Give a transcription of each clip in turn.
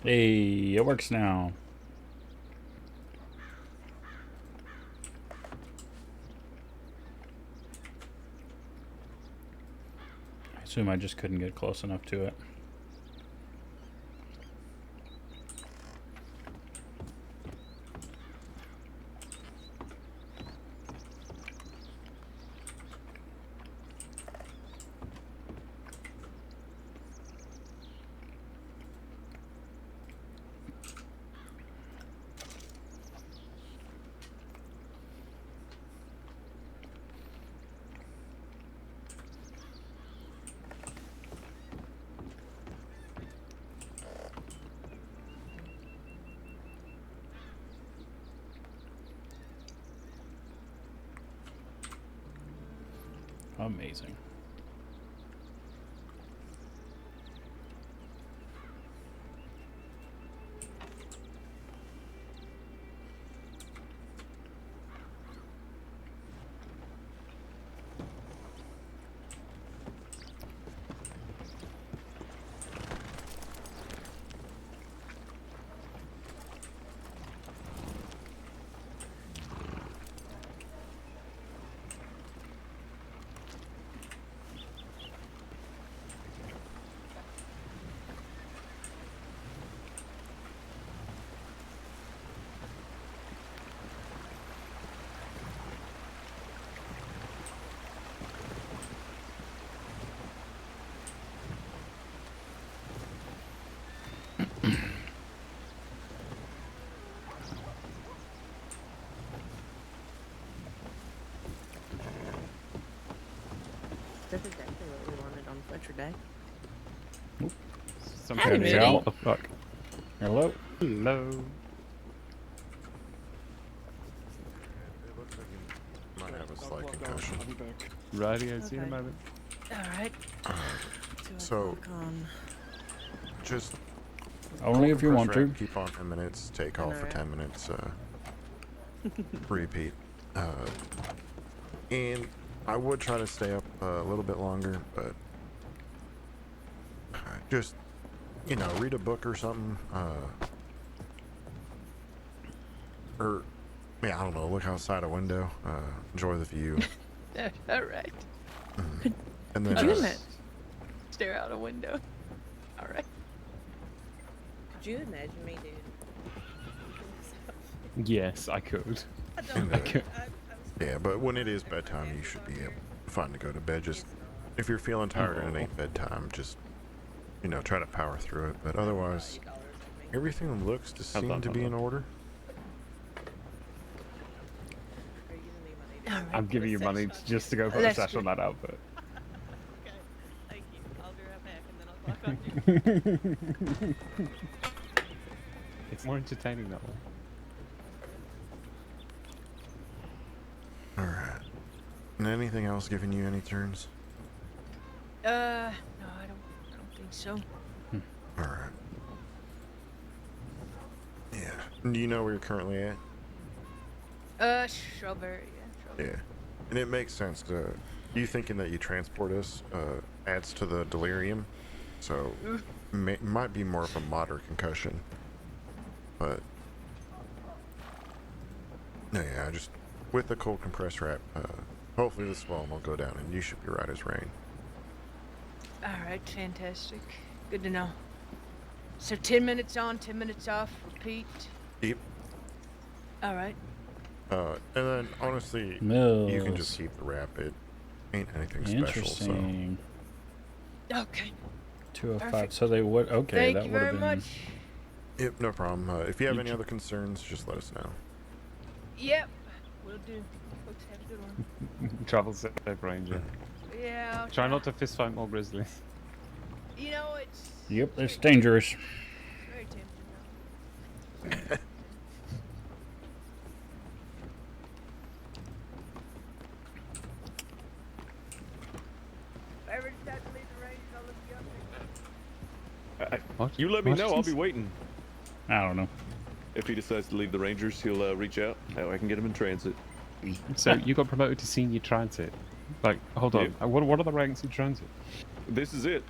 Hey, it works now. I assume I just couldn't get close enough to it. Amazing. That's exactly what we wanted on Fletcher Day. Some Howdy, kind of Moody. what the fuck? Hello? Hello. It looks like you might have a slight concussion. I'll be back. Radio, see you in a Okay. moment. Alright. So, just Only if you want to. keep on 10 minutes, take off for Alright. 10 minutes, repeat. And I would try to stay up a little bit longer, but just, you know, read a book or something, or, yeah, I don't know, look outside a window, enjoy the view. Alright. And then, Could you imagine? Stare out a window. Alright. Could you imagine me, dude? Yes, I could. I don't I know. could. yeah, but when it is bedtime, you should be fine to go to bed. Just, if you're feeling tired and it ain't bedtime, just, you know, try to power through it. But otherwise, everything looks to seem to be in order. I'm giving you money just to go put a That's sash on good. that outfit. Okay. Thank you. I'll be right back and then I'll talk on you. It's more entertaining that way. Alright. And anything else giving you any turns? No, I don't think so. Alright. Yeah. And do you know where you're currently at? Strawberry, yeah. Strawberry. Yeah. And it makes sense. You thinking that you transport us adds to the delirium. So, might be more of a moderate concussion. But, no, yeah, just with the cold compressed wrap, hopefully the swelling will go down and you should be right as rain. Alright, fantastic. Good to know. So 10 minutes on, 10 minutes off, repeat. Yep. Alright. And then, honestly, Mills. you can just keep the wrap. It ain't anything special, so. Interesting. Okay. 205. Perfect. So they would. Okay, Thank that you would have very been. much. Yep, no problem. If you have You any j- other concerns, just let us know. Yep. Will do. Folks, have a good one. Travel safe, Ranger. Yeah. I'll Try not to fist fight more grizzlies. You know, it's Yep, it's dangerous. very tempting though. If I ever decide to leave the range, I'll look you up. What? You let me What? know. I'll be waiting. I don't know. If he decides to leave the Rangers, he'll reach out. That way I can get him in transit. So you got promoted to senior transit. Like, hold on. Yeah. What are the ranks in transit? This is it.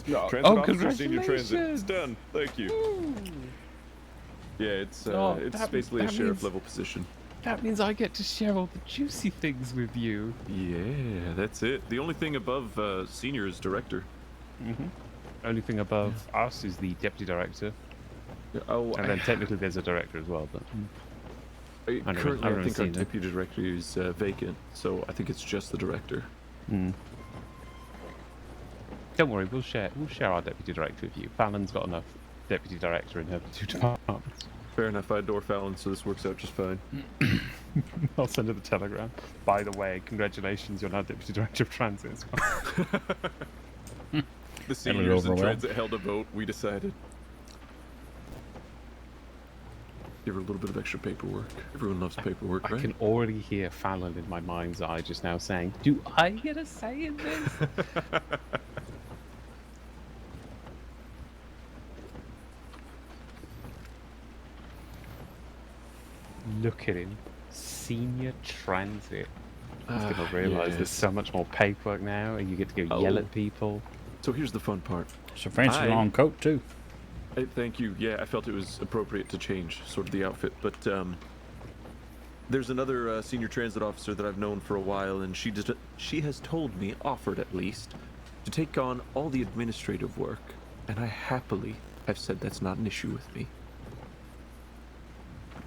No. Transit Oh, officer, senior transit. It's congratulations. done. Thank you. Yeah, it's Oh, it's basically a that sheriff means- level position. That means I get to share all the juicy things with you. Yeah, that's it. The only thing above senior is director. Only thing above us is the deputy director, Oh, and then technically there's a director as well. But currently I think our seen it. deputy director is vacant, so I think it's just the director. Don't worry, we'll share our deputy director with you. Fallon's got enough deputy director in her 2 departments. Fair enough. I adore Fallon, so this works out just fine. I'll send her the telegram. By the way, congratulations, you're now deputy director of transit as well. The seniors over in well. transit held a vote. We decided. Give her a little bit of extra paperwork. Everyone loves paperwork, I right? can already hear Fallon in my mind's eye just now saying, "Do I get a say in this?" Look at him, senior transit. He's gonna realise there's so much more paperwork now, and you get to go yell Oh. at people. So here's the fun part. It's a fancy I- long coat too. Thank you. Yeah, I felt it was appropriate to change sort of the outfit, but there's another senior transit officer that I've known for a while, and she has told me, offered at least, to take on all the administrative work, and I happily have said that's not an issue with me.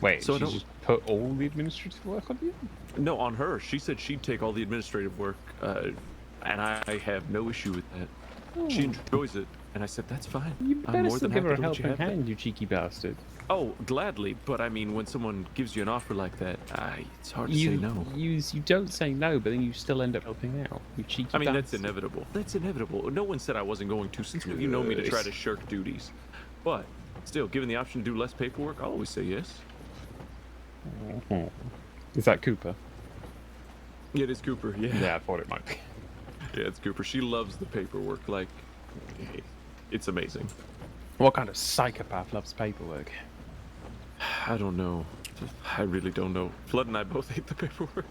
Wait, So I so she don't- just put all the administrative work on you? No, on her. She said she'd take all the administrative work, and I have no issue with that. She enjoys it, and I said that's fine. You I'm better more still than give her happy a to let you helping have that. hand, you cheeky bastard. Oh, gladly, but I mean, when someone gives you an offer like that, it's hard to say no. You don't say no, but then you still end up helping out. You cheeky I mean, that's bastard. inevitable. That's inevitable. No one said I wasn't going to, since you know me to try to shirk duties. But still, given the option to do less paperwork, I'll always say yes. Is that Cooper? Yeah, it is Cooper. Yeah. Yeah, I thought it might be. Yeah, it's Cooper. She loves the paperwork. Like, it's amazing. What kind of psychopath loves paperwork? I don't know. I really don't know. Flood and I both hate the paperwork.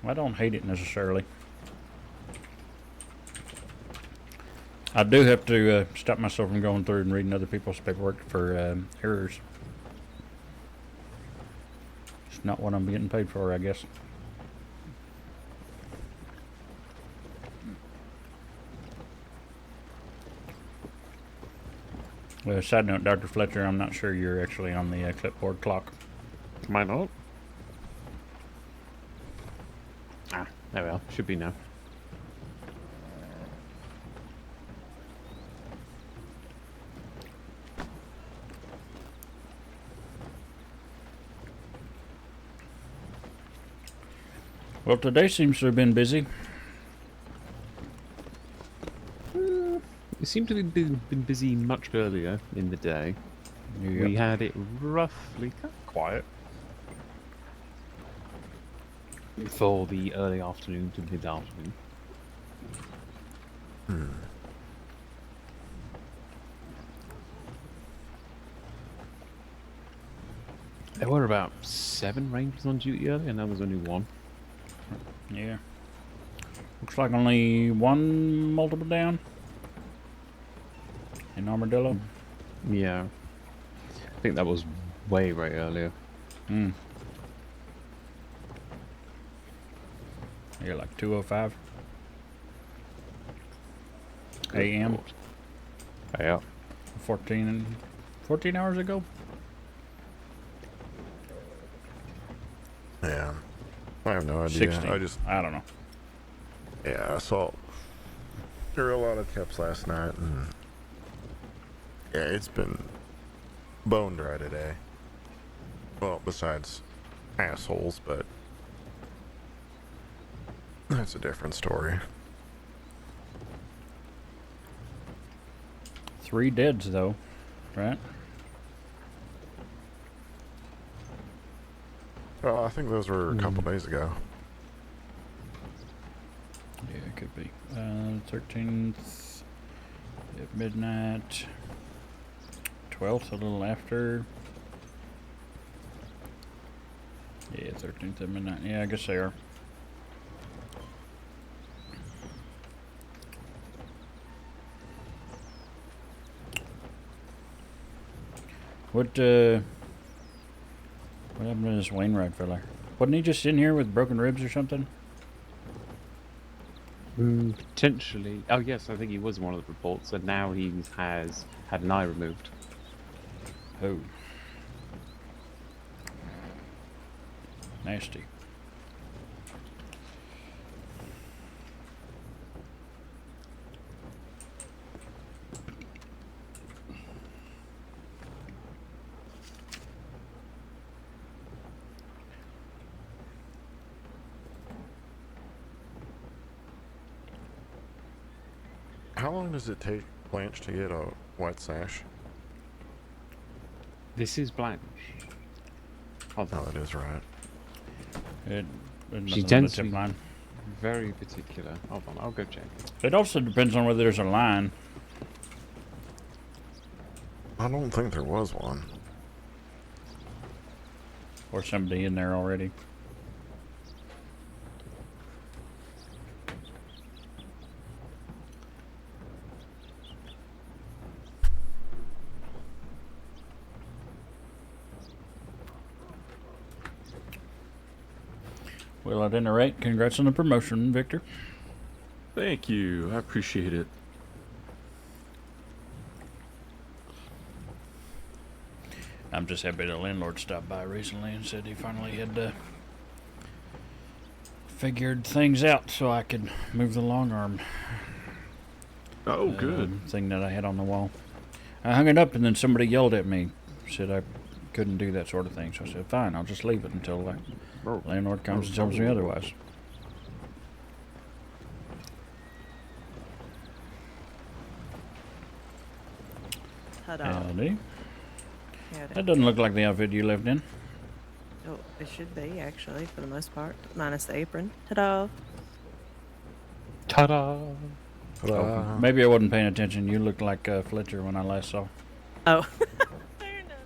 I don't hate it necessarily. I do have to stop myself from going through and reading other people's paperwork for errors. It's not what I'm getting paid for, I guess. Side note, Dr. Fletcher, I'm not sure you're actually on the clipboard clock. Am I not? Ah, there we are. Should be now. Well, today seems to have been busy. We seem to have been busy much earlier in the day. We had it roughly kind of quiet for the early afternoon to mid-afternoon. There were about 7 rangers on duty earlier, and now there's only 1. Yeah. Looks like only one multiple down in Armadillo. Yeah. I think that was way earlier. Hmm. Yeah, like 2:05 a.m. Yeah. 14 hours ago. Yeah. I have no idea. 16. I don't know. Yeah, I saw there were a lot of tips last night, and yeah, it's been bone dry today. Well, besides assholes, but that's a different story. 3 deads though, right? Well, I think those were a couple days ago. Yeah, it could be. 13th at midnight. 12th, a little after. Yeah, 13th at midnight. Yeah, I guess they are. What happened to this Wainwright fella? Wasn't he just in here with broken ribs or something? Potentially. Oh yes, I think he was in one of the reports, and now he has had an eye removed. Oh. Nasty. How long does it take Blanche to get a white sash? This is Blanche. Hold Oh, on. that is right. She She tends to tip be line. very particular. Hold on, I'll go check. It also depends on whether there's a line. I don't think there was one. Or somebody in there already. Well, at any rate, congrats on the promotion, Victor. Thank you. I appreciate it. I'm just happy the landlord stopped by recently and said he finally had figured things out so I could move the long arm Oh, good. thing that I had on the wall. I hung it up and then somebody yelled at me, said I couldn't do that sort of thing. So I said, fine, I'll just leave it until the landlord comes and tells me otherwise. Ta-da. Howdy. Howdy. That doesn't look like the outfit you lived in. Oh, it should be, actually, for the most part. Minus the apron. Ta-da. Ta-da! Oh, maybe I wasn't paying attention. You looked like Fletcher when I last saw. Oh. Fair enough.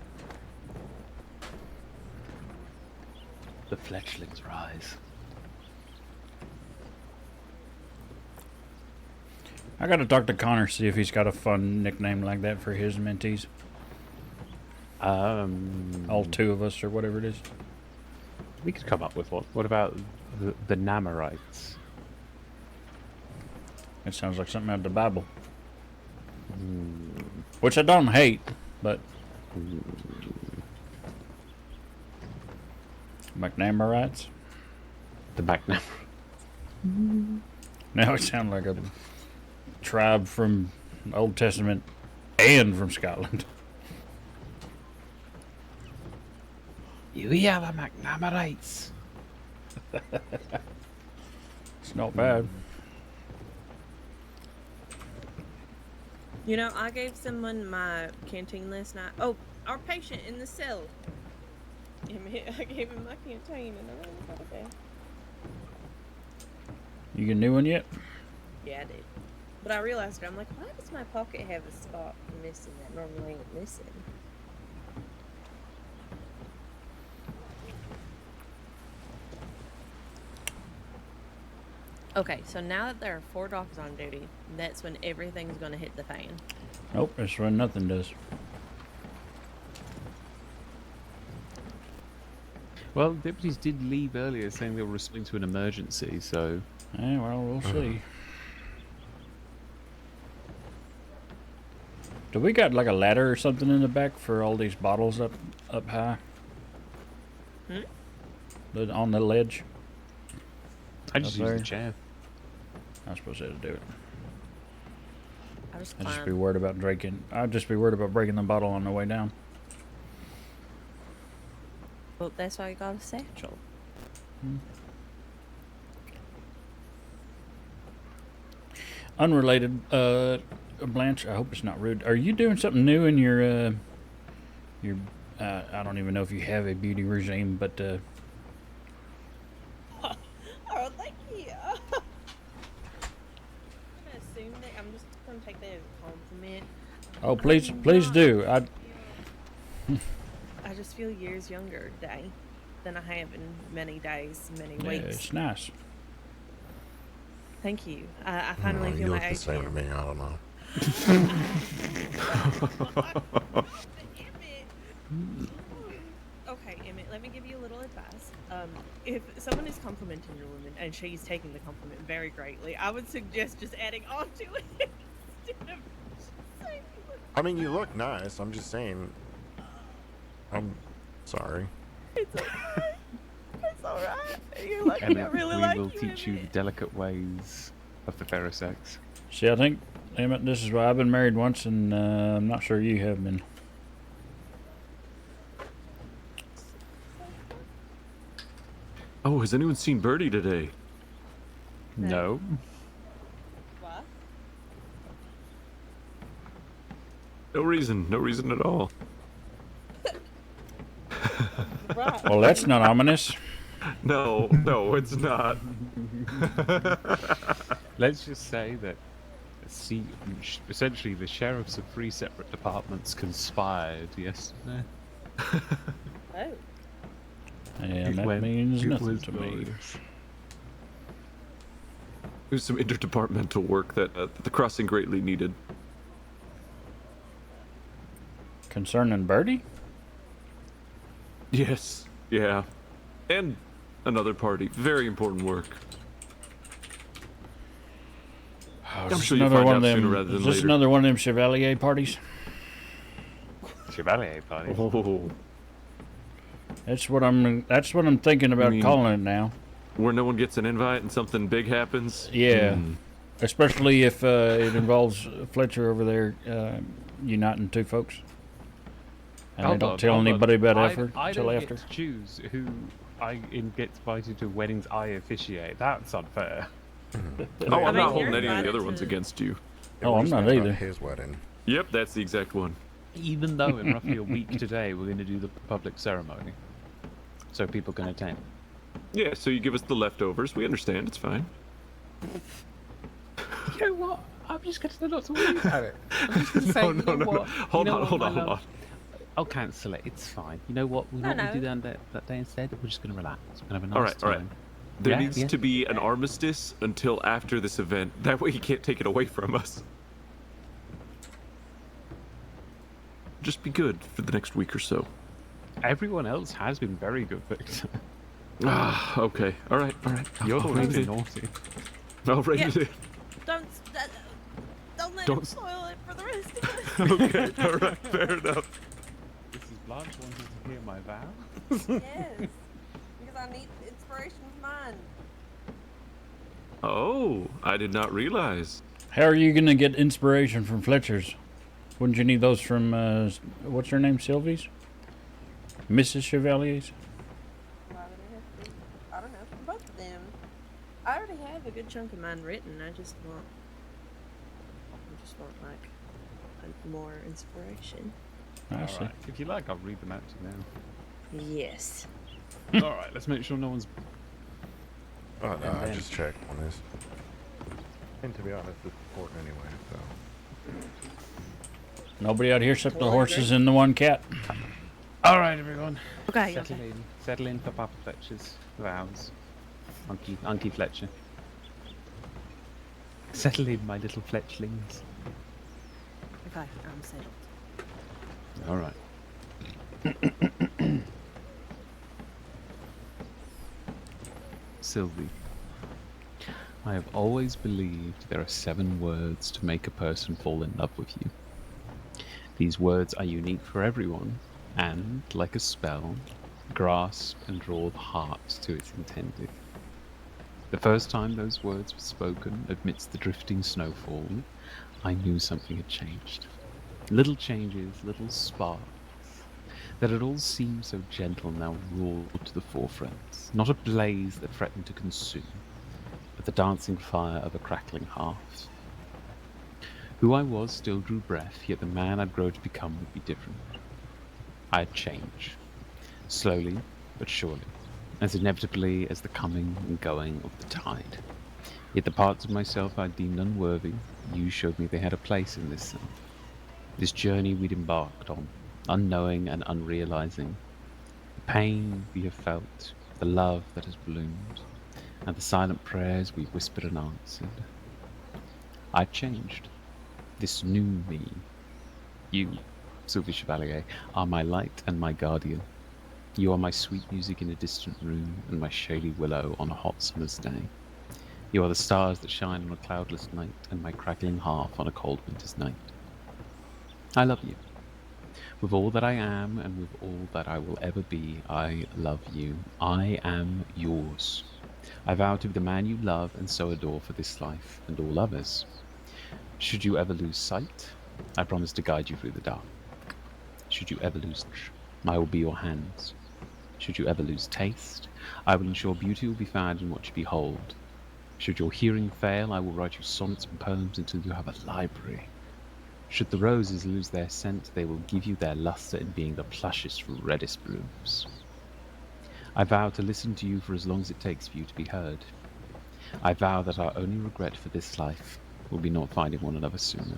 The fletchlings rise. I gotta talk to Connor, see if he's got a fun nickname like that for his mentees. All two of us, or whatever it is. We could come up with one. What about the Namorites? It sounds like something out of the Bible. Which I don't hate, but... McNamarites? The McNamara. Now it sounds like a tribe from Old Testament and from Scotland. You hear the McNamarites? It's not bad. You know, I gave someone my canteen last night. Oh, our patient in the cell. I gave him my canteen and I really thought, okay. You get a new one yet? Yeah, I did. But I realized, I'm like, why does my pocket have a spot missing that normally ain't missing? Okay, so now that there are 4 dogs on duty, that's when everything's gonna hit the fan. Nope, that's when nothing does. Well, deputies did leave earlier saying they were responding to an emergency, so... Yeah, well, we'll see. Do we got like a ladder or something in the back for all these bottles up high? On the ledge? I just Up used the there? chair. I suppose I had to do it. I just I'd just be climbed. worried about drinking. I'd just be worried about breaking the bottle on the way down. Well, that's why you got a satchel. Unrelated, Blanche, I hope it's not rude. Are you doing something new in your I don't even know if you have a beauty regime, but Oh, thank you. I'm gonna assume that I'm just gonna take that as a compliment. oh, please do. I just feel years younger today than I have in many days, many Yeah, weeks. it's nice. Thank you. I finally you feel look my the age same to again. me. I don't know. Damn it. Okay, Emmett, let me give you a little advice. If someone is complimenting your woman and she's taking the compliment very greatly, I would suggest just adding on to it instead of saying you look I mean, you look nice. I'm just saying. I'm sorry. It's alright. It's alright. You're lucky I Emmett, really we like will you, teach you the Emmett. delicate ways of the fairer sex. See, I think, Emmett, this is why I've been married once, and I'm not sure you have been. Oh, has anyone seen Birdie today? No. What? No reason at all. Right. Well, that's not ominous. No, it's not. Let's just say that essentially the sheriffs of 3 separate departments conspired yesterday. Oh. And that means nothing to me. glorious. There's some interdepartmental work that the crossing greatly needed. Concerning Birdie? Yes, yeah. And another party. Very important work. I'm sure you'll find out sooner rather than Is this later. another one of them Chevalier parties? Chevalier party. Oh, That's what I'm thinking about mean- calling it now. where no one gets an invite and something big happens? Yeah. Especially if it involves Fletcher over there uniting 2 folks. And they don't tell anybody about effort I until don't after. get to choose who gets invited to weddings I officiate. That's unfair. Oh, I I'm mean, not holding you're any of the invited other ones to- against you. Oh, I'm not either. His wedding. Yep, that's the exact one. Even though in roughly a week today we're going to do the public ceremony, so people can attend. Yeah, so you give us the leftovers. We understand. It's fine. You know what? I'm just going to not to worry about it. I'm just going to say, No. Hold on. I'll cancel it. It's fine. You know what? We do that day instead. We're just going to relax. We're going to have a nice All right. time. There Yeah, needs yeah. to be an armistice until after this event. That way he can't take it away from us. Just be good for the next week or so. Everyone else has been very good, Victor. Ah, okay. All right. You're the I'll one write who's it. naughty. I'll write Yeah. it in. Don't let Don't him s- spoil it for the rest of us. Okay, all right. Fair enough. Mrs. Blanche wanted to hear my vow. Yes. Because I need inspiration of mine. Oh, I did not realize. How are you going to get inspiration from Fletcher's? Wouldn't you need those from, what's her name, Sylvie's? Mrs. Chevalier's? Why would it have to be? I don't know. From both of them. I already have a good chunk of mine written. I just want like more inspiration. I see. Alright, if you like, I'll read them out to you Yes. now. Alright, let's make sure no one's... Oh, no, I then- just checked on this. And to be honest, it's important anyway, so. Nobody out here except the Totally horses agree. and the one cat. Alright, everyone. Okay. Settle in for Papa Fletcher's vows. Unky Fletcher. Settle in, my little fletchlings. Okay, I'm settled. Alright. Sylvie, I have always believed there are 7 words to make a person fall in love with you. These words are unique for everyone, and, like a spell, grasp and draw the heart to its intended. The first time those words were spoken amidst the drifting snowfall, I knew something had changed. Little changes, little sparks, that it all seemed so gentle now roared to the forefront, not a blaze that threatened to consume, but the dancing fire of a crackling hearth. Who I was still drew breath, yet the man I'd grown to become would be different. I'd change, slowly but surely, as inevitably as the coming and going of the tide. Yet the parts of myself I deemed unworthy, you showed me they had a place in this sun. This journey we'd embarked on, unknowing and unrealizing. The pain we have felt, the love that has bloomed, and the silent prayers we whispered and answered. I've changed. This new me. You, Sylvie Chevalier, are my light and my guardian. You are my sweet music in a distant room and my shady willow on a hot summer's day. You are the stars that shine on a cloudless night and my crackling hearth on a cold winter's night. I love you. With all that I am and with all that I will ever be, I love you. I am yours. I vow to be the man you love and so adore for this life and all others. Should you ever lose sight, I promise to guide you through the dark. Should you ever lose touch, I will be your hands. Should you ever lose taste, I will ensure beauty will be found in what you behold. Should your hearing fail, I will write you sonnets and poems until you have a library. Should the roses lose their scent, they will give you their luster in being the plushest, reddest blooms. I vow to listen to you for as long as it takes for you to be heard. I vow that our only regret for this life will be not finding one another sooner.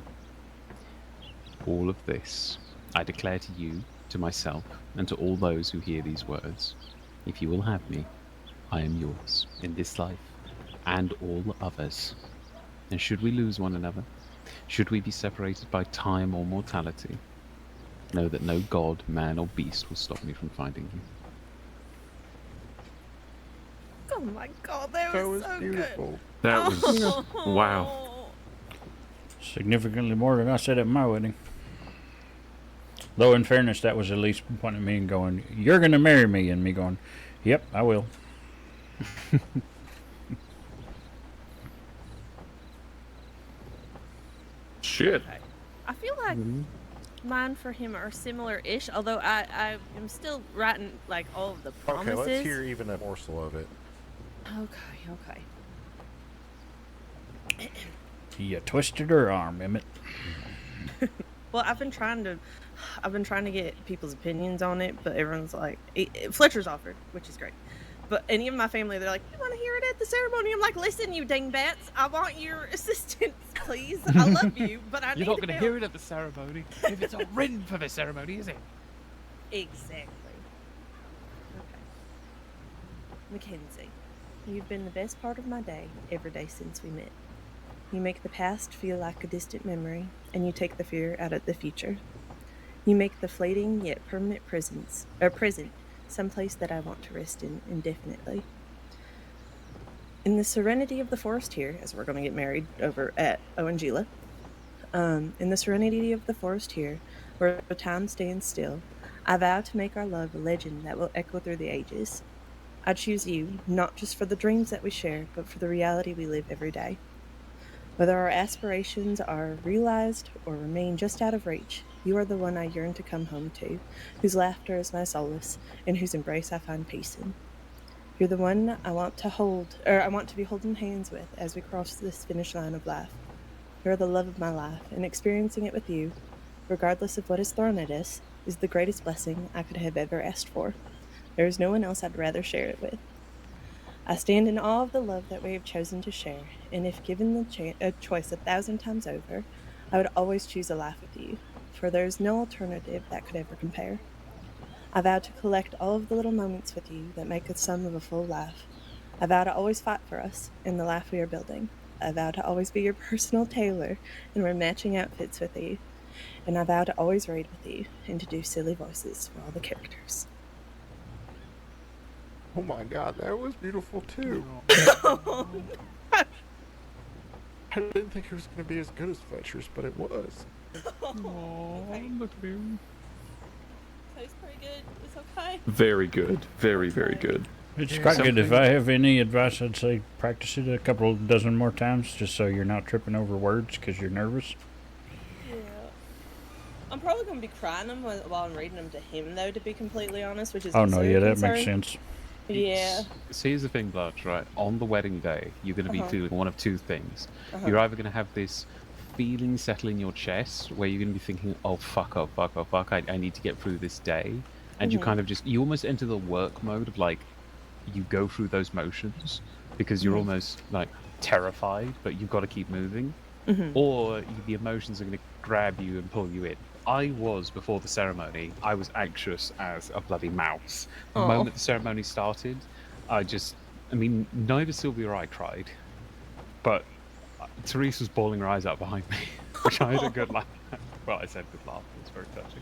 All of this I declare to you, to myself, and to all those who hear these words. If you will have me, I am yours, in this life, and all others. And should we lose one another, should we be separated by time or mortality, know that no god, man, or beast will stop me from finding you. Oh my god, that That was was so beautiful. That was good. wow. Significantly more than I said at my wedding. Though, in fairness, that was at least pointing at me and going, "You're going to marry me," and me going, "Yep, I will." Shit. I feel like mine for him are similar-ish, although I am still writing like all of the promises. Okay, let's hear even a morsel of it. Okay. You twisted her arm, Emmett. Well, I've been trying to get people's opinions on it, but everyone's like, Fletcher's offered, which is great. But any of my family, they're like, "You want to hear it at the ceremony?" I'm like, "Listen, you dingbats, I want your assistance, please. I love you, but I need You're not going to help." hear it at the ceremony if it's not written for the ceremony, is it? Exactly. Okay. Mackenzie, you've been the best part of my day every day since we met. You make the past feel like a distant memory, and you take the fear out of the future. You make the fleeting yet permanent present someplace that I want to rest in indefinitely. In the serenity of the forest here, as we're going to get married over at Owenjila, in the serenity of the forest here, where time stands still, I vow to make our love a legend that will echo through the ages. I choose you, not just for the dreams that we share, but for the reality we live every day. Whether our aspirations are realized or remain just out of reach, you are the one I yearn to come home to, whose laughter is my solace, and whose embrace I find peace in. You're the one I want to be holding hands with as we cross this finish line of life. You're the love of my life, and experiencing it with you, regardless of what is thrown at us, is the greatest blessing I could have ever asked for. There is no one else I'd rather share it with. I stand in awe of the love that we have chosen to share, and if given a choice 1,000 times over, I would always choose a life with you, for there is no alternative that could ever compare. I vow to collect all of the little moments with you that make the sum of a full life. I vow to always fight for us in the life we are building. I vow to always be your personal tailor and wear matching outfits with you. And I vow to always read with you and to do silly voices for all the characters. Oh my god, that was beautiful too. I didn't think it was going to be as good as Fletcher's, but it was. Okay. Look at him. Tastes pretty good. It's okay. Very good. Very, very good. It's Yeah, quite good. If something- I have any advice, I'd say practice it a couple of dozen more times, just so you're not tripping over words because you're nervous. Yeah. I'm probably going to be crying them while I'm reading them to him, though, to be completely honest, which is Oh no, also a yeah, that concern. makes sense. Yeah. So here's the thing, Blanche, right? On the wedding day, you're going to be feeling one of two things. You're either going to have this feeling settle in your chest where you're going to be thinking, "Oh, fuck, I need to get through this day." And you kind of you almost enter the work mode of like, you go through those motions because you're almost like terrified, but you've got to keep moving. Or the emotions are going to grab you and pull you in. I was, before the ceremony, I was anxious as a bloody mouse. The moment the ceremony started, neither Sylvia or I cried, but Therese was bawling her eyes out behind me, which I had a good laugh at. Well, I said with laughter. It's very touching.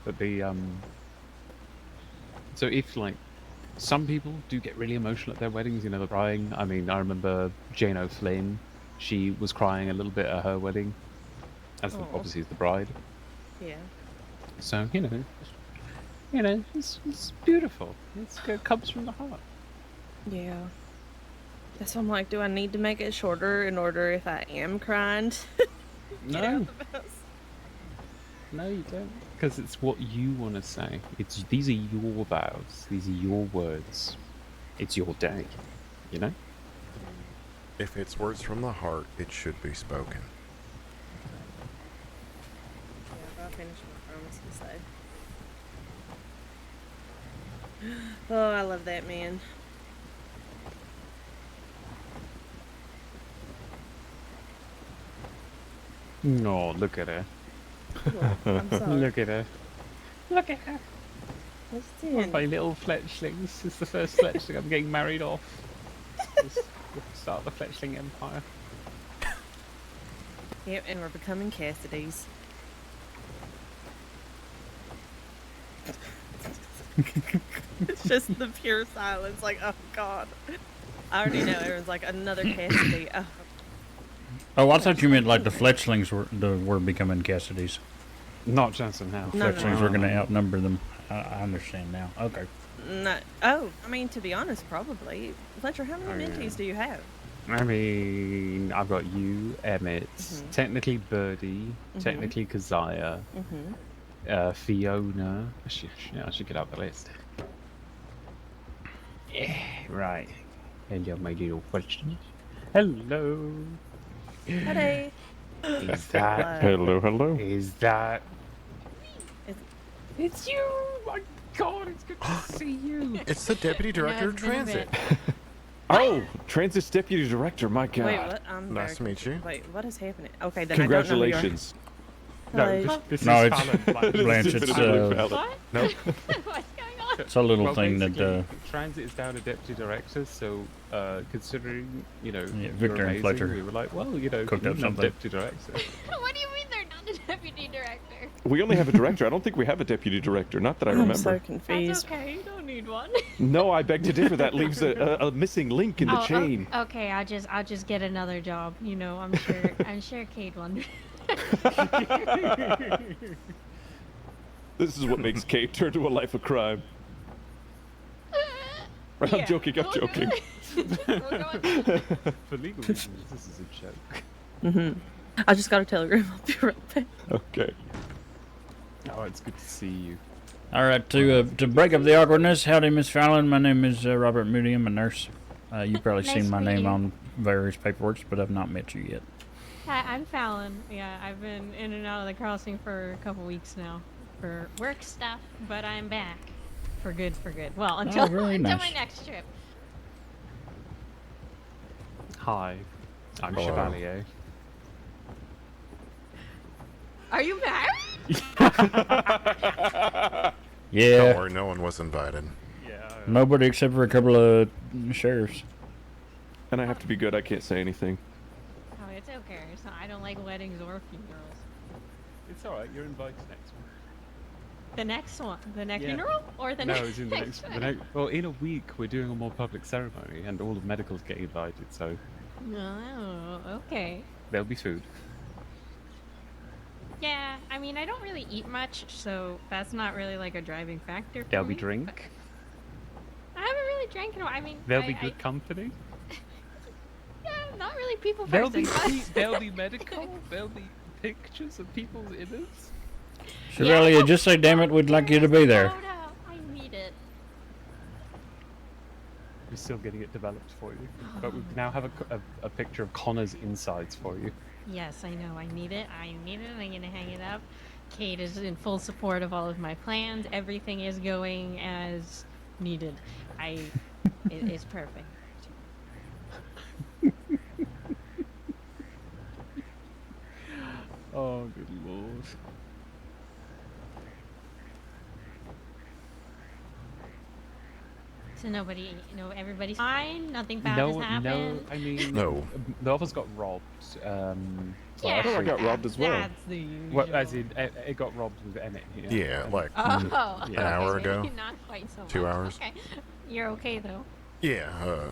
But the so if like some people do get really emotional at their weddings, you know, they're crying. I mean, I remember Jane O'Flynn. She was crying a little bit at her wedding, as obviously as the bride. Yeah. So it's beautiful. It comes from the heart. Yeah. That's why I'm like, do I need to make it shorter in order if I am crying? Get out the bus? No, you don't. Because it's what you want to say. These are your vows. These are your words. It's your day. You know? If it's words from the heart, it should be spoken. Yeah, I'll finish my promise to say. Oh, I love that man. No, look at her. Oh, I'm sorry. Look at her. Look at her. What's One of my little fletchlings. It's the first fletchling I'm getting married off. It's the start of the fletchling empire. Yep, and we're becoming Cassidy's. It's just the pure silence, like, oh god. I already know everyone's like, another Cassidy. Oh. Oh, I thought you meant like the fletchlings were becoming Cassidy's. Not Johnson now. No, Fletchlings were going to outnumber them. I understand now. Okay. No. Oh, I mean, to be honest, probably. Fletcher, how many mentees do you have? I mean, I've got you, Emmett, technically Birdie, technically Keziah, Fiona. I should get out the list. Yeah, right. Hello, my little questions. Hello. Hey. Is that? Hello. Is that? It's- It's you! My God, it's good to see you. It's the Deputy Director of it's been a Transit. Oh, Transit's deputy director. My God. Wait, what? I'm Nice to very meet you. Wait, what is happening? Okay, then I don't know who you are. Congratulations. No, Hello. this No, is it's- Fallon. Blanche, it's, Definitively valid. What? Nope. What's going on? It's a little Well, thing that, basically, Transit is down a deputy director, so considering, you know, Yeah, you're Victor and amazing, Fletcher we were like, well, you know, cooked you're up not something. deputy director. What do you mean they're not a deputy director? We only have a director. I don't think we have a deputy director. Not that I I'm remember. so That's confused. okay. You don't need one. No, I beg to differ. That leaves a missing link in the chain. Okay, I'll just get another job. You know, I'm sure Kate wondered. This is what makes Kate turn to a life of crime. I'm joking. I'm joking. For legal reasons, this is a joke. I just got a telegram. I'll be right back. Okay. Oh, it's good to see you. All right, to break up the awkwardness, howdy, Miss Fallon. My name is Robert Moody. I'm a nurse. You've probably Nice seen my to meet name you. on various paperwork, but I've not met you yet. Hi, I'm Fallon. Yeah, I've been in and out of the crossing for a couple weeks now for work stuff, but I'm back for good. Well, until very until nice. my next trip. Hi, I'm Hello. Chevalier. Are you married? Yeah, Don't worry, no one was invited. Yeah. nobody except for a couple of sheriffs. And I have to be good. I can't say anything. Oh, it's okay. It's not, I don't like weddings or funerals. It's alright, you're invited next one. The next one, the next Yeah. funeral, or the No, next. it's in the next. Well, in a week, we're doing a more public ceremony, and all the medicals get invited, so Oh, okay. there'll be food. Yeah, I mean, I don't really eat much, so that's not really like a driving factor. For There'll be me, drink. but I haven't really drank in a while. I mean, There'll be I- good company. Yeah, not really people There'll person. be but- there'll be medical. There'll be pictures of people's innards. Chevalier, Yeah. just say, damn it, we'd like you to be there. Photo. I need it. We're still getting it developed for you, but we now have a picture of Connor's insides for you. Yes, I know. I need it. I'm gonna hang it up. Kate is in full support of all of my plans. Everything is going as needed. It's perfect. Oh, good lord. So nobody, everybody's fine. Nothing bad No, has happened. I mean, No. the others got robbed. Yeah, I thought I got robbed as well. That's the usual. Well, as in, it got robbed with Emmett here. Yeah, like Oh, An hour okay, ago. maybe not quite so 2 much. hours. Okay, you're okay though. yeah.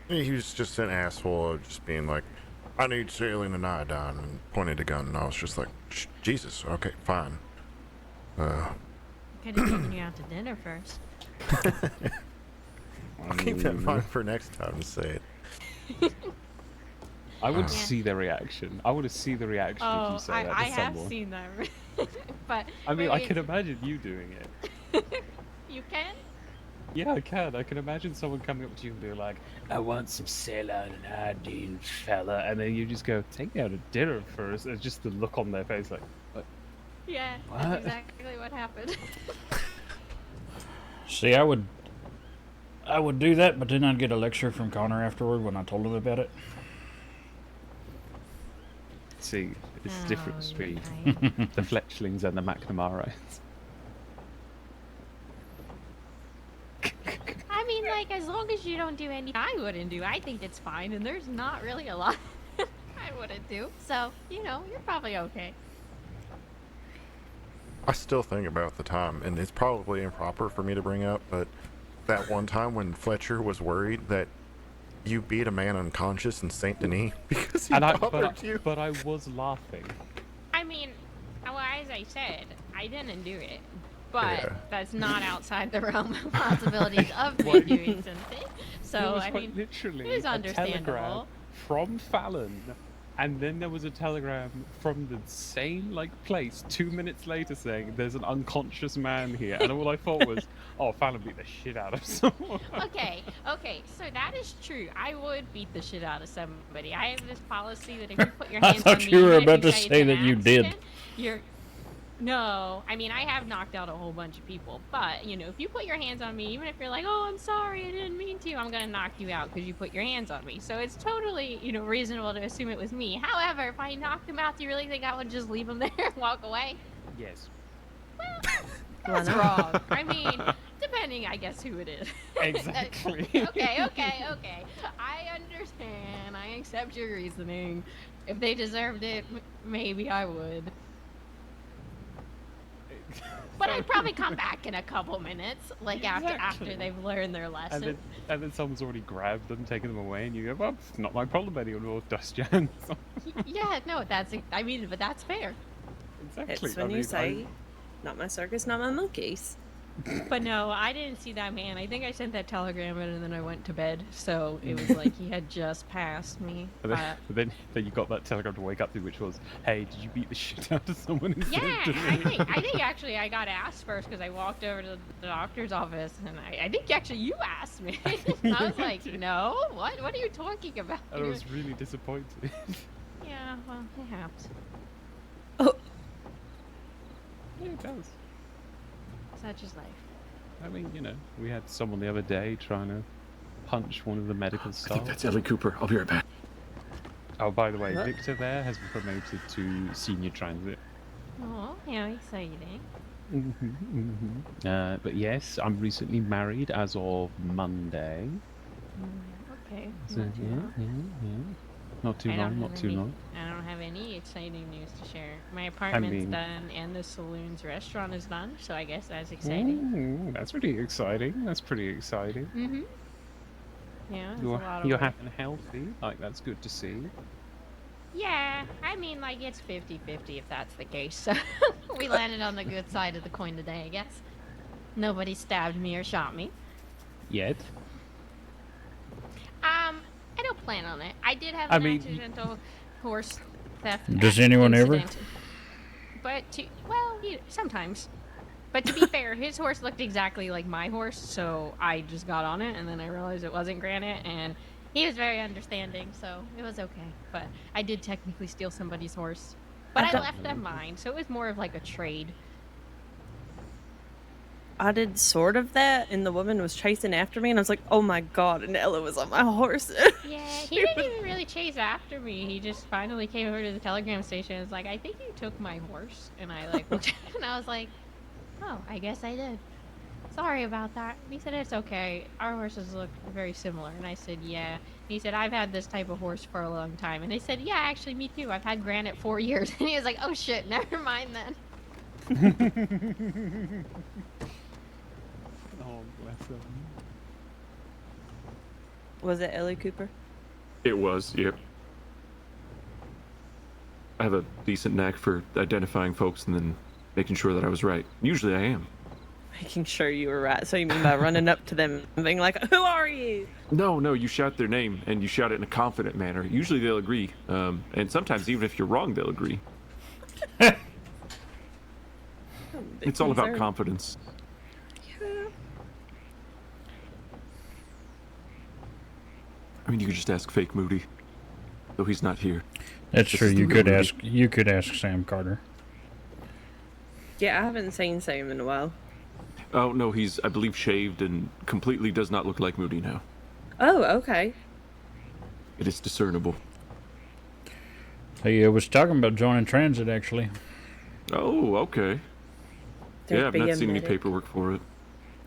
He was just an asshole, just being like, "I need saline and iodine," and pointed a gun, and I was just like, "Jesus, okay, fine." Could have taken you out to dinner first. I'll keep that in mind for next time to say it. I would Yeah. see the reaction. I want to see the reaction if Oh, you say that to I have someone. seen that. But I mean, I wait, can imagine you doing it. You can? Yeah, I can. I can imagine someone coming up to you and be like, "I want some saline and iodine, fella," and then you just go, "Take me out to dinner first," and just the look on their face, like, "What?" Yeah, What? that's exactly what happened. See, I would do that, but then I'd get a lecture from Connor afterward when I told him about it. See, it's Oh, the difference you're between right. the Fletchlings and the McNamara's. I mean, like, as long as you don't do anything I wouldn't do, I think it's fine, and there's not really a lot I wouldn't do. So, you're probably okay. I still think about the time, and it's probably improper for me to bring up, but that one time when Fletcher was worried that you beat a man unconscious in Saint Denis because he bothered you. But I was laughing. I mean, well, as I said, I didn't do it. But Yeah. that's not outside the realm of possibilities of me What? doing something. There So, was I quite mean, literally it was a understandable. telegram from Fallon, and then there was a telegram from the same place 2 minutes later saying there's an unconscious man here, and all I thought was, "Oh, Fallon beat the shit out of someone." okay, so that is true. I would beat the shit out of somebody. I have this policy that if you put your I hands on thought me, you were even if about to it's say an that you did. accident, You're no. I mean, I have knocked out a whole bunch of people, but if you put your hands on me, even if you're like, "Oh, I'm sorry, I didn't mean to," I'm gonna knock you out because you put your hands on me. So it's totally, reasonable to assume it was me. However, if I knocked him out, do you really think I would just leave him there and walk away? Yes. That's wrong. I mean, depending, I guess, who it is. Exactly. Okay. I understand. I accept your reasoning. If they deserved it, maybe I would. But I'd probably come back in a couple minutes, like after Exactly. they've learned their lesson. And then someone's already grabbed them, taken them away, and you go, "Well, it's not my problem anymore, dust your hands off." Yeah, no, but that's fair. Exactly. It's when I you mean, say, "Not my circus, not my monkeys." But no, I didn't see that man. I think I sent that telegram in and then I went to bed. So it was like he had just passed me. And then you got that telegram to wake up to, which was, "Hey, did you beat the shit out of someone?" in Yeah, Saint I Denis?" think actually I got asked first because I walked over to the doctor's office and I think actually you asked me. I was like, "No, what are you talking about?" And I was really disappointed. Yeah, well, perhaps. Oh, Yeah, it does. Such is life. I mean, we had someone the other day trying to punch one of the medical I staff. think that's Ellie Cooper. I'll be right back. Oh, by the way, What? Victor there has been promoted to senior transit. Oh, how exciting. But yes, I'm recently married as of Monday. Okay. So, not too long. Not too I don't long, have not too any- long. I don't have any exciting news to share. My apartment's mean- done and the saloon's restaurant is done, so I guess that's exciting. Ooh, that's pretty exciting. Mm-hmm. Yeah, it's a lot of You're work. happy and healthy. That's good to see. Yeah, I mean, like, it's 50-50 if that's the case. So we landed on the good side of the coin today, I guess. Nobody stabbed me or shot me. Yet. I don't plan on it. I did have I an mean, accidental horse theft. Does anyone ever? incident. But sometimes. But to be fair, his horse looked exactly like my horse, so I just got on it, and then I realized it wasn't Granite, and he was very understanding, so it was okay. But I did technically steal somebody's horse. But I left them mine, so it was more of like a trade. I did sort of that, and the woman was chasing after me, and I was like, "Oh my god!" And Ella was on my horse. Yeah, he didn't even really chase after me. He just finally came over to the telegram station and was like, "I think you took my horse." And I looked at it and I was like, "Oh, I guess I did." Sorry about that. He said, it's okay. Our horses look very similar. And I said, yeah. He said, I've had this type of horse for a long time. And I said, yeah, actually, me too. I've had Granite 4 years. And he was like, oh, shit, never mind then. Oh, bless him. Was it Ellie Cooper? It was, yep. I have a decent knack for identifying folks and then making sure that I was right. Usually I am. Making sure you were right. So you mean by running up to them and being like, "Who are you?" No, you shout their name and you shout it in a confident manner. Usually they'll agree, and sometimes even if you're wrong, they'll agree. It's all about confidence. Yeah. I mean, you could just ask fake Moody, though he's not here. That's This true. is the You real could Moody. ask. You could ask Sam Carter. Yeah, I haven't seen Sam in a while. Oh no, he's I believe shaved and completely does not look like Moody now. Oh, okay. It is discernible. He was talking about joining transit actually. Oh, okay. There'd Yeah, I've be not a seen any medic. paperwork for it.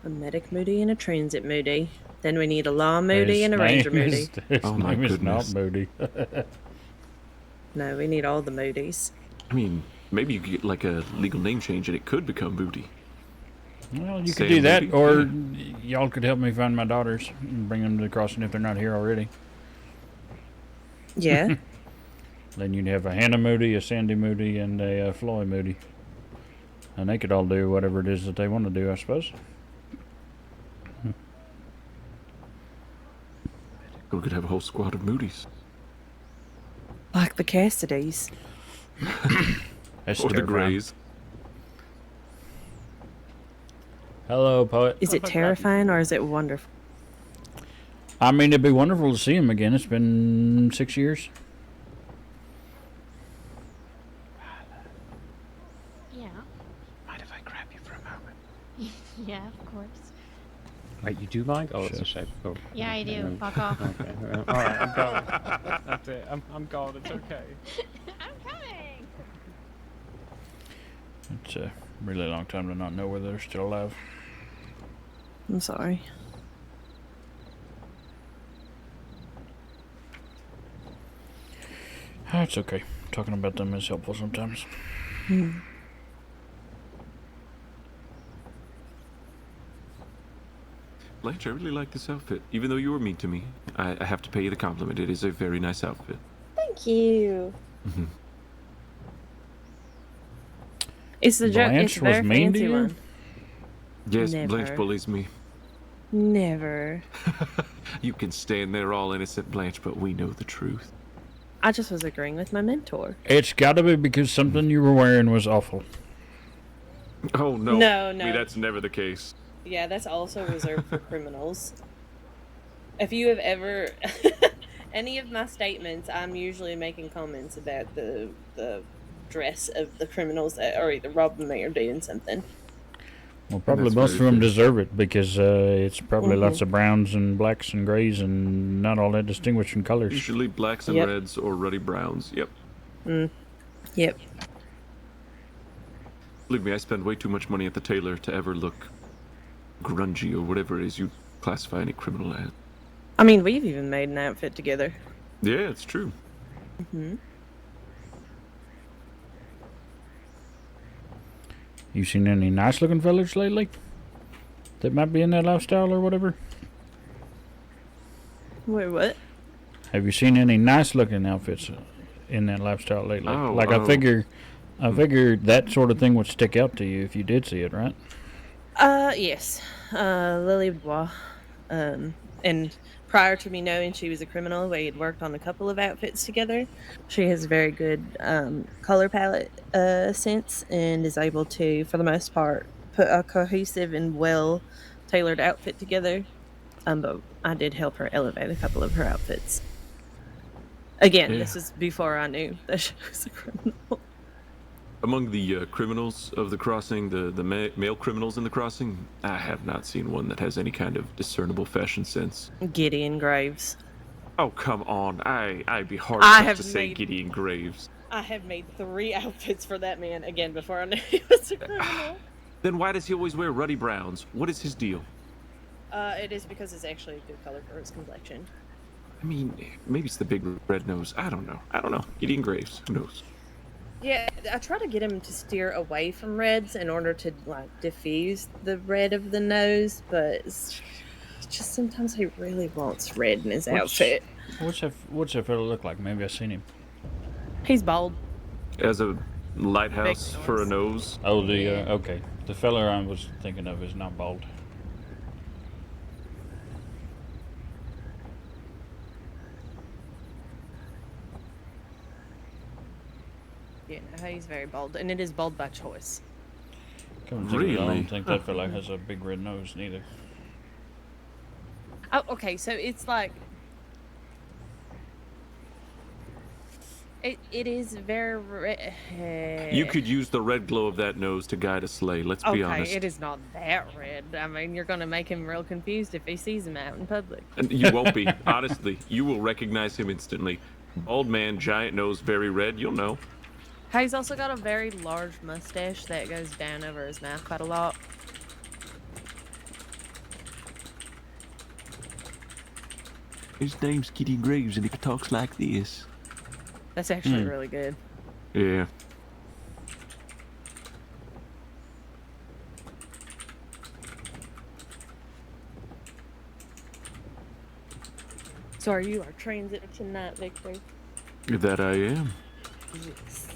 A medic Moody and a transit Moody. Then we need a law Moody His and a ranger name Moody. is- His Oh, my name is not goodness. Moody. No, we need all the Moodies. I mean, maybe you could get like a legal name change and it could become Moody. Well, you Sam could do that, Moody? or y'all could help me find my daughters and bring them to the crossing if they're not here already. Yeah. Then you'd have a Hannah Moody, a Sandy Moody, and a Floyd Moody. And they could all do whatever it is that they want to do, I suppose. We could have a whole squad of Moodies. Like the Cassidys. That's Or the terrifying. Greys. Hello, poet. Is it terrifying or is it wonderful? I mean, it'd be wonderful to see him again. It's been 6 years. Yeah. Mind if I grab you for a moment? Yeah, of course. Wait, you do mind? Oh, it's a Sure. shame. Cool. Yeah, I do. Fuck off. Okay. All right, I'm going. That's it. I'm gone. It's okay. I'm coming. It's a really long time to not know whether they're still alive. I'm sorry. It's okay. Talking about them is helpful sometimes. Blanche, I really like this outfit. Even though you were mean to me, I have to pay you the compliment. It is a very nice outfit. Thank you. Mhm. It's the joke. Blanche It's a very was mean to fancy you? one. Yes, Never. Blanche bullies me. Never. You can stand there all innocent, Blanche, but we know the truth. I just was agreeing with my mentor. It's got to be because something you were wearing was awful. Oh, no. No, I no. mean, that's never the case. Yeah, that's also reserved for criminals. If you have ever any of my statements, I'm usually making comments about the dress of the criminals that are either robbing me or doing something. Well, probably That's most of very them fair. deserve it because it's probably Mhm. lots of browns and blacks and grays and not all that distinguishing colors. Usually blacks and Yep. reds or ruddy browns. Yep. Yep. Believe me, I spend way too much money at the tailor to ever look grungy or whatever it is you classify any criminal as. I mean, we've even made an outfit together. Yeah, it's true. You seen any nice looking fellas lately that might be in that lifestyle or whatever? Wait, what? Have you seen any nice looking outfits in that lifestyle lately? Oh, like oh. I figure that sort of thing would stick out to you if you did see it, right? Yes. Lily Bois. And prior to me knowing she was a criminal, we had worked on a couple of outfits together. She has a very good color palette sense and is able to, for the most part, put a cohesive and well tailored outfit together. But I did help her elevate a couple of her outfits. Again, Yeah. this is before I knew that she was a criminal. Among the criminals of the crossing, the male criminals in the crossing, I have not seen one that has any kind of discernible fashion sense. Gideon Graves. Oh, come on. I'd be hard I pressed have to say made- Gideon Graves. I have made 3 outfits for that man, again, before I knew he was a criminal. Then why does he always wear ruddy browns? What is his deal? It is because it's actually a good color for his complexion. I mean, maybe it's the big red nose. I don't know. Gideon Graves. Who knows? Yeah, I try to get him to steer away from reds in order to like diffuse the red of the nose, but it's just sometimes he really wants red in his outfit. What's that fella look like? Maybe I've seen him. He's bold. As a lighthouse Big for a nose. nose. Oh, the Yeah. okay. The fella I was thinking of is not bald. Yeah, no, he's very bold, and it is bold by choice. Come to think of it, I Really? don't think that fella has a big red nose neither. Oh, okay, so it's like it is very You could use the red glow of that nose to guide a sleigh. Let's be honest. it is not that red. I mean, you're gonna make him real confused if he sees him out in public. And you won't be. Honestly, you will recognize him instantly. Bald man, giant nose, very red. You'll know. He's also got a very large mustache that goes down over his mouth quite a lot. His name's Gideon Graves, and he talks like this. That's actually really good. Yeah. So are you our transit tonight, Victor? That I am. Yes.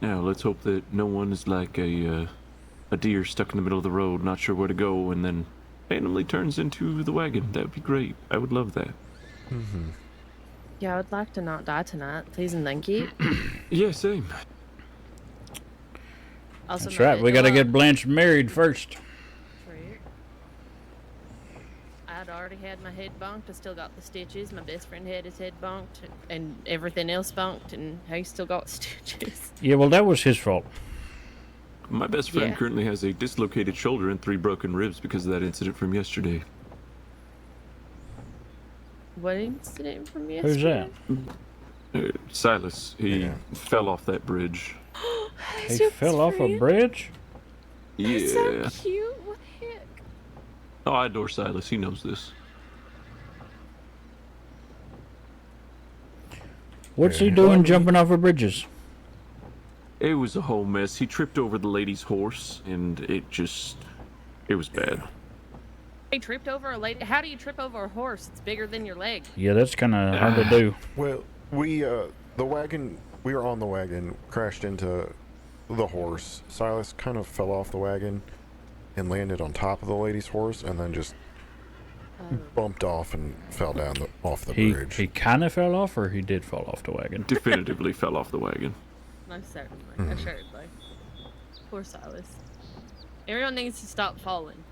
Now, let's hope that no one is like a deer stuck in the middle of the road, not sure where to go, and then randomly turns into the wagon. That would be great. I would love that. Mm-hmm. Yeah, I would like to not die tonight, please and thank you. Yeah, same. Also, That's right. We gotta get Blanche married first. I'd already had my head bonked. I still got the stitches. My best friend had his head bonked, and everything else bonked, and he still got stitches. Yeah, well, that was his fault. My best friend Yeah. currently has a dislocated shoulder and 3 broken ribs because of that incident from yesterday. What incident from Who's yesterday? that? Silas, he Yeah. fell off that bridge. He fell off a bridge? Yeah. That's so cute. What the heck? Oh, I adore Silas. He knows this. What's he Yeah. doing jumping off of bridges? It was a whole mess. He tripped over the lady's horse, and it was bad. He tripped over a lady. How do you trip over a horse? It's bigger than your leg. Yeah, that's kind of hard to do. Well, we were on the wagon, crashed into the horse. Silas kind of fell off the wagon and landed on top of the lady's horse, and then just bumped off and fell down off the bridge. He kind of fell off, or he did fall off the wagon? Definitively fell off the wagon. Most certainly. Assuredly. Poor Silas. Everyone needs to stop falling.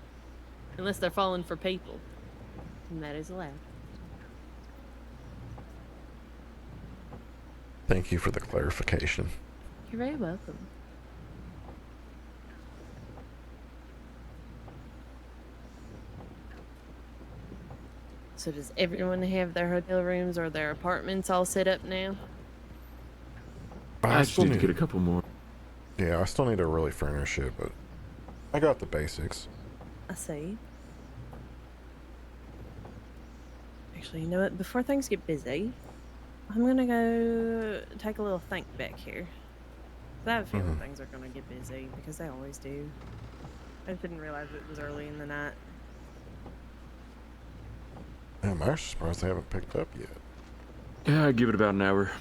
Unless they're falling for people. And that is allowed. Thank you for the clarification. You're very welcome. So does everyone have their hotel rooms or their apartments all set up now? I just need to get a couple more. Yeah, I still need to really furnish it, but I got the basics. I see. Actually, you know what? Before things get busy, I'm gonna go take a little think back here. I have a feeling things are gonna get busy because they always do. I didn't realize it was early in the night. I'm actually surprised they haven't picked up yet. Yeah, I'd give it about an hour.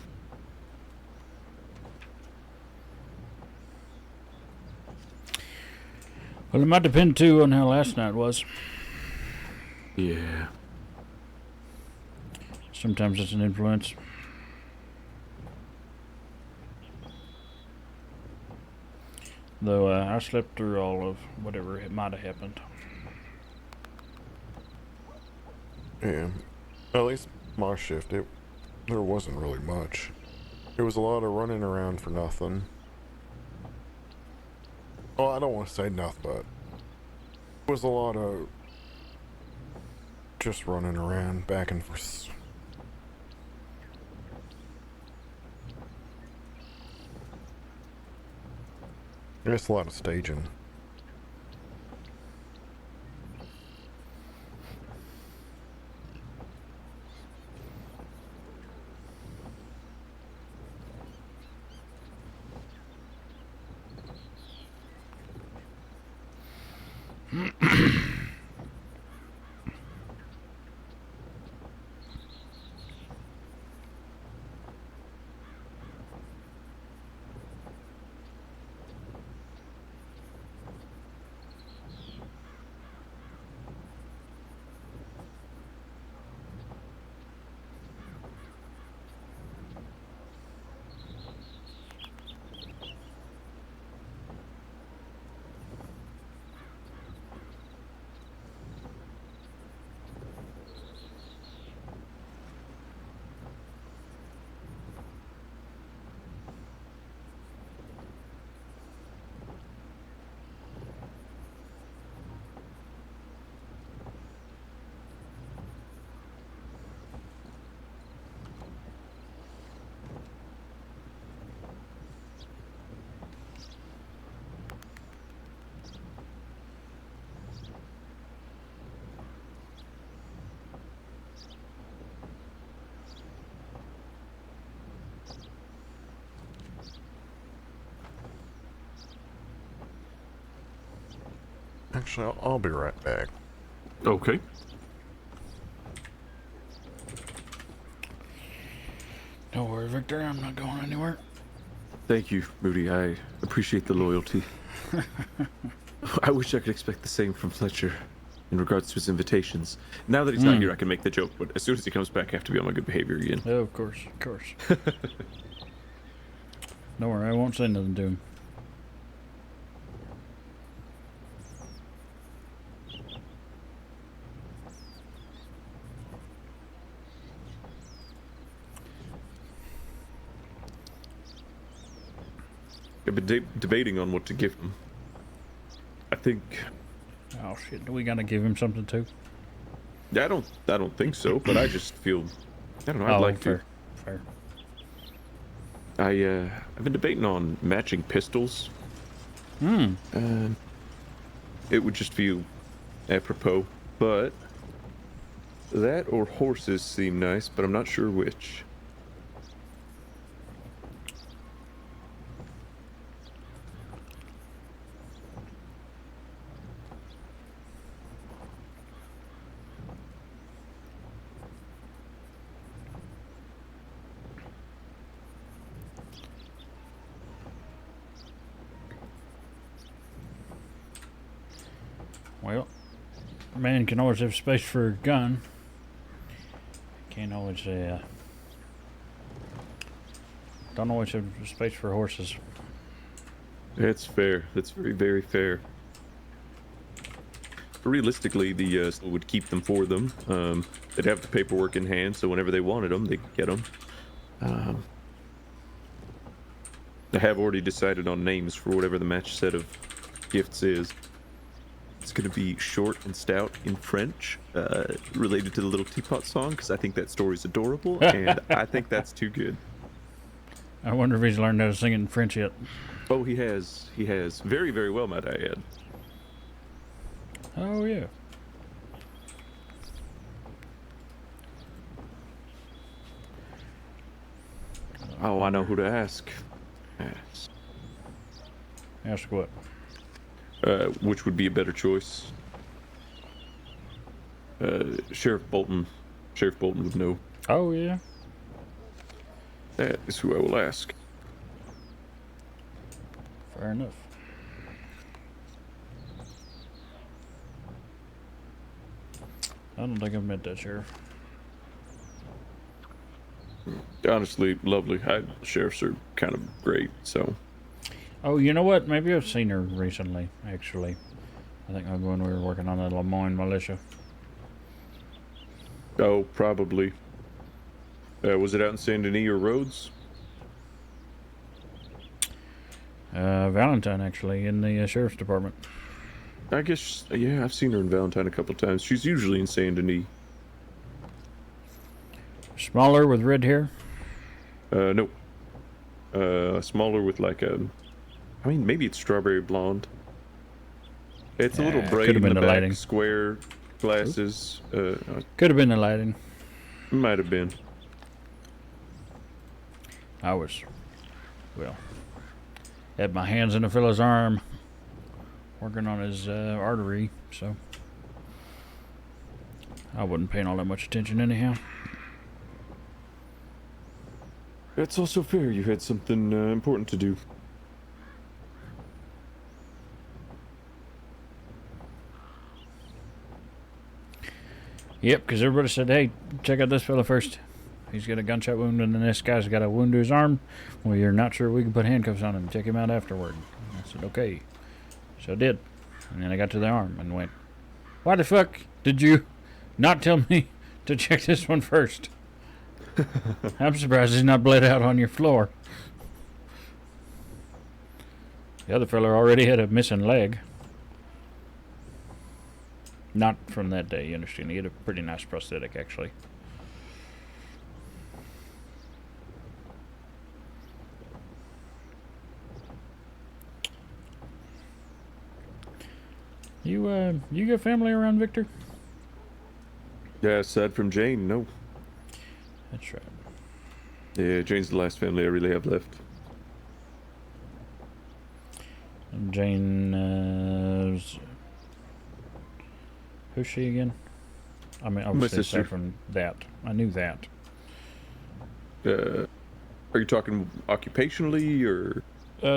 Well, it might depend, too, on how last night was. Yeah. Sometimes it's an influence. Though I slept through all of whatever it might have happened. Yeah, at least my shift, there wasn't really much. It was a lot of running around for nothing. Oh, I don't want to say nothing, but it was a lot of just running around back and forth. There's a lot of staging. Actually, I'll be right back. Okay. Don't worry, Victor. I'm not going anywhere. Thank you, Moody. I appreciate the loyalty. I wish I could expect the same from Fletcher in regards to his invitations. Now that he's not here, I can make the joke, but as soon as he comes back, I have to be on my good behavior again. Oh, of course, of course. Don't worry, I won't say nothing to him. I've been debating on what to give him. I think Oh shit! Do we gotta give him something too? I don't think so, but I just feel I don't know. I'd Oh, like fair, fair. to. I've been debating on matching pistols. It would just feel apropos, but that or horses seem nice, but I'm not sure which. Well, a man can always have space for a gun. Can't always, don't always have space for horses. That's fair. That's very, very fair. Realistically, the store would keep them for them. They'd have the paperwork in hand, so whenever they wanted them, they could get them. I have already decided on names for whatever the match set of gifts is. It's going to be short and stout in French, related to the Little Teapot song, because I think that story's adorable, and I think that's too good. I wonder if he's learned how to sing it in French yet. Oh, he has. He has. Very, very well, might I add. Oh, yeah. Oh, I know who to ask. Yes. Ask what? Which would be a better choice? Sheriff Bolton. Sheriff Bolton would know. Oh, yeah. That is who I will ask. Fair enough. I don't think I've met that sheriff. Honestly, lovely. Sheriffs are kind of great, so. Oh, you know what? Maybe I've seen her recently, actually. I think when we were working on the Lemoyne militia. Oh, probably. Was it out in Saint Denis or Rhodes? Valentine, actually, in the sheriff's department. I guess, yeah, I've seen her in Valentine a couple times. She's usually in Saint Denis. Smaller with red hair? No. Smaller with like a I mean, maybe it's strawberry blonde. It's a little Yeah, bright could've in been the the back, lighting. square glasses. Could have been the lighting. Might have been. I was, well, had my hands in the fella's arm, working on his artery, so I wasn't paying all that much attention anyhow. It's also fair. You had something important to do. Yep, because everybody said, hey, check out this fella first. He's got a gunshot wound, and then this guy's got a wound to his arm. Well, you're not sure we can put handcuffs on him. Check him out afterward. And I said, okay. So I did. And then I got to the arm and went, why the fuck did you not tell me to check this one first? I'm surprised he's not bled out on your floor. The other fella already had a missing leg. Not from that day, you understand. He had a pretty nice prosthetic, actually. You got family around, Victor? Yeah, aside from Jane, no. That's right. Yeah, Jane's the last family I really have left. And Jane, who's she again? I mean, obviously, sister. aside from that, I knew that. Are you talking occupationally or?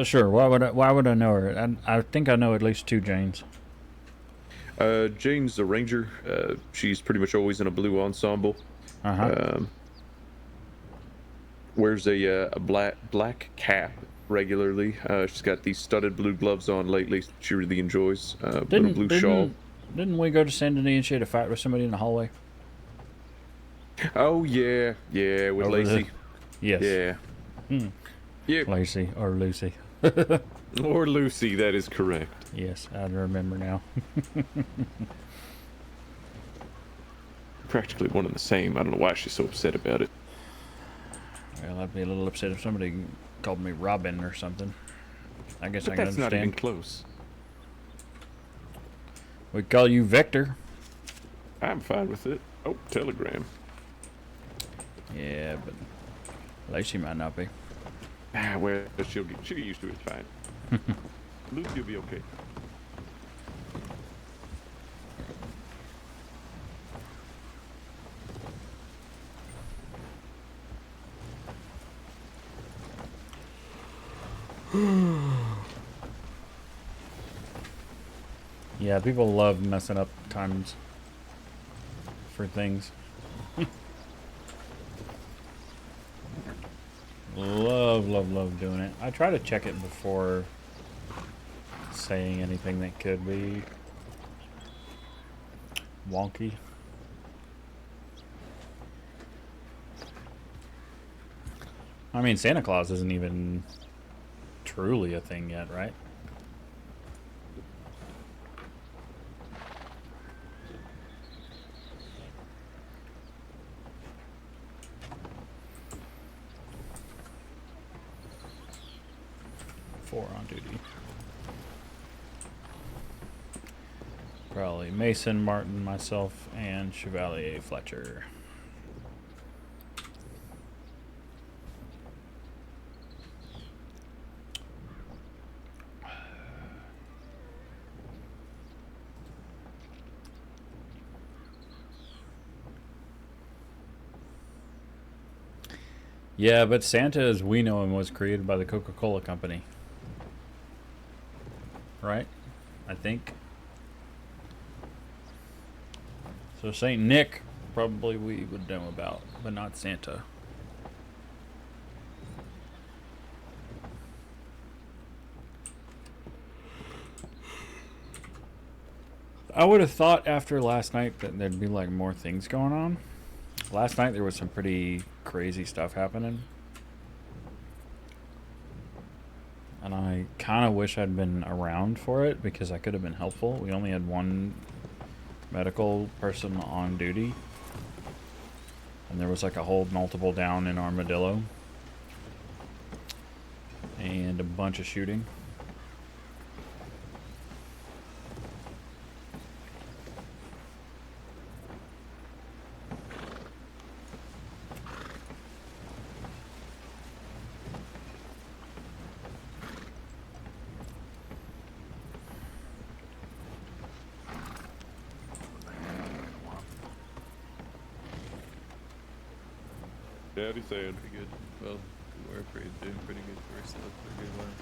Sure. Why would I know her? I think I know at least two Janes. Jane's a ranger. She's pretty much always in a blue ensemble. Wears a black cap regularly. She's got these studded blue gloves on lately. She really enjoys. With a blue shawl. Didn't we go to Saint Denis and she had a fight with somebody in the hallway? Oh yeah, with Over Lacey. Yes. Yeah. Yeah. Lacey or Lucy. Or Lucy, that is correct. Yes, I remember now. Practically one and the same. I don't know why she's so upset about it. Well, I'd be a little upset if somebody called me Robin or something. I guess But I can that's not even understand. close. We call you Vector. I'm fine with it. Oh, telegram. Yeah, but Lacey might not be. Well, she'll get used to it. It's fine. Lucy will be okay. Yeah, people love messing up times for things. love doing it. I try to check it before saying anything that could be wonky. I mean, Santa Claus isn't even truly a thing yet, right? Four on duty. Probably Mason, Martin, myself, and Chevalier Fletcher. Yeah, but Santa, as we know him, was created by the Coca-Cola Company. Right? I think. So Saint Nick, probably we would know about, but not Santa. I would have thought after last night that there'd be like more things going on. Last night there was some pretty crazy stuff happening. And I kind of wish I'd been around for it because I could have been helpful. We only had one medical person on duty. And there was like a hold multiple down in Armadillo. And a bunch of shooting. Howdy, Sam. Pretty good. Well, we're doing pretty good for ourselves for a good while.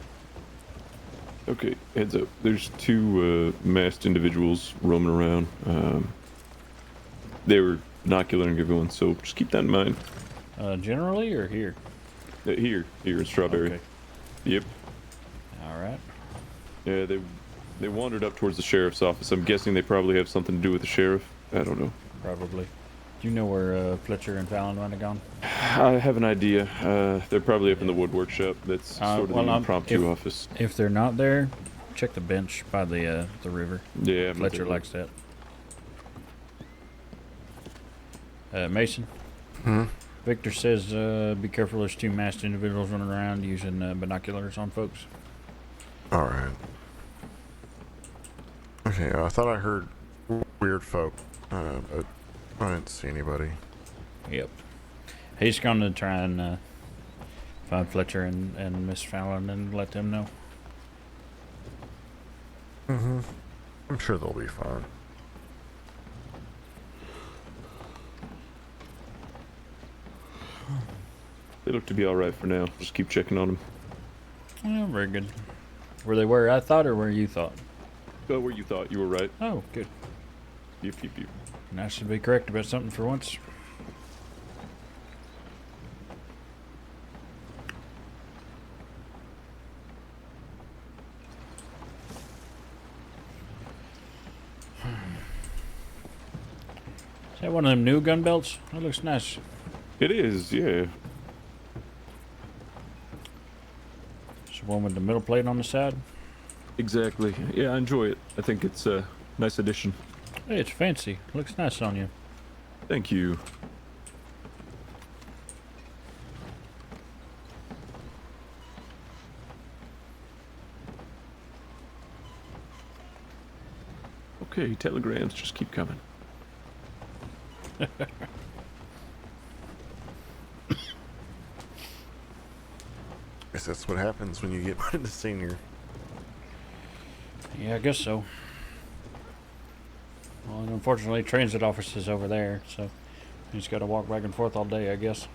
Okay, heads up. There's two masked individuals roaming around. They were inoculating everyone, so just keep that in mind. Generally or here? Here in Strawberry. Okay. Yep. All right. Yeah, they wandered up towards the sheriff's office. I'm guessing they probably have something to do with the sheriff. I don't know. Probably. Do you know where Fletcher and Fallon might have gone? I have an idea. They're probably up in the woodwork shop. That's sort of the impromptu office. If they're not there, check the bench by the river. Yeah, I'm Fletcher likes that. Mason? Victor says be careful, there's two masked individuals running around using binoculars on folks. Alright. Okay, I thought I heard weird folk, but I didn't see anybody. Yep. He's going to try and find Fletcher and Miss Fallon and let them know. I'm sure they'll be fine. They look to be alright for now. Just keep checking on them. Oh, very good. Were they where I thought or where you thought? Oh, where you thought. You were right. Oh, good. Yep. Nice to be correct about something for once. Is that one of them new gun belts? That looks nice. It is, yeah. It's the one with the middle plate on the side. Exactly. Yeah, I enjoy it. I think it's a nice addition. Hey, it's fancy. Looks nice on you. Thank you. Okay, telegrams just keep coming. Guess that's what happens when you get put into senior. Yeah, I guess so. Well, and unfortunately, transit office is over there, so he's got to walk back and forth all day, I guess.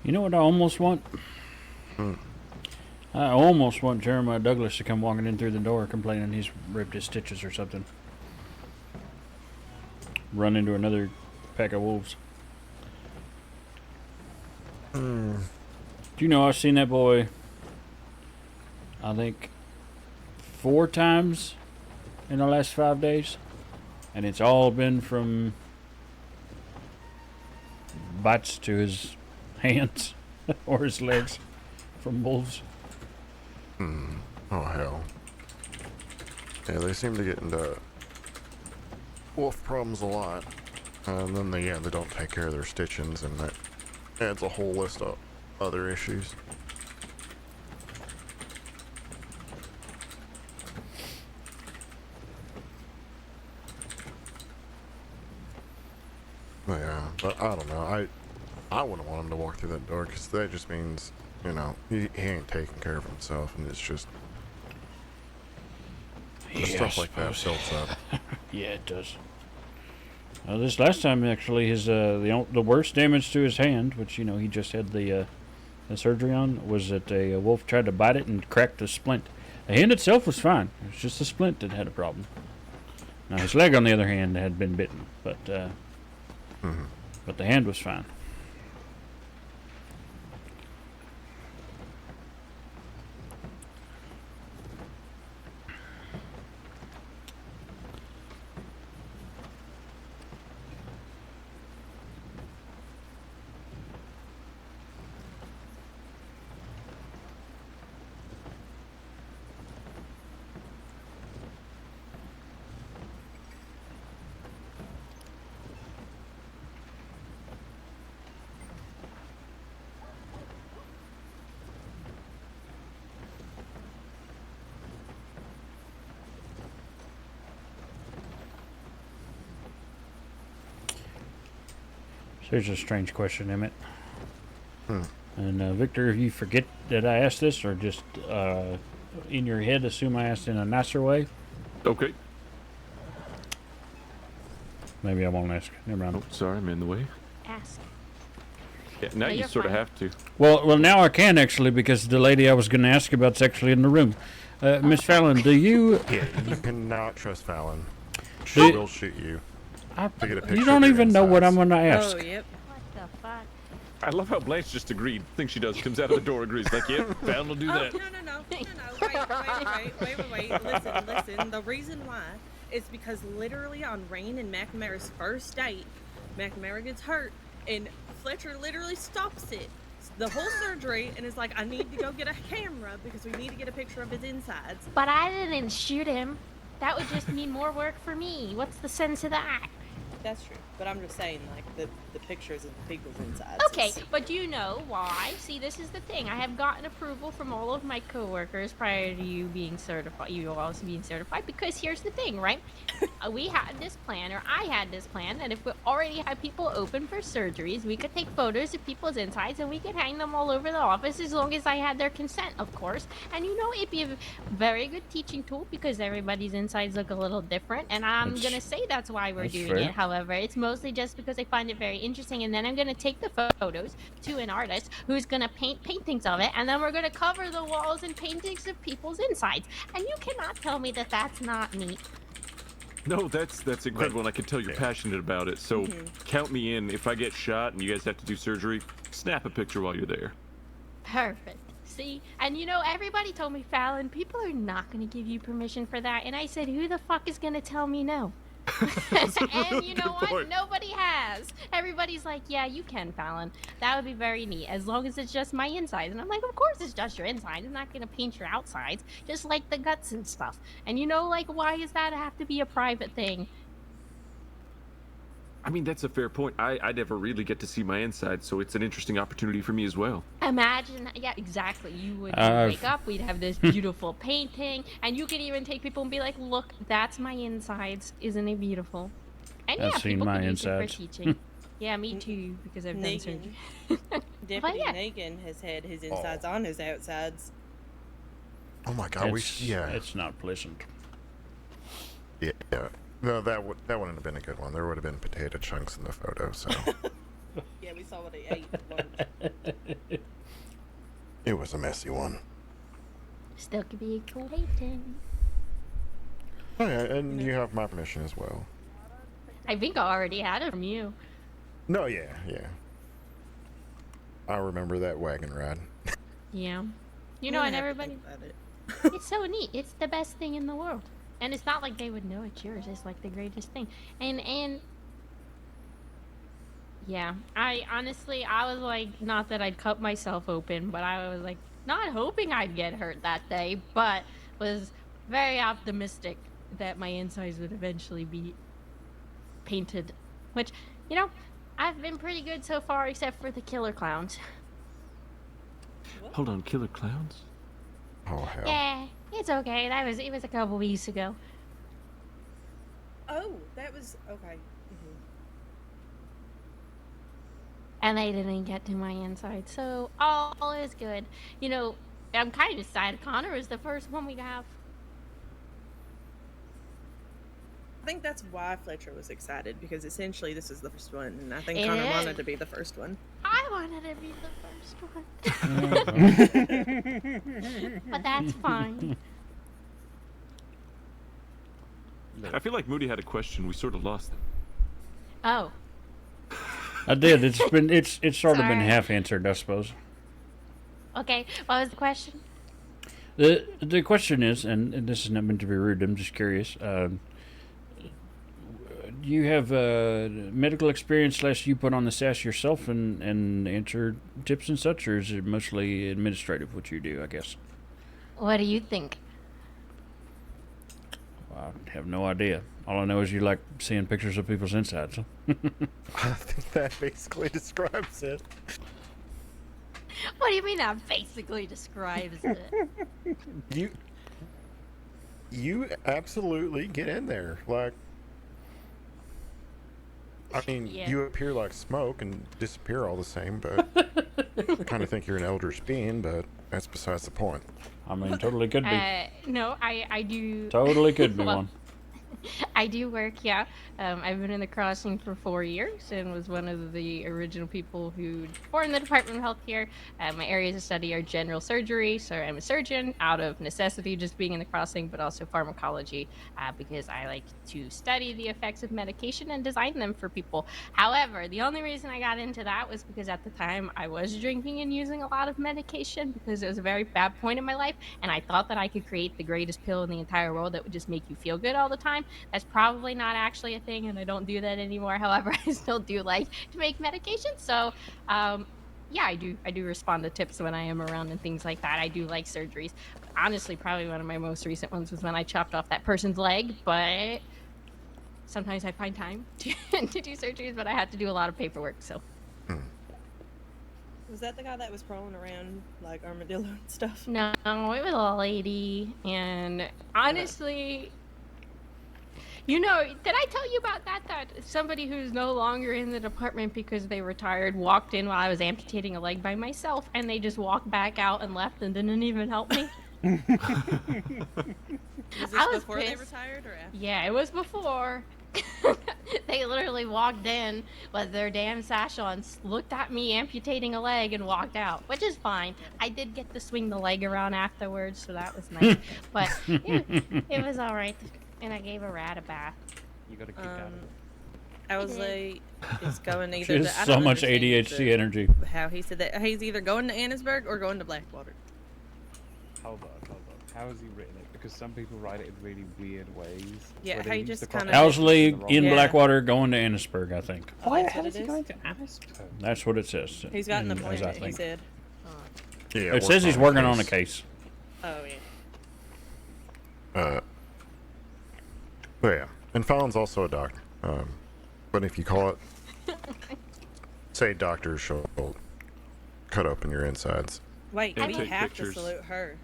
You know what I almost want? I almost want Jeremiah Douglas to come walking in through the door complaining he's ripped his stitches or something. Run into another pack of wolves. Do you know I've seen that boy, I think, 4 times in the last 5 days? And it's all been from bites to his hands or his legs from wolves. Oh hell. Yeah, they seem to get into wolf problems a lot. And then they don't take care of their stitchings, and that adds a whole list of other issues. Yeah, but I don't know. I wouldn't want him to walk through that door, because that just means, you know, he ain't taking care of himself, and it's just stuff like that builds up. Yeah, it does. This last time, actually, his the worst damage to his hand, which he just had the surgery on, was that a wolf tried to bite it and cracked the splint. The hand itself was fine. It was just the splint that had a problem. Now his leg, on the other hand, had been bitten, but the hand was fine. Here's a strange question, Emmett. Hmm. And Victor, if you forget that I asked this, or just in your head assume I asked in a nicer way, Okay. maybe I won't ask. Never mind. Oh, sorry, I'm in the way. Ask. Yeah, now No, you you're sort of fine. have to. Well, now I can actually, because the lady I was going to ask about's actually in the room. Miss Fallon, do you? Yeah, you cannot trust Fallon. She Do- will shoot you. I, To get a picture you of don't your even know what I'm insides. going to ask. Oh, yep. What the fuck? I love how Blanche just agreed. Think she does. Comes out of the door, agrees. Like, yep, Fallon will do Oh, that. no. Wait. Listen. The reason why is because literally on Rain and McNamara's first date, McNamara gets hurt and Fletcher literally stops it. The whole surgery and is like, I need to go get a camera because we need to get a picture of his insides. But I didn't shoot him. That would just mean more work for me. What's the sense of that? That's true. But I'm just saying, like, the pictures of the people's insides. Okay, is- but do you know why? See, this is the thing. I have gotten approval from all of my coworkers prior to you being certified. You also being certified, because here's the thing, right? We had this plan, or I had this plan, that if we already had people open for surgeries, we could take photos of people's insides and we could hang them all over the office as long as I had their consent, of course. And you know, it'd be a very good teaching tool because everybody's insides look a little different. And I'm That's- gonna say that's why we're that's doing fair. it. However, it's mostly just because I find it very interesting, and then I'm gonna take the photos to an artist who's gonna paint paintings of it, and then we're gonna cover the walls and paintings of people's insides. And you cannot tell me that that's not neat. No, that's incredible, and I can tell you're Yeah. passionate about it. So count me in. If I get shot and you guys have to do surgery, snap a picture while you're there. Perfect. See? And you know, everybody told me, Fallon, people are not going to give you permission for that. And I said, who the fuck is going to tell me no? And you know Good what? point. Nobody has. Everybody's like, yeah, you can, Fallon. That would be very neat, as long as it's just my insides. And I'm like, of course it's just your insides. I'm not going to paint your outsides, just like the guts and stuff. And you know, like, why does that have to be a private thing? I mean, that's a fair point. I never really get to see my inside, so it's an interesting opportunity for me as well. Imagine, yeah, exactly. You would wake up, we'd have this beautiful painting, and you could even take people and be like, look, that's my insides. Isn't it beautiful? And I've yeah, seen people my could use it insides. for teaching. Yeah, me too, because I've done surgery. Negan, Deputy yeah. Negan has had his insides on his outsides. Oh my God, yeah. It's not pleasant. Yeah. No, that wouldn't have been a good one. There would have been potato chunks in the photo, so Yeah, we saw what he ate at lunch. it was a messy one. Still could be a cool painting. Oh yeah, and you have my permission as well. I think I already had it from you. No, yeah. I remember that wagon ride. Yeah. You know, I'm and gonna have to everybody, think about it. it's so neat. It's the best thing in the world. And it's not like they would know it's yours. It's like the greatest thing. And yeah, I honestly, I was like, not that I'd cut myself open, but I was like, not hoping I'd get hurt that day, but was very optimistic that my insides would eventually be painted. Which, you know, I've been pretty good so far, except for the killer clowns. Hold on, killer clowns? Oh hell. Yeah, it's okay. It was a couple weeks ago. Oh, that was okay. And they didn't get to my inside, so all is good. You know, I'm kind of sad Connor is the first one we have. I think that's why Fletcher was excited, because essentially this is the first one, and I think It Connor is. wanted to be the first one. I wanted to be the first one. But that's fine. I feel like Moody had a question. We sort of lost it. Oh, I did. It's sort of been Sorry. half answered, I suppose. okay. What was the question? The question is, and this is not meant to be rude. I'm just curious. Do you have medical experience / you put on the sass yourself and answer tips and such, or is it mostly administrative what you do, I guess? What do you think? I have no idea. All I know is you like seeing pictures of people's insides. I think that basically describes it. What do you mean that basically describes it? You absolutely get in there. Like, I mean, Yeah. you appear like smoke and disappear all the same, but I kind of think you're an eldritch being, but that's besides the point. I mean, totally could be. No, I do. Totally could be Well, one. I do work, yeah. I've been in the crossing for 4 years and was one of the original people who formed the Department of Health here. My areas of study are general surgery, so I'm a surgeon out of necessity just being in the crossing, but also pharmacology because I like to study the effects of medication and design them for people. However, the only reason I got into that was because at the time I was drinking and using a lot of medication because it was a very bad point in my life, and I thought that I could create the greatest pill in the entire world that would just make you feel good all the time. That's probably not actually a thing, and I don't do that anymore. However, I still do like to make medication. So, yeah, I do respond to tips when I am around and things like that. I do like surgeries. Honestly, probably one of my most recent ones was when I chopped off that person's leg, but sometimes I find time to do surgeries, but I had to do a lot of paperwork, so. Was that the guy that was crawling around like armadillo and stuff? No, it was a lady, and honestly, you know, did I tell you about that? That somebody who's no longer in the department because they retired walked in while I was amputating a leg by myself, and they just walked back out and left and didn't even help me. Was this I was before they pissed. retired or after? Yeah, it was before. They literally walked in with their damn sash on, looked at me amputating a leg, and walked out, which is fine. I did get to swing the leg around afterwards, so that was nice. But it was all right, and I gave a rat a bath. You got a kick out of it. I was like, it's going either She has I so don't much understand ADHD energy. how he said that. He's either going to Annisburg or going to Blackwater. Hold on. How has he written it? Because some people write it in really weird ways. Yeah, where they how you use just the kinda- proper Owsley the wrong in Yeah. way. Blackwater going to Annisburg, I think. Why the That's hell what is it he is. going to Annisburg? That's what it says. He's got an as I appointment, he think. said. Yeah, It says he's working on a case. Oh, yeah. But yeah, and Fallon's also a doctor. But if you call it, say doctor, she'll cut open your insides. Wait, And we take have pictures. to salute her.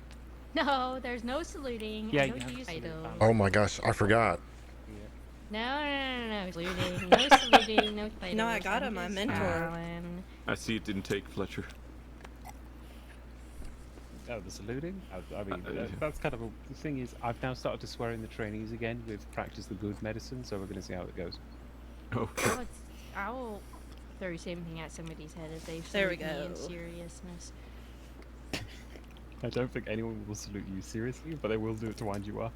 No, there's no saluting. Yeah, no you have to use salute title. family. Oh my gosh, I forgot. No saluting. No saluting. No title. No, I got him, my mentor. I see it didn't take Fletcher. Oh, the saluting? I mean, that's kind of a... The thing is, I've now started to swear in the trainees again with practice the good medicine, so we're going to see how it goes. Okay. I will throw the same thing at somebody's head if they There we salute me in go. seriousness. I don't think anyone will salute you seriously, but they will do it to wind you up.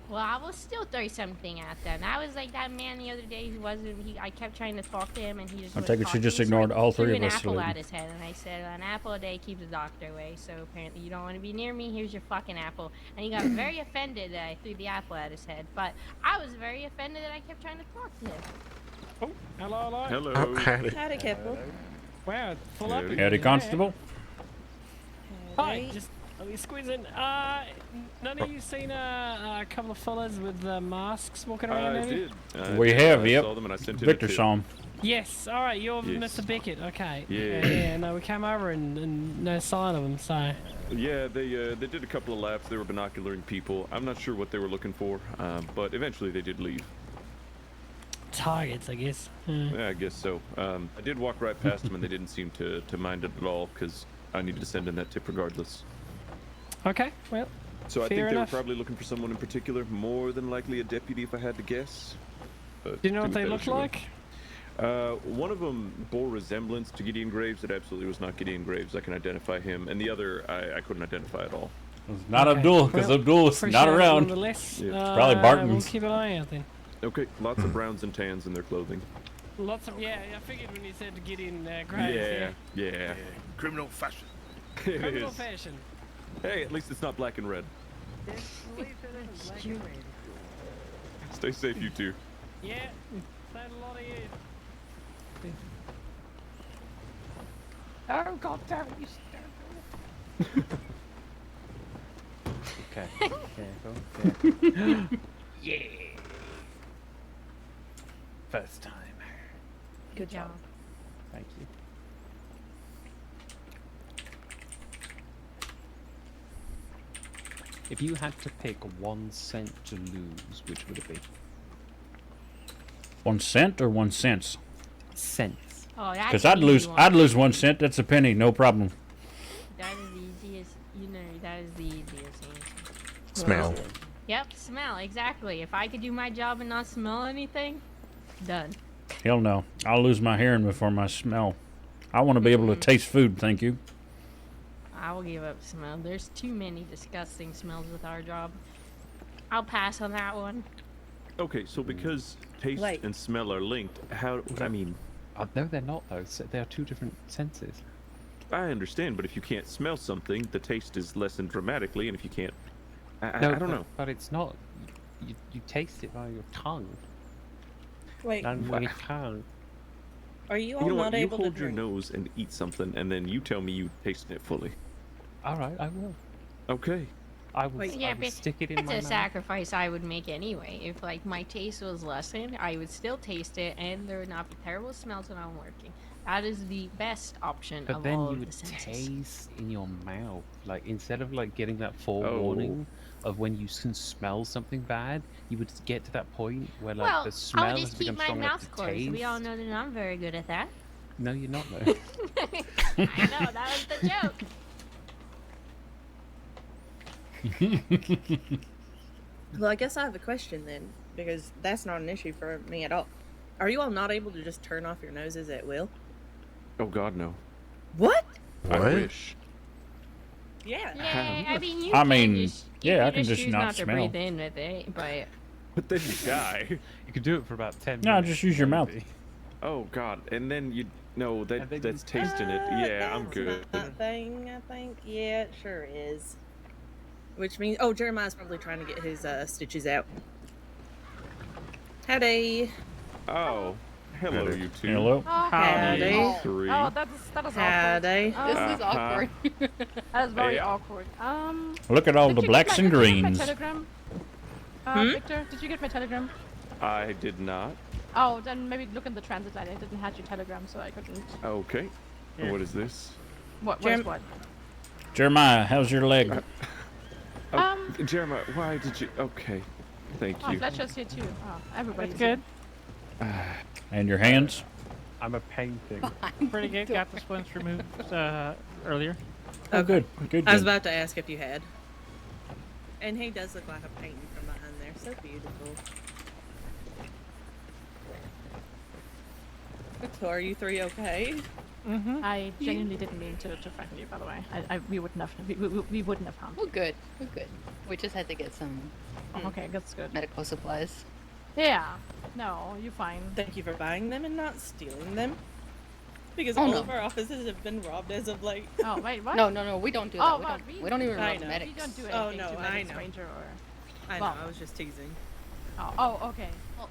Well, I will still throw something at them. I was like that man the other day who wasn't. I kept trying to talk to him, and he just. I wasn't take it she just talking, so I ignored all three threw of an us apple saluting. at his head, and I said, "An apple a day keeps the doctor away. So apparently, you don't want to be near me. Here's your fucking apple." And he got very offended that I threw the apple at his head. But I was very offended that I kept trying to talk to him. Oh, hello. Hello. Oh, Hattie. Howdy, Kipple. Wow, full up. Howdy. again, Howdy, yeah. Constable. Hi, just let me squeeze in. None of you seen a couple of fellas with masks walking around? I have you? did. We have, I yep. saw them and I sent in Victor a tip. saw him. Yes. All right, you're Yes. Mr. Beckett. Okay. Yeah. No, we came over and no sign of them. So. Yeah, they did a couple of laps. They were binocularing people. I'm not sure what they were looking for, but eventually they did leave. Targets, I guess. Yeah, I guess so. I did walk right past them and they didn't seem to mind it at all because I needed to send in that tip regardless. Okay. Well. So I Fair think they were enough. probably looking for someone in particular, more than likely a deputy if I had to guess. But Do you know do what they with that look as you will. like? One of them bore resemblance to Gideon Graves. It absolutely was not Gideon Graves. I can identify him. And the other, I couldn't identify at all. It's not Okay. Abdul, because Well, Abdul is Appreciate not it around. nonetheless. Yeah. Probably We'll Barton's. keep an eye out then. Okay, lots of browns and tans in their clothing. Lots of I figured when you said to get in Graves. Yeah. Criminal fashion. It Criminal is. fashion. Hey, at least it's not black and red. Stay safe, you two. Yeah. Played a lot of you. Oh God, don't you Okay. Careful. Yeah. First time. Good job. Thank you. If you had to pick 1 cent to lose, which would it be? 1 cent or 1 cent? Cents. Oh, that's Because an I'd easy one. lose 1 cent. That's a penny, no problem. That is the easiest. You know, that is the easiest answer. Smell. Yep, smell exactly. If I could do my job and not smell anything, done. Hell no. I'll lose my hearing before my smell. I want to be able to taste food, thank you. I will give up smell. There's too many disgusting smells with our job. I'll pass on that one. Okay, so because taste Like- and smell are linked, how? I mean, No, they're not though. They are two different senses. I understand, but if you can't smell something, the taste is lessened dramatically, and if you can't, I No, don't know. But it's not. You taste it by your tongue. Wait, Your tongue. are you all You know not what? You able to hold your drink? nose and eat something, and then you tell me you tasted it fully. All right, I will. Okay. I will. Wait. I Yeah, will but stick it in that's my a mouth. sacrifice I would make anyway. If like my taste was lessened, I would still taste it, and there would not be terrible smells when I'm working. That is the best option But of then all you of would the senses. taste in your mouth, like instead of like getting that forewarning of when you can smell something bad, you would get to that point where like Well, the I smell would has just become keep my strong enough mouth to closed. taste. We all know that I'm very good at that. No, you're not though. I know, that was the joke. Well, I guess I have a question then, because that's not an issue for me at all. Are you all not able to just turn off your noses at will? Oh God, no. What? I What? wish. Yeah. Yeah, I mean, you I can mean, just, you yeah, can I can just choose not not to smell. breathe in with it, but But then you die. You could do it for about 10 No, minutes. just use your mouth. maybe. Oh God, and then you no And that then that's you- tasting it. Yeah, I'm That's good. not a thing, I think. Yeah, it sure is. Which means, oh, Jeremiah's probably trying to get his stitches out. Howdy. Oh, hello, Howdy. you two. Hello? Howdy. You three. Oh, that is awkward. Howdy. This is awkward. That is very Yeah. awkward. Look at all did the you get blacks my- and did you get greens. My telegram? Hmm? Victor, did you get my telegram? I did not. Oh, then maybe look in the transit line. I didn't have your telegram, so I couldn't. Okay. And what is this? What Jerem- was what? Jeremiah, how's your leg? Oh, Jeremiah, why did you? Okay, thank Oh, you. Fletcher's here too. Oh, everybody's That's good. And your hands? I'm a painting. Pretty good. Got the splints removed earlier. Oh, good. Good, I was good. about to ask if you had. And he does look like a painting from behind there. So beautiful. So are you three okay? Mm-hmm. I genuinely didn't mean to frighten you, by the way. We wouldn't have. We wouldn't have harmed. We're good. We're good. We just had to get some Oh, okay, that's good. medical supplies. Yeah. No, you're fine. Thank you for buying them and not stealing them. Because Oh, all no. of our offices have been robbed as of late. Oh wait, what? No, we don't do that. Oh, we, well, don't, we don't even I rob know. medics. We don't do Oh, anything no, to I make a know. stranger or. I know, Well. I was just teasing. Oh, okay. Well,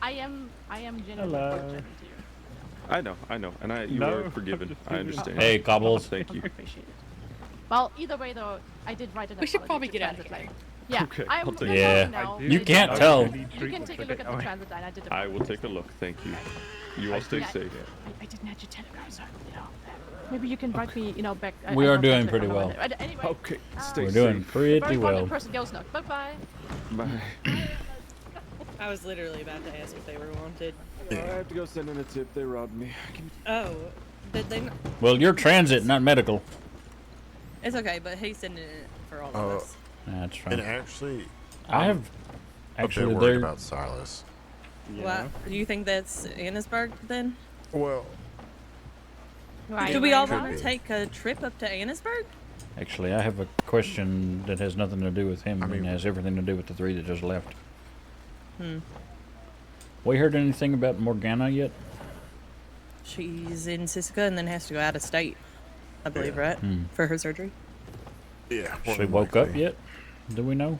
I am genuinely Hello. fortunate to you. I know, and you No, are forgiven. I'm just I understand. Hey, Cobbles. Thank you. Appreciate it. Well, either way though, I did write an We should apology probably to get out of Transit here. Line. Yeah, Okay, I'm I'll take letting it. Yeah. know. You can't I- tell. You can take a look at the Transit Line. I did. I will take a look. Thank you. You all stay Yeah. safe. I didn't have your telegram, so maybe you can write me, back. We I are wrote my doing pretty telegram well. on it. Anyway, Okay, stay We're safe. doing very pretty fond well. of person goes no. Bye bye. Bye. I was literally about to ask if they were wanted. I have to go send in a tip. They robbed me. Oh, did they? Well, you're transit, not medical. It's okay, but he's sending it for all of Oh. us. That's And fine. actually, I have a actually bit worried there. about Silas. Well, do you think that's Annisburg then? Well, Right, Do we all Could want be. to take a trip up to Annisburg? Actually, I have a question that has nothing to do with him I mean- and has everything to do with the three that just left. Hmm. We heard anything about Morgana yet? She's in Siska and then has to go out of state, I believe, Yeah. right? Hmm. For her surgery. yeah. She woke up yet? Do we know?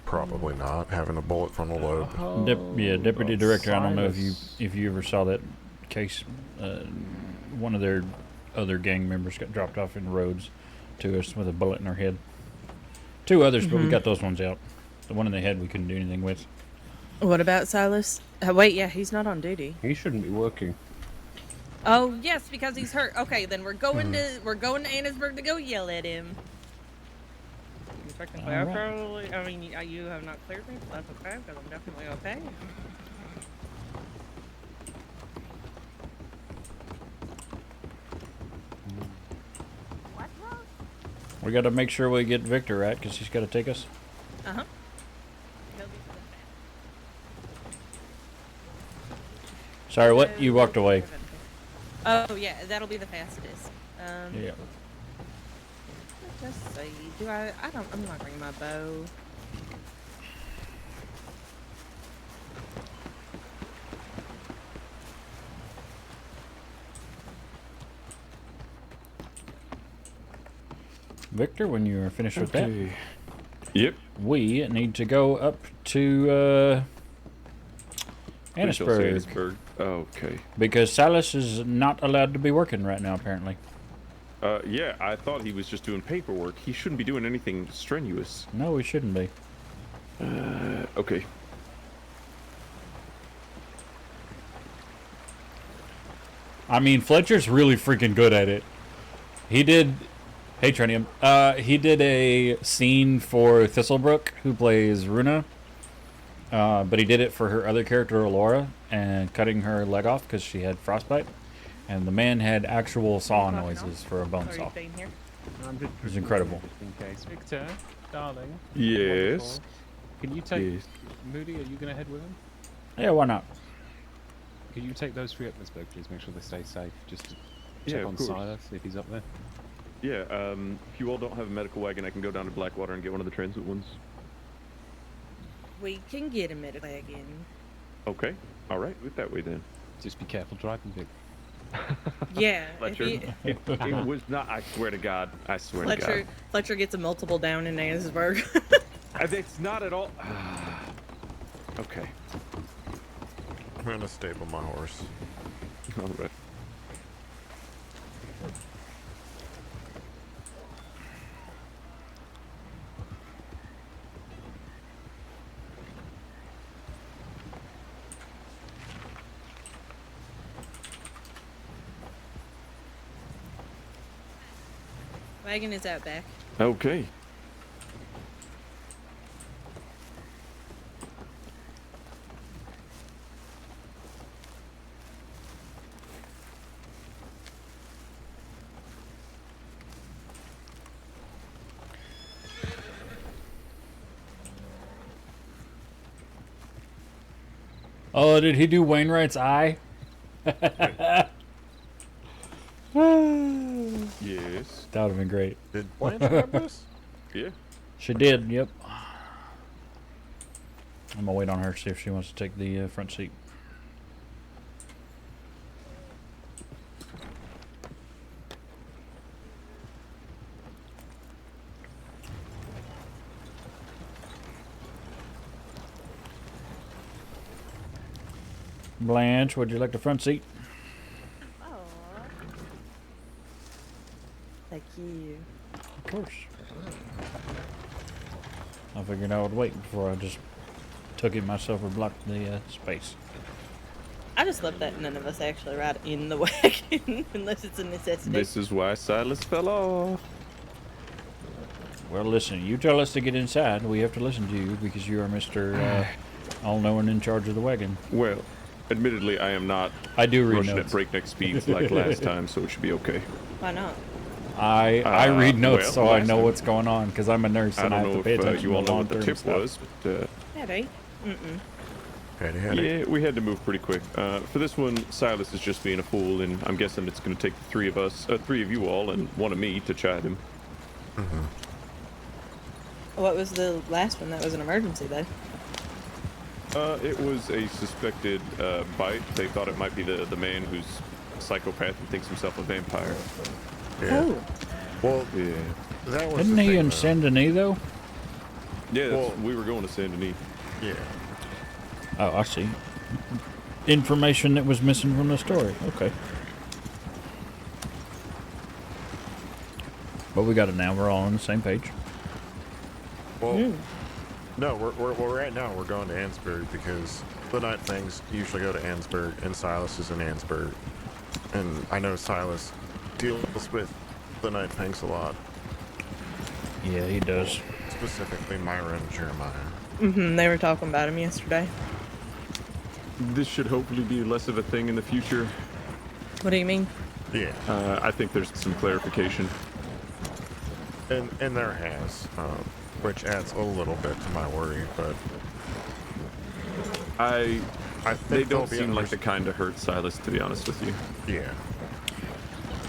Probably not. Having a bullet from the lobe. Yeah, deputy God, director. I don't know Silas. if you ever saw that case. One of their other gang members got dropped off in Rhodes to us with a bullet in her head. Two others, but we Mhm. got those ones out. The one in the head we couldn't do anything with. What about Silas? Wait, yeah, he's not on duty. He shouldn't be working. Oh yes, because he's hurt. Okay, then we're going to Annisburg to go yell at him. Technically, All right. you have not cleared me, but that's okay because I'm definitely okay. We got to make sure we get Victor right, because he's got to take us. Uh-huh. Sorry, what? You walked away. Oh, yeah, that'll be the fastest. Yeah. Let's see. I'm not bringing my bow. Victor, when you are finished with that, Yep. we need to go up to Please don't say Annisburg. Annisburg. Okay. Because Silas is not allowed to be working right now, apparently. Yeah, I thought he was just doing paperwork. He shouldn't be doing anything strenuous. No, we shouldn't be. Okay. I mean, Fletcher's really freaking good at it. He did... Hey, Trinium. He did a scene for Thistlebrook, who plays Runa. But he did it for her other character, Alora, and cutting her leg off because she had frostbite. And the man had actual saw noises for a bone saw. It was incredible. Victor, darling. Yes. Can you take Yes. Moody? Are you going to head with him? Yeah, why not? Can you take those three up, Miss Berg, please? Make sure they stay safe. Just to Yeah, check of on course. Silas, if he's up there. Yeah, if you all don't have a medical wagon, I can go down to Blackwater and get one of the transit ones. We can get him at a wagon. Okay. All right. With that way then. Just be careful driving, Vic. Yeah. Fletcher. It was not. I swear to God. I swear to God. Fletcher gets a multiple down in Annisburg. It's not at all. Okay. I'm gonna stable my horse. All right. Wagon is out back. Okay. Oh, did he do Wainwright's eye? Yes. That would have been great. Did Lance grab this? Yeah. She did, yep. I'm gonna wait on her to see if she wants to take the front seat. Blanche, would you like the front seat? Oh. Thank you. Of course. I figured I would wait before I just took it myself or blocked the space. I just love that none of us actually ride in the wagon unless it's a necessity. This is why Silas fell off. Well, listen, you tell us to get inside. We have to listen to you because you are Mr. All-Knowing in charge of the wagon. Well, admittedly, I am not I do read rushing notes. at breakneck speeds like last time, so it should be okay. Why not? I read notes well, so I last know time- what's going on because I'm a nurse I and I, don't have know to pay if attention you all to know what the long-term tip stuff. was, but Daddy? yeah, we had to move pretty quick. For this one, Silas is just being a fool, and I'm guessing it's going to take the three of you all, and one of me to chide him. What was the last one? That was an emergency, though. It was a suspected bite. They thought it might be the man who's a psychopath and thinks himself a vampire. Yeah. Oh. Well, Yeah. that was Isn't the he thing, in though. Saint Denis though? Yeah, Well- we were going to Saint Denis. Yeah. Oh, I see. Information that was missing from the story. Okay. But we got it now. We're all on the same page. Well, no, we're right now we're going to Annisburg because the night things usually go to Annisburg, and Silas is in Annisburg, and I know Silas deals with the night things a lot, Yeah, he does. specifically Myra and Jeremiah. They were talking about him yesterday. This should hopefully be less of a thing in the future. What do you mean? Yeah. I think there's some clarification. and there has, which adds a little bit to my worry, but I think They they'll don't be seem like the kind to hurt Silas, to be honest with you. Yeah.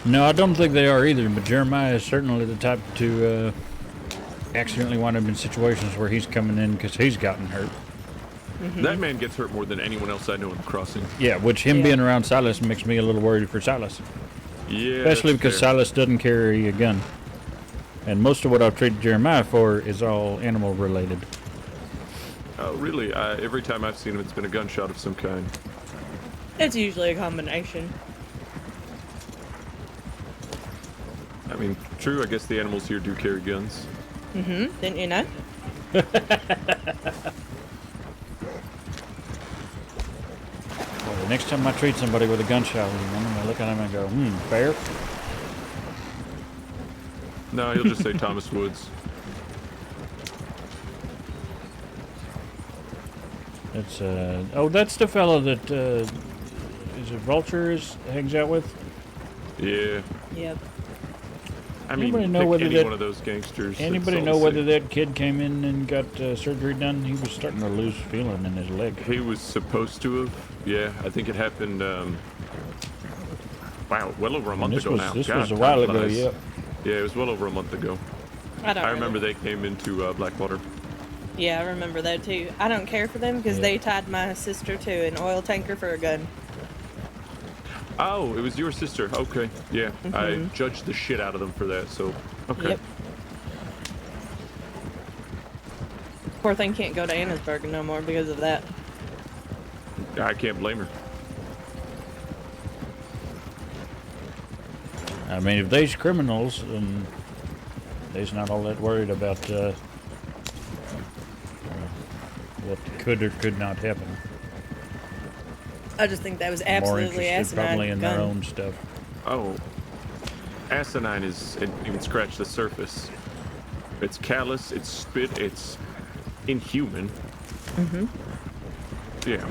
No, I don't think they are either, but Jeremiah is certainly the type to accidentally wind up in situations where he's coming in because he's gotten hurt. That man gets hurt more than anyone else I know in the crossing. Yeah, which him being around Silas makes me a little worried for Silas. Yeah, Especially that's because fair. Silas doesn't carry a gun. And most of what I've treated Jeremiah for is all animal related. Oh, really? Every time I've seen him, it's been a gunshot of some kind. It's usually a combination. I mean, true, I guess the animals here do carry guns. Didn't you know? Well, the next time I treat somebody with a gunshot, I'm going to look at him and go, fair? No, he'll just say Thomas Woods. That's, oh, that's the fellow that, is it Vulture hangs out with? Yeah. Yep. I mean, Anybody know pick whether any that- one of those gangsters. Anybody it's know all the whether same. that kid came in and got surgery done? He was starting to lose feeling in his leg. He was supposed to have. Yeah, I think it happened, wow, well over a And month this ago was now. this God, was a time while ago, flies. yep. Yeah, it was well over a month ago. I remember they came into Blackwater. Yeah, I remember that too. I don't care for them because Yeah. they tied my sister to an oil tanker for a gun. Oh, it was your sister. Okay, yeah. I judged the shit out of them for that, so, okay. Yep. Poor thing can't go to Annisburg no more because of that. I can't blame her. I mean, if they's criminals, then they's not all that worried about what could or could not happen. I just think that was More absolutely interested asinine. probably in their gun. own stuff. Oh, asinine it even scratched the surface. It's callous, it's spit, it's inhuman. Yeah.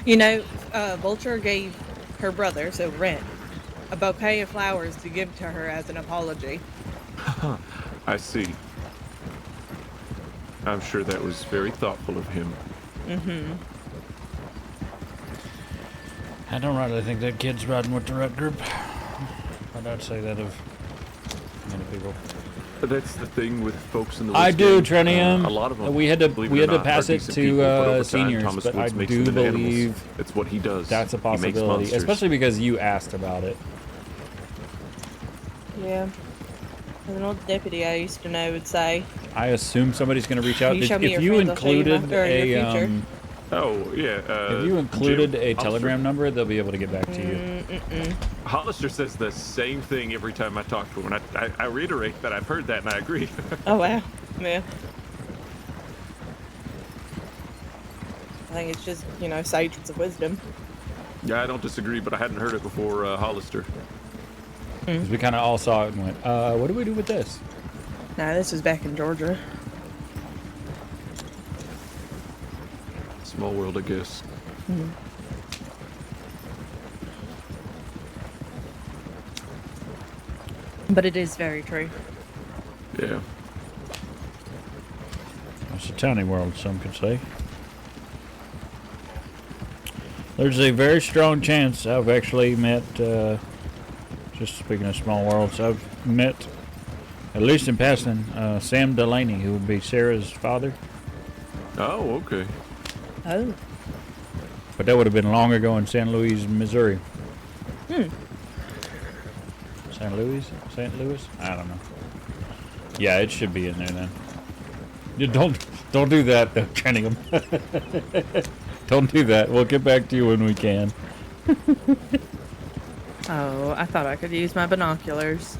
You know, Vulture gave her brother, so Rhett, a bouquet of flowers to give to her as an apology. I see. I'm sure that was very thoughtful of him. I don't really think that kid's riding with the right group. But I'd say that of many people. But that's the thing with folks in the I Woods do, gang. Trinium. A lot of them. We had to believe it or not, pass are it decent to people, but over time, seniors, Thomas but Woods I makes do them into animals. believe It's what he does. that's a He makes possibility, monsters. especially because you asked about it. Yeah. An old deputy I used to know would say, I assume somebody's going to reach out. You show me If your you friends, I'll show you my- included or your future. Oh, yeah. if you included Jim a Hollister. telegram number, they'll be able to get back to you. Hollister says the same thing every time I talk to him, and I reiterate that I've heard that and I agree. oh wow. Yeah. I think it's just, you know, sage words of wisdom. Yeah, I don't disagree, but I hadn't heard it before Hollister. Because we kind of all saw it and went, what do we do with this? No, this was back in Georgia. Small world, I guess. But it is very true. Yeah. It's a tiny world, some could say. There's a very strong chance I've actually met, just speaking of small worlds, I've met, at least in passing, Sam Delaney, who would be Sarah's father. Oh, okay. Oh. But that would have been long ago in St. Louis, Missouri. St. Louis? St. Louis? I don't know. Yeah, it should be in there then. You don't do that though, Trenningham. Don't do that. We'll get back to you when we can. Oh, I thought I could use my binoculars.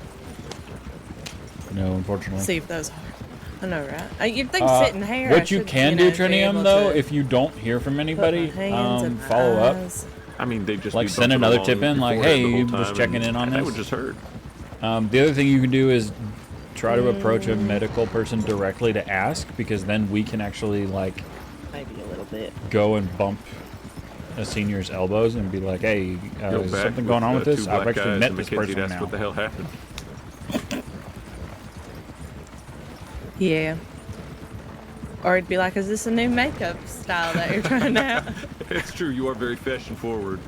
No, unfortunately. See if those are. I know, right? You'd think sitting here. I What you should, can you do, know, be Trinium, able though, to if you don't hear from put my anybody, hands in my follow up. eyes. I mean, they just Like be send bumping another along tip in, your like, forehead hey, the whole just time, checking and in on That this. would just hurt. The other thing you can do is try to approach a medical person directly to ask, because then we can actually, like, Maybe a little bit. go and bump a senior's elbows and be like, hey, Go is back something going on with two this? I've black actually guys met and this Mackenzie person asked now. what the hell happened. Yeah. Or it'd be like, is this a new makeup style that you're trying out? It's true. You are very fashion forward.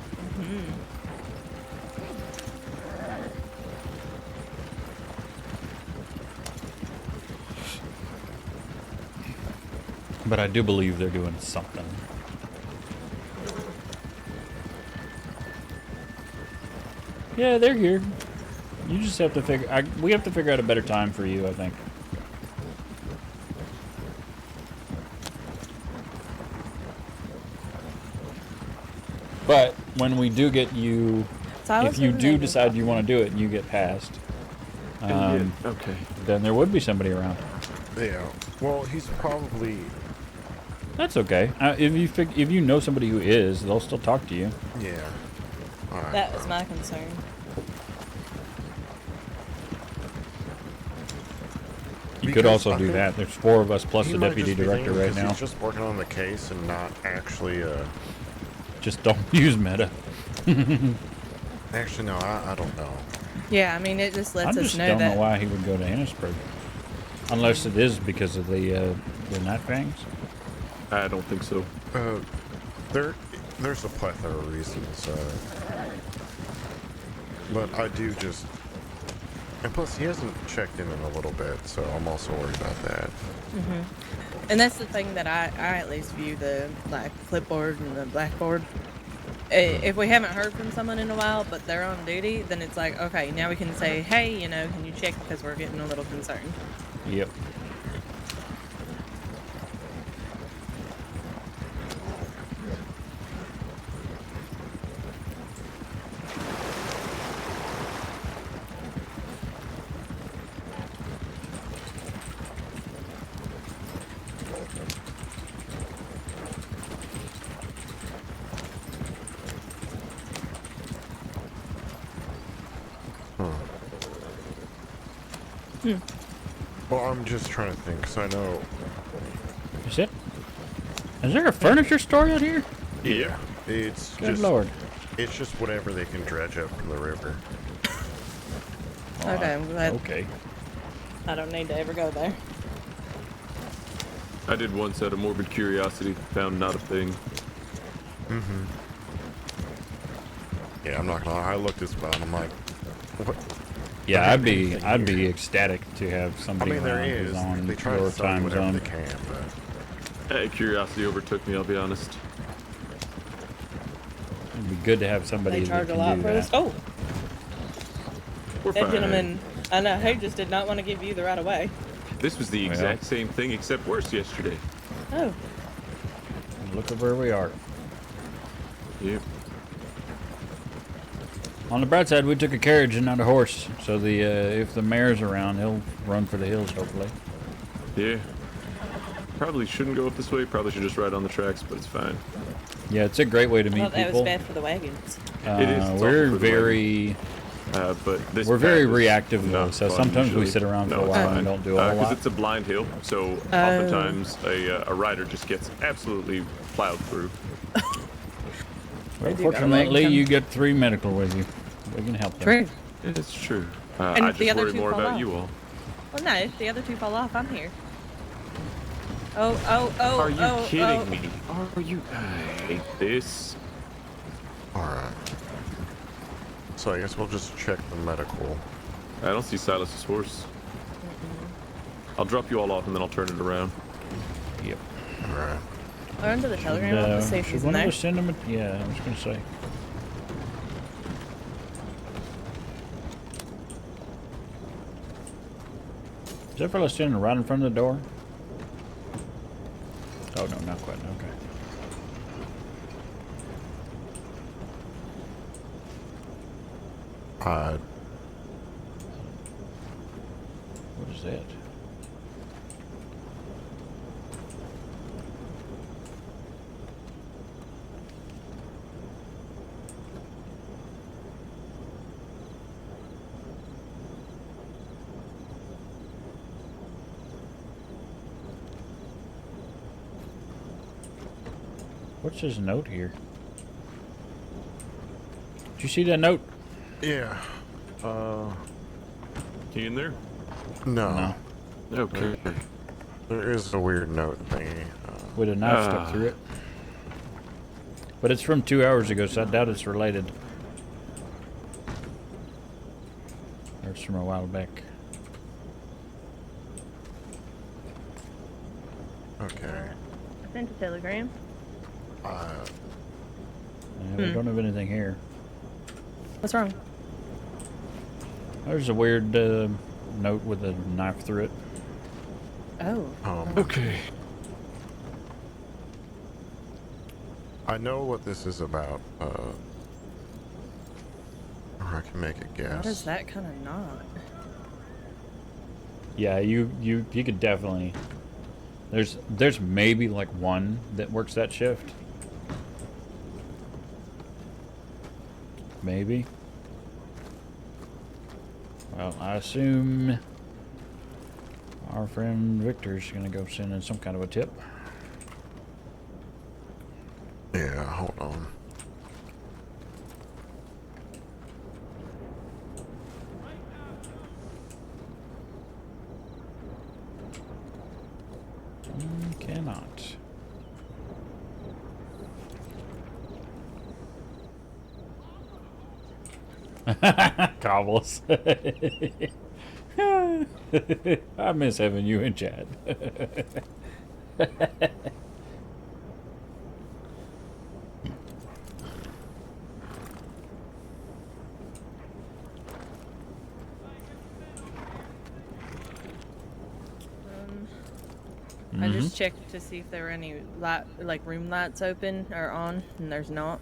But I do believe they're doing something. Yeah, they're here. You just have to figure. We have to figure out a better time for you, I think. But when we do get you, if you do decide you want to do it and you get passed, Okay. then there would be somebody around. Yeah. Well, he's probably. That's okay. If you know somebody who is, they'll still talk to you. Yeah. All right. That was my concern. You could Because also I do think that. There's 4 of us plus he the might deputy just be director thinking right 'cause now. He's just working on the case and not actually. Just don't use meta. Actually, no. I don't know. Yeah, I mean, it just I lets us just know don't that. know why he would go to Ennisburg. Unless it is because of the night fangs. I don't think so. There's a plethora of reasons. But I do just. And plus, he hasn't checked in a little bit, so I'm also worried about that. And that's the thing that I at least view the like clipboard and the blackboard. If we haven't heard from someone in a while, but they're on duty, then it's like, okay, now we can say, hey, you know, can you check because we're getting a little concerned. Yep. Well, I'm just trying to think, because I know. Is it? Is there a furniture store out here? Yeah. It's Good just. lord. It's just whatever they can dredge up from the river. Okay, I'm glad Okay. I don't need to ever go there. I did once out of morbid curiosity. Found not a thing. Yeah, I'm not gonna lie. I looked this about. I'm like, what? Yeah, I'd be anything I'd be here. ecstatic to have I somebody mean, there around who's is. on They try your to sell you time whatever zone. they can, but. Curiosity overtook me, I'll be honest. It'd be good to have somebody They that charge a can lot do for that. this. Oh, We're that fine. gentleman, I know, he just did not want to give you the right of way. This was the Well. exact same thing, except worse yesterday. Oh, Look at where we are. Yep. On the bright side, we took a carriage and not a horse, so the if the mayor's around, he'll run for the hills, hopefully. Yeah. Probably shouldn't go up this way. Probably should just ride on the tracks, but it's fine. Yeah, it's a great way to I meet thought that was people. bad for the wagons. It is. It's awful We're for the very But this we're very path is reactive though, not so fun sometimes we usually. sit around for No, a it's while fine. and don't do a whole Because lot. it's a blind hill, so oftentimes a rider just gets absolutely plowed through. Well, do got a fortunately, wagon. you get 3 medical with you. We can help them. True. It's true. And I the just other worry two more fall about off. you all. Well, no, if the other two fall off, I'm here. Oh. Are you oh, kidding oh. me? Are you? I hate this. Alright. So I guess we'll just check the medical. I don't see Silas's horse. I'll drop you all off and then I'll turn it around. Yep. Alright. Or into the telegram office, see if should she's in one of there. us send them a, yeah, I was going to say. Is that fellow standing right in front of the door? Oh, no, not quite. Okay. What is that? What's his note here? Did you see that note? Yeah. You in there? No. No. Okay. There is a weird note thingy. with a knife stuck through it. But it's from 2 hours ago, so I doubt it's related. Or it's from a while back. Okay. I sent a telegram. Yeah, we don't have anything here. What's wrong? There's a weird note with a knife through it. Oh. Okay. I know what this is about. Or I can make a guess. What is that kind of knot? Yeah, you could definitely. There's maybe like one that works that shift. Maybe. Well, I assume our friend Victor's gonna go send in some kind of a tip. Yeah, hold on. Cannot. Cobbles. I miss having you in chat. I just checked to see if there were any room lights open or on, and there's not.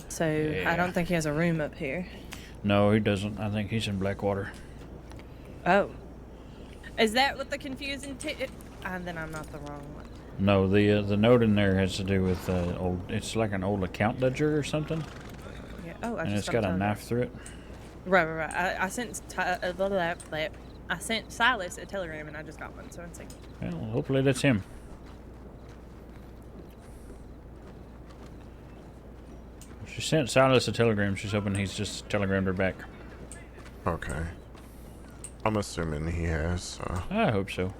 So I don't think he has a room up here. No, he doesn't. I think he's in Blackwater. Oh, is that what the confusing? Then I'm not the wrong one. No, the note in there has to do with old. It's like an old account ledger or something. Yeah. Oh, And it's got a knife through it. Right. I sent I sent Silas a telegram, and I just got one. So it's like. Well, hopefully that's him. She sent Silas a telegram. She's hoping he's just telegrammed her back. Okay. I'm assuming he has. I hope so.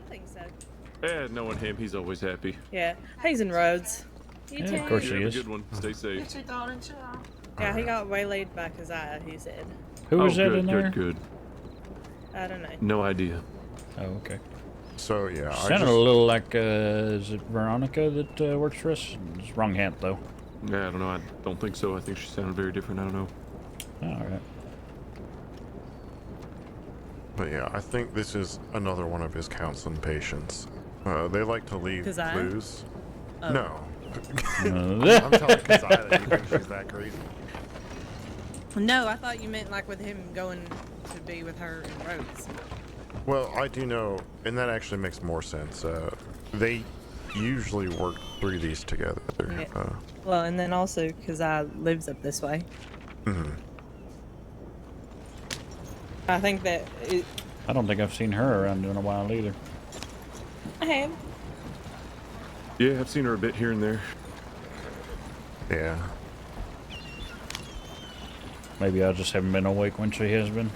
I think so. Yeah, knowing him, he's always happy. Yeah, he's in Rhodes. Yeah, of course You he have is. a good one. Stay safe. Yeah, he got waylaid by Keziah, he said. Who was that good, in there? Good. I don't know. No idea. Oh, okay. So yeah, I Sounded just, a little like, is it Veronica that works for us? It's wrong hat, though. Yeah, I don't know. I don't think so. I think she sounded very different. I don't know. All right. but yeah, I think this is another one of his counseling patients. They like to leave Keziah? clues. Oh. No. I'm telling Keziah that you think she's that crazy. No, I thought you meant like with him going to be with her in Rhodes. Well, I do know, and that actually makes more sense. They usually work through these together. Yeah. Well, and then also Keziah lives up this way. Mhm. I think that I don't think I've seen her around in a while either. I have. Yeah, I've seen her a bit here and there. Yeah. Maybe I just haven't been awake when she has been.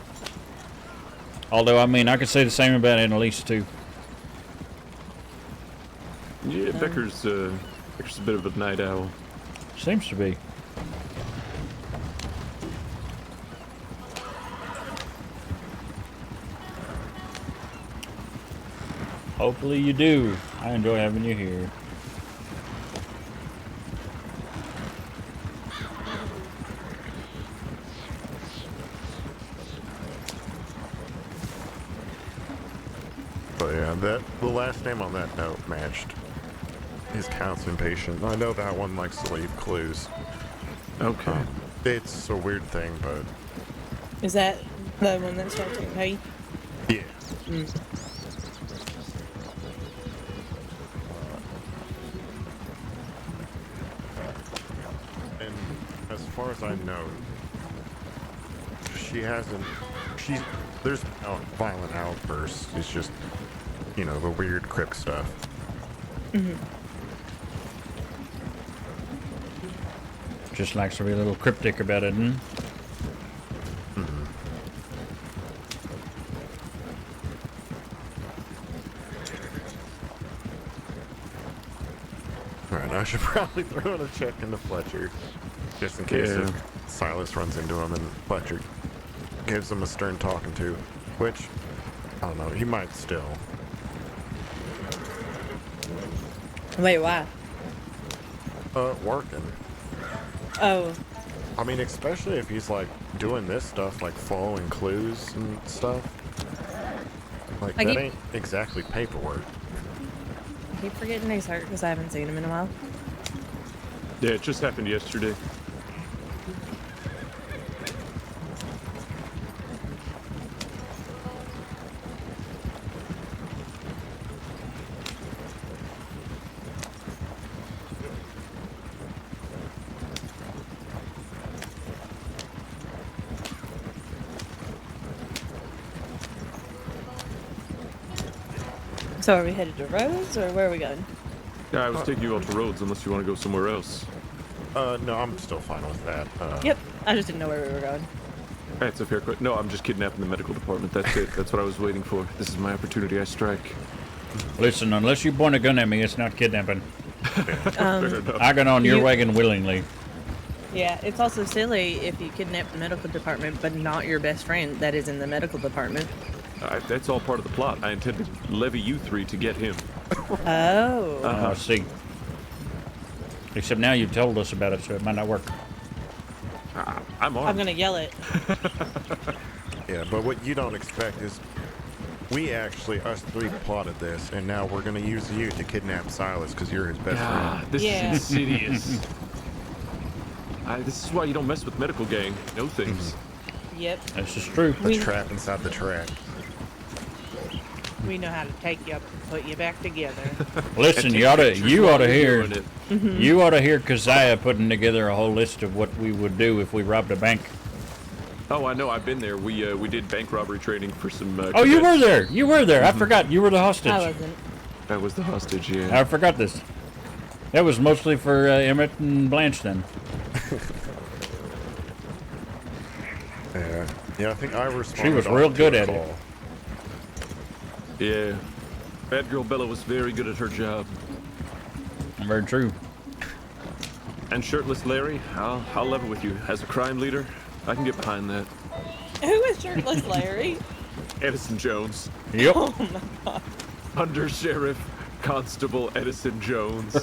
Although, I mean, I could say the same about Annalise, too. Yeah, Becker's a bit of a night owl. Seems to be. Hopefully you do. I enjoy having you here. But yeah, the last name on that note matched his counseling patient. I know that one likes to leave clues. Okay. It's a weird thing, but Is that the one that starts with P? yeah. And as far as I know, she hasn't. There's no violent outbursts. It's just, you know, the weird crypt stuff. Just likes to be a little cryptic about it, hmm? Alright, I should probably throw in a check into Fletcher. Just in case Yeah. if Silas runs into him and Fletcher gives him a stern talking to. Which, I don't know, he might still. Wait, why? Working. Oh, I mean, especially if he's like doing this stuff, like following clues and stuff. Like, I that keep- ain't exactly paperwork. I keep forgetting he's hurt because I haven't seen him in a while. Yeah, it just happened yesterday. So are we headed to Rose, or where are we going? Yeah, I was taking you out to Rhodes unless you want to go somewhere else. No, I'm still fine with that. Yep, I just didn't know where we were going. That's a fair question. No, I'm just kidnapping the medical department. That's it. That's what I was waiting for. This is my opportunity. I strike. Listen, unless you point a gun at me, it's not kidnapping. Fair enough. I got on your You- wagon willingly. Yeah, it's also silly if you kidnap the medical department, but not your best friend that is in the medical department. That's all part of the plot. I intend to levy you three to get him. Oh. I see. Except now you told us about it, so it might not work. I'm on. I'm gonna yell it. Yeah, but what you don't expect is we actually, us three, plotted this, and now we're gonna use you to kidnap Silas because you're his best Ah, friend. this Yeah. is insidious. This is why you don't mess with medical gang. No things. Yep, This is true. A We- trap inside the trap. we know how to take you up and put you back together. Listen, And you take oughta, pictures you while oughta you're hear, doing it. you oughta hear Keziah putting together a whole list of what we would do if we robbed a bank. Oh, I know. I've been there. We did bank robbery training for some. Oh, you were cadets. there. You were there. I forgot. You were the hostage. I wasn't. That was the hostage. Yeah. I forgot this. That was mostly for Emmett and Blanche then. Yeah. Yeah, I think I responded. was off real to good a at it. call. Yeah. Bad girl Bella was very good at her job. Very true. And shirtless Larry, I'll level with you. As a crime leader, I can get behind that. Who is shirtless Larry? Edison Jones, Yep. Oh my god. Under Sheriff Constable Edison Jones.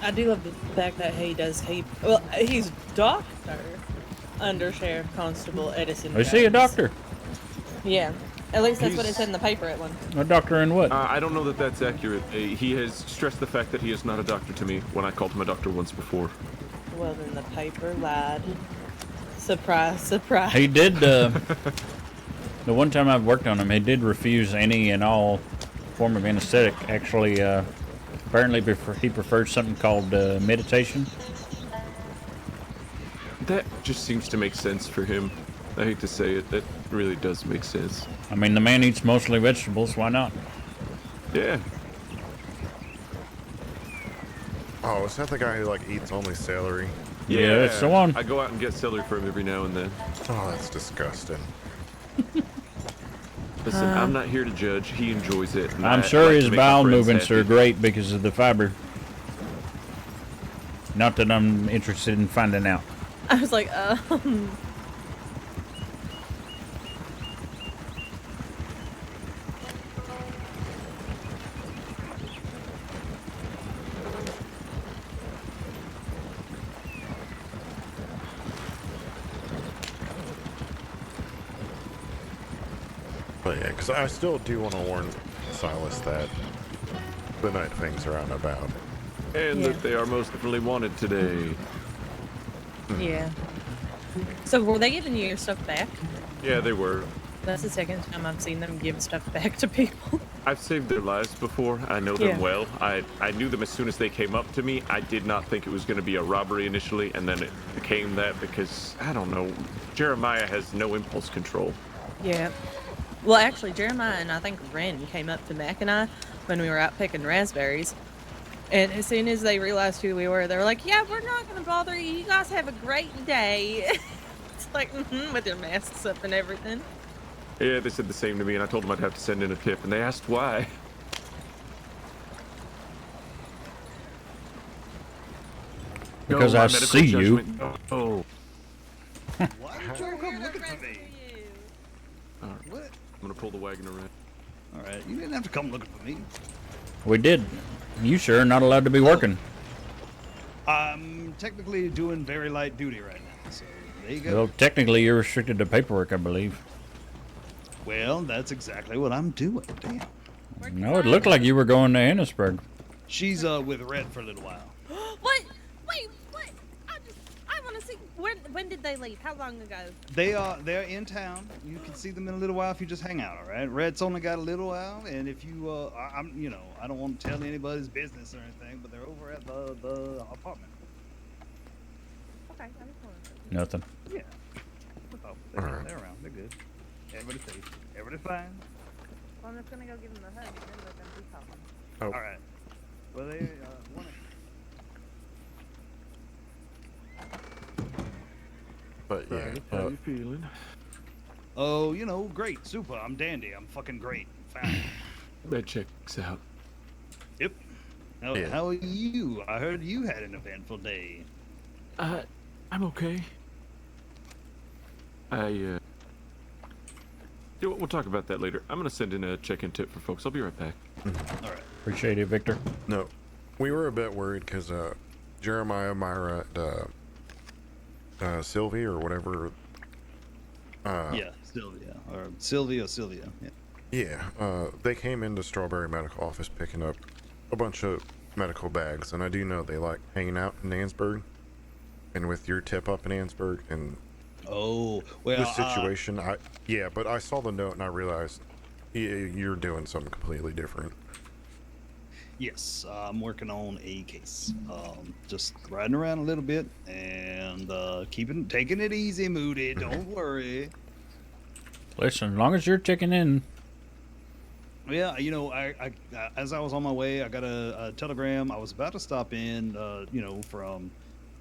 I do love the fact that he does keep. Well, he's Doctor Under Sheriff Constable Edison. Is he a Jones. doctor? Yeah. At least that's what it He's- said in the paper at one. A doctor in what? I don't know that that's accurate. He has stressed the fact that he is not a doctor to me when I called him a doctor once before. Well, then the paper lied. Surprise, surprise. He did, the one time I've worked on him, he did refuse any and all form of anesthetic. Actually, apparently he prefers something called meditation. That just seems to make sense for him. I hate to say it, that really does make sense. I mean, the man eats mostly vegetables. Why not? Yeah. Oh, is that the guy who like eats only celery? Yeah, that's the one. I go out and get celery for him every now and then. Oh, that's disgusting. Listen, I'm not here to judge. He enjoys it. and I'm I sure like to his make my bowel friends movements are happy. great because of the fiber. Not that I'm interested in finding out. I was like, But yeah, because I still do want to warn Silas that the night things are out and about. And Yeah. that they are most definitely wanted today. yeah. So were they giving you your stuff back? Yeah, they were. That's the second time I've seen them give stuff back to people. I've saved their lives before. I know them Yeah. well. I knew them as soon as they came up to me. I did not think it was going to be a robbery initially, and then it became that because, I don't know, Jeremiah has no impulse control. Yeah. Well, actually, Jeremiah and I think Ren came up to Mac and I when we were out picking raspberries. And as soon as they realized who we were, they were like, "Yeah, we're not gonna bother you. You guys have a great day." It's like, with their masks up and everything. Yeah, they said the same to me, and I told them I'd have to send in a tip, and they asked why. Because No, I my medical see you. judgment. Oh. Why did you come looking for me? All right. What? I'm gonna pull the wagon around. All right, you didn't have to come looking for me. We did. You sure are not allowed to be working. I'm technically doing very light duty right now, so there you go. Well, technically, you're restricted to paperwork, I believe. Well, that's exactly what I'm doing. Damn. No, it looked like you were going to Annisburg. She's with Red for a little while. What? Wait, what? I want to see. When did they leave? How long ago? They're in town. You can see them in a little while if you just hang out. All right. Red's only got a little while, and if you I don't want to tell anybody's business or anything, but they're over at the apartment. Okay, I just wanted to. Nothing. Yeah. Oh, they're around. They're good. Everybody's safe. Everybody's fine. Well, I'm just gonna go give them a hug and then let them be talking. Oh, All right. Well, they want but yeah. How you feeling? Oh, great, super. I'm dandy. I'm fucking great. Fine. That checks out. Yep. Yeah. How are you? I heard you had an eventful day. I'm okay. We'll talk about that later. I'm gonna send in a check-in tip for folks. I'll be right back. All right. Appreciate it, Victor. No, we were a bit worried because Jeremiah, Myra, and Sylvie or whatever. Yeah, Sylvia. Or Sylvia. Yeah. Yeah, they came into Strawberry Medical Office picking up a bunch of medical bags, and I do know they like hanging out in Annsburg. And with your tip up in Annsburg and Oh, well. the situation, but I saw the note and I realized you're doing something completely different. Yes, I'm working on a case. Just riding around a little bit and taking it easy, Moody. Don't worry. Listen, as long as you're checking in. Yeah, I as I was on my way, I got a telegram. I was about to stop in, from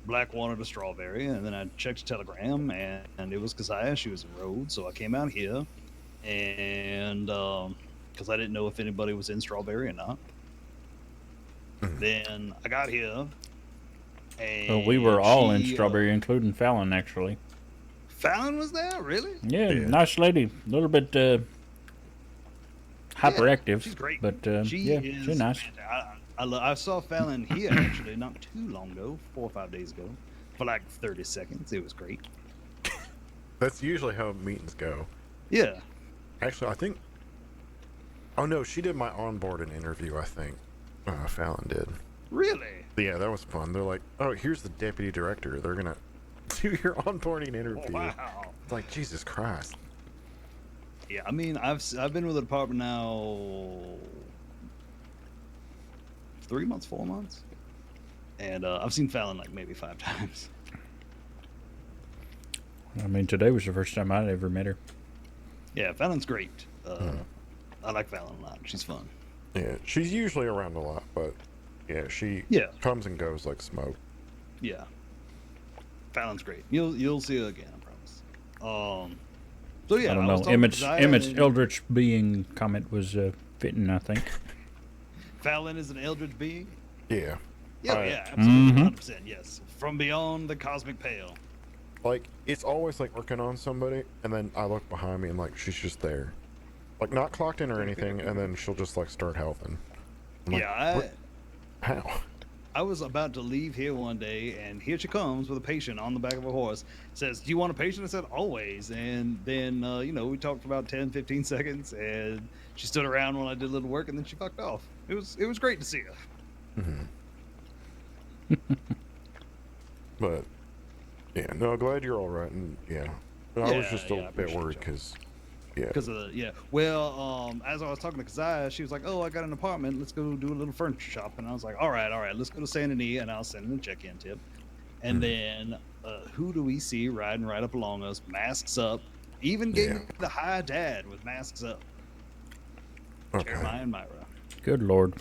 Blackwater to Strawberry, and then I checked the telegram, and it was Keziah. She was enrolled, so I came out here, and because I didn't know if anybody was in Strawberry or not. Then I got here, and Well, we were all in Strawberry, including Fallon, actually. Fallon was there, really? Yeah, nice lady. A little bit hyperactive. She's great. But she's nice. I saw Fallon here actually not too long ago, 4 or 5 days ago, for like 30 seconds. It was great. That's usually how meetings go. Yeah. Actually, I think. Oh no, she did my onboarding interview. I think Fallon did. Really? Yeah, that was fun. They're like, "Oh, here's the deputy director. They're gonna do your onboarding interview." Oh, wow. It's like, Jesus Christ. Yeah, I mean, I've been with the department now 3 months, 4 months, and I've seen Fallon like maybe 5 times. I mean, today was the first time I'd ever met her. Yeah, Fallon's great. I like Fallon a lot. She's fun. Yeah, she's usually around a lot, but yeah, she comes and goes like smoke. Yeah, Fallon's great. You'll see her again, I promise. So yeah, I don't know. Emmett's Eldritch being comment was fitting, I think. Fallon is an eldritch being? Yeah. Yeah, absolutely. 100%, yes. From beyond the cosmic pale. Like, it's always like working on somebody, and then I look behind me and like she's just there. Like, not clocked in or anything, and then she'll just like start helping. I'm like, how? I was about to leave here one day, and here she comes with a patient on the back of a horse. Says, "Do you want a patient?" I said, "Always." And then, we talked for about 10, 15 seconds, and she stood around while I did a little work, and then she fucked off. It was great to see her. But, yeah, no, glad you're all right, and yeah. I was just a bit worried because, Because of the, Well, as I was talking to Keziah, she was like, "Oh, I got an apartment. Let's go do a little furniture shop." And I was like, all right. Let's go to Santa Anita, and I'll send in a check-in tip. And then, who do we see riding right up along us, masks up? Even gave me the high dad with masks up. Okay. Jeremiah and Myra. Good Lord.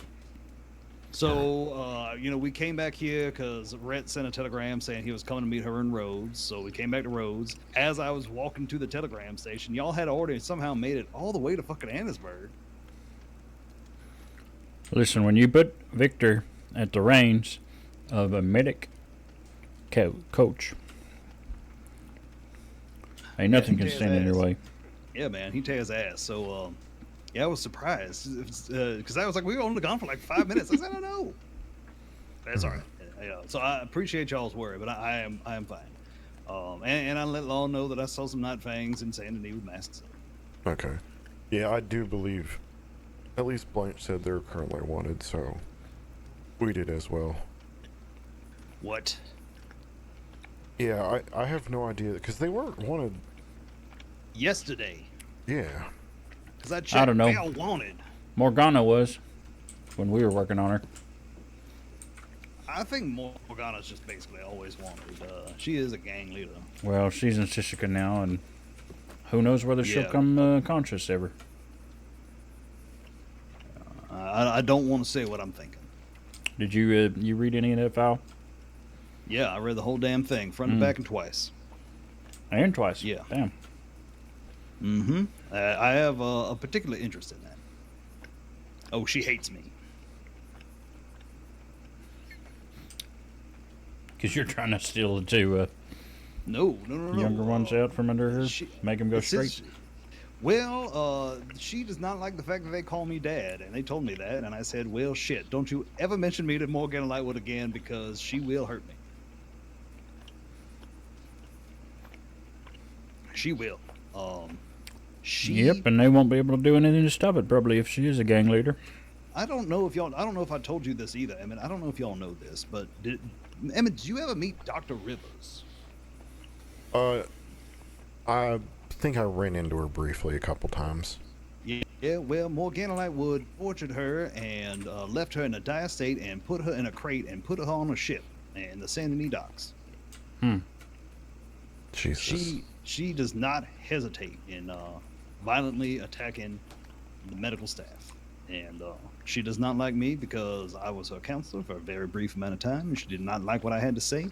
So, we came back here because Rhett sent a telegram saying he was coming to meet her in Rhodes. So we came back to Rhodes. As I was walking to the telegram station, y'all had ordered and somehow made it all the way to fucking Annisburg. Listen, when you put Victor at the reins of a medic coach, ain't nothing can stand in your way. Yeah, man, he tears ass. So, I was surprised because I was like, we were only gone for like 5 minutes. I said, I don't know. That's all right. Yeah, so I appreciate y'all's worry, but I am fine. And I let Law know that I saw some night fangs in Saint Denis with masks. Okay. Yeah, I do believe. At least Blanche said they're currently wanted, so we did as well. What? Yeah, I have no idea because they weren't wanted yesterday. Yeah. Because I checked. I don't know. They all wanted. Morgana was when we were working on her. I think Morgana's just basically always wanted. She is a gang leader. Well, she's in Sisika now, and who knows whether she'll come conscious ever. I don't want to say what I'm thinking. Did you read any of that file? Yeah, I read the whole damn thing, front to back and twice. And twice? Yeah. Damn. Mm-hmm. I have a particular interest in that. Oh, she hates me. Because you're trying to steal the two No. younger ones out from under her, make them go straight. She does not like the fact that they call me dad, and they told me that, and I said, well, shit, don't you ever mention me to Morgana Lightwood again, because she will hurt me. She will. Yep, and they won't be able to do anything to stop it, probably, if she is a gang leader. I don't know if I told you this either. I mean, I don't know if y'all know this, but Emmett, did you ever meet Dr. Rivers? I think I ran into her briefly a couple times. Yeah, well, Morgana Lightwood tortured her and left her in a dire state and put her in a crate and put her on a ship in the Saint Denis docks. Jesus. She does not hesitate in violently attacking the medical staff. And she does not like me because I was her counselor for a very brief amount of time, and she did not like what I had to say.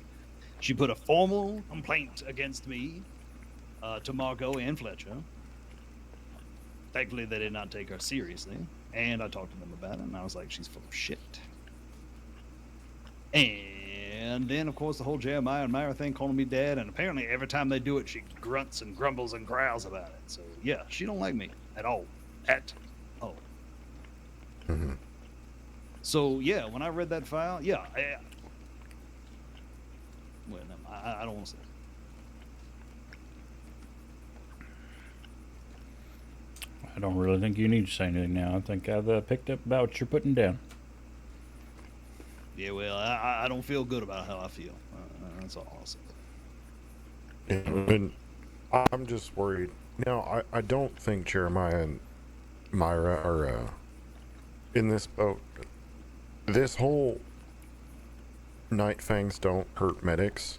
She put a formal complaint against me to Margot and Fletcher. Thankfully, they did not take her seriously, and I talked to them about it, and I was like, she's full of shit. And then, of course, the whole Jeremiah and Myra thing, calling me dad, and apparently every time they do it, she grunts and grumbles and growls about it. So, yeah, she don't like me at all. At all. Mm-hmm. So, yeah, when I read that file, well, no, I don't want to say it. I don't really think you need to say anything now. I think I've picked up about what you're putting down. Yeah, well, I don't feel good about how I feel. That's all I'll say. And I'm just worried. Now, I don't think Jeremiah and Myra are in this boat. This whole Night Fangs don't hurt medics.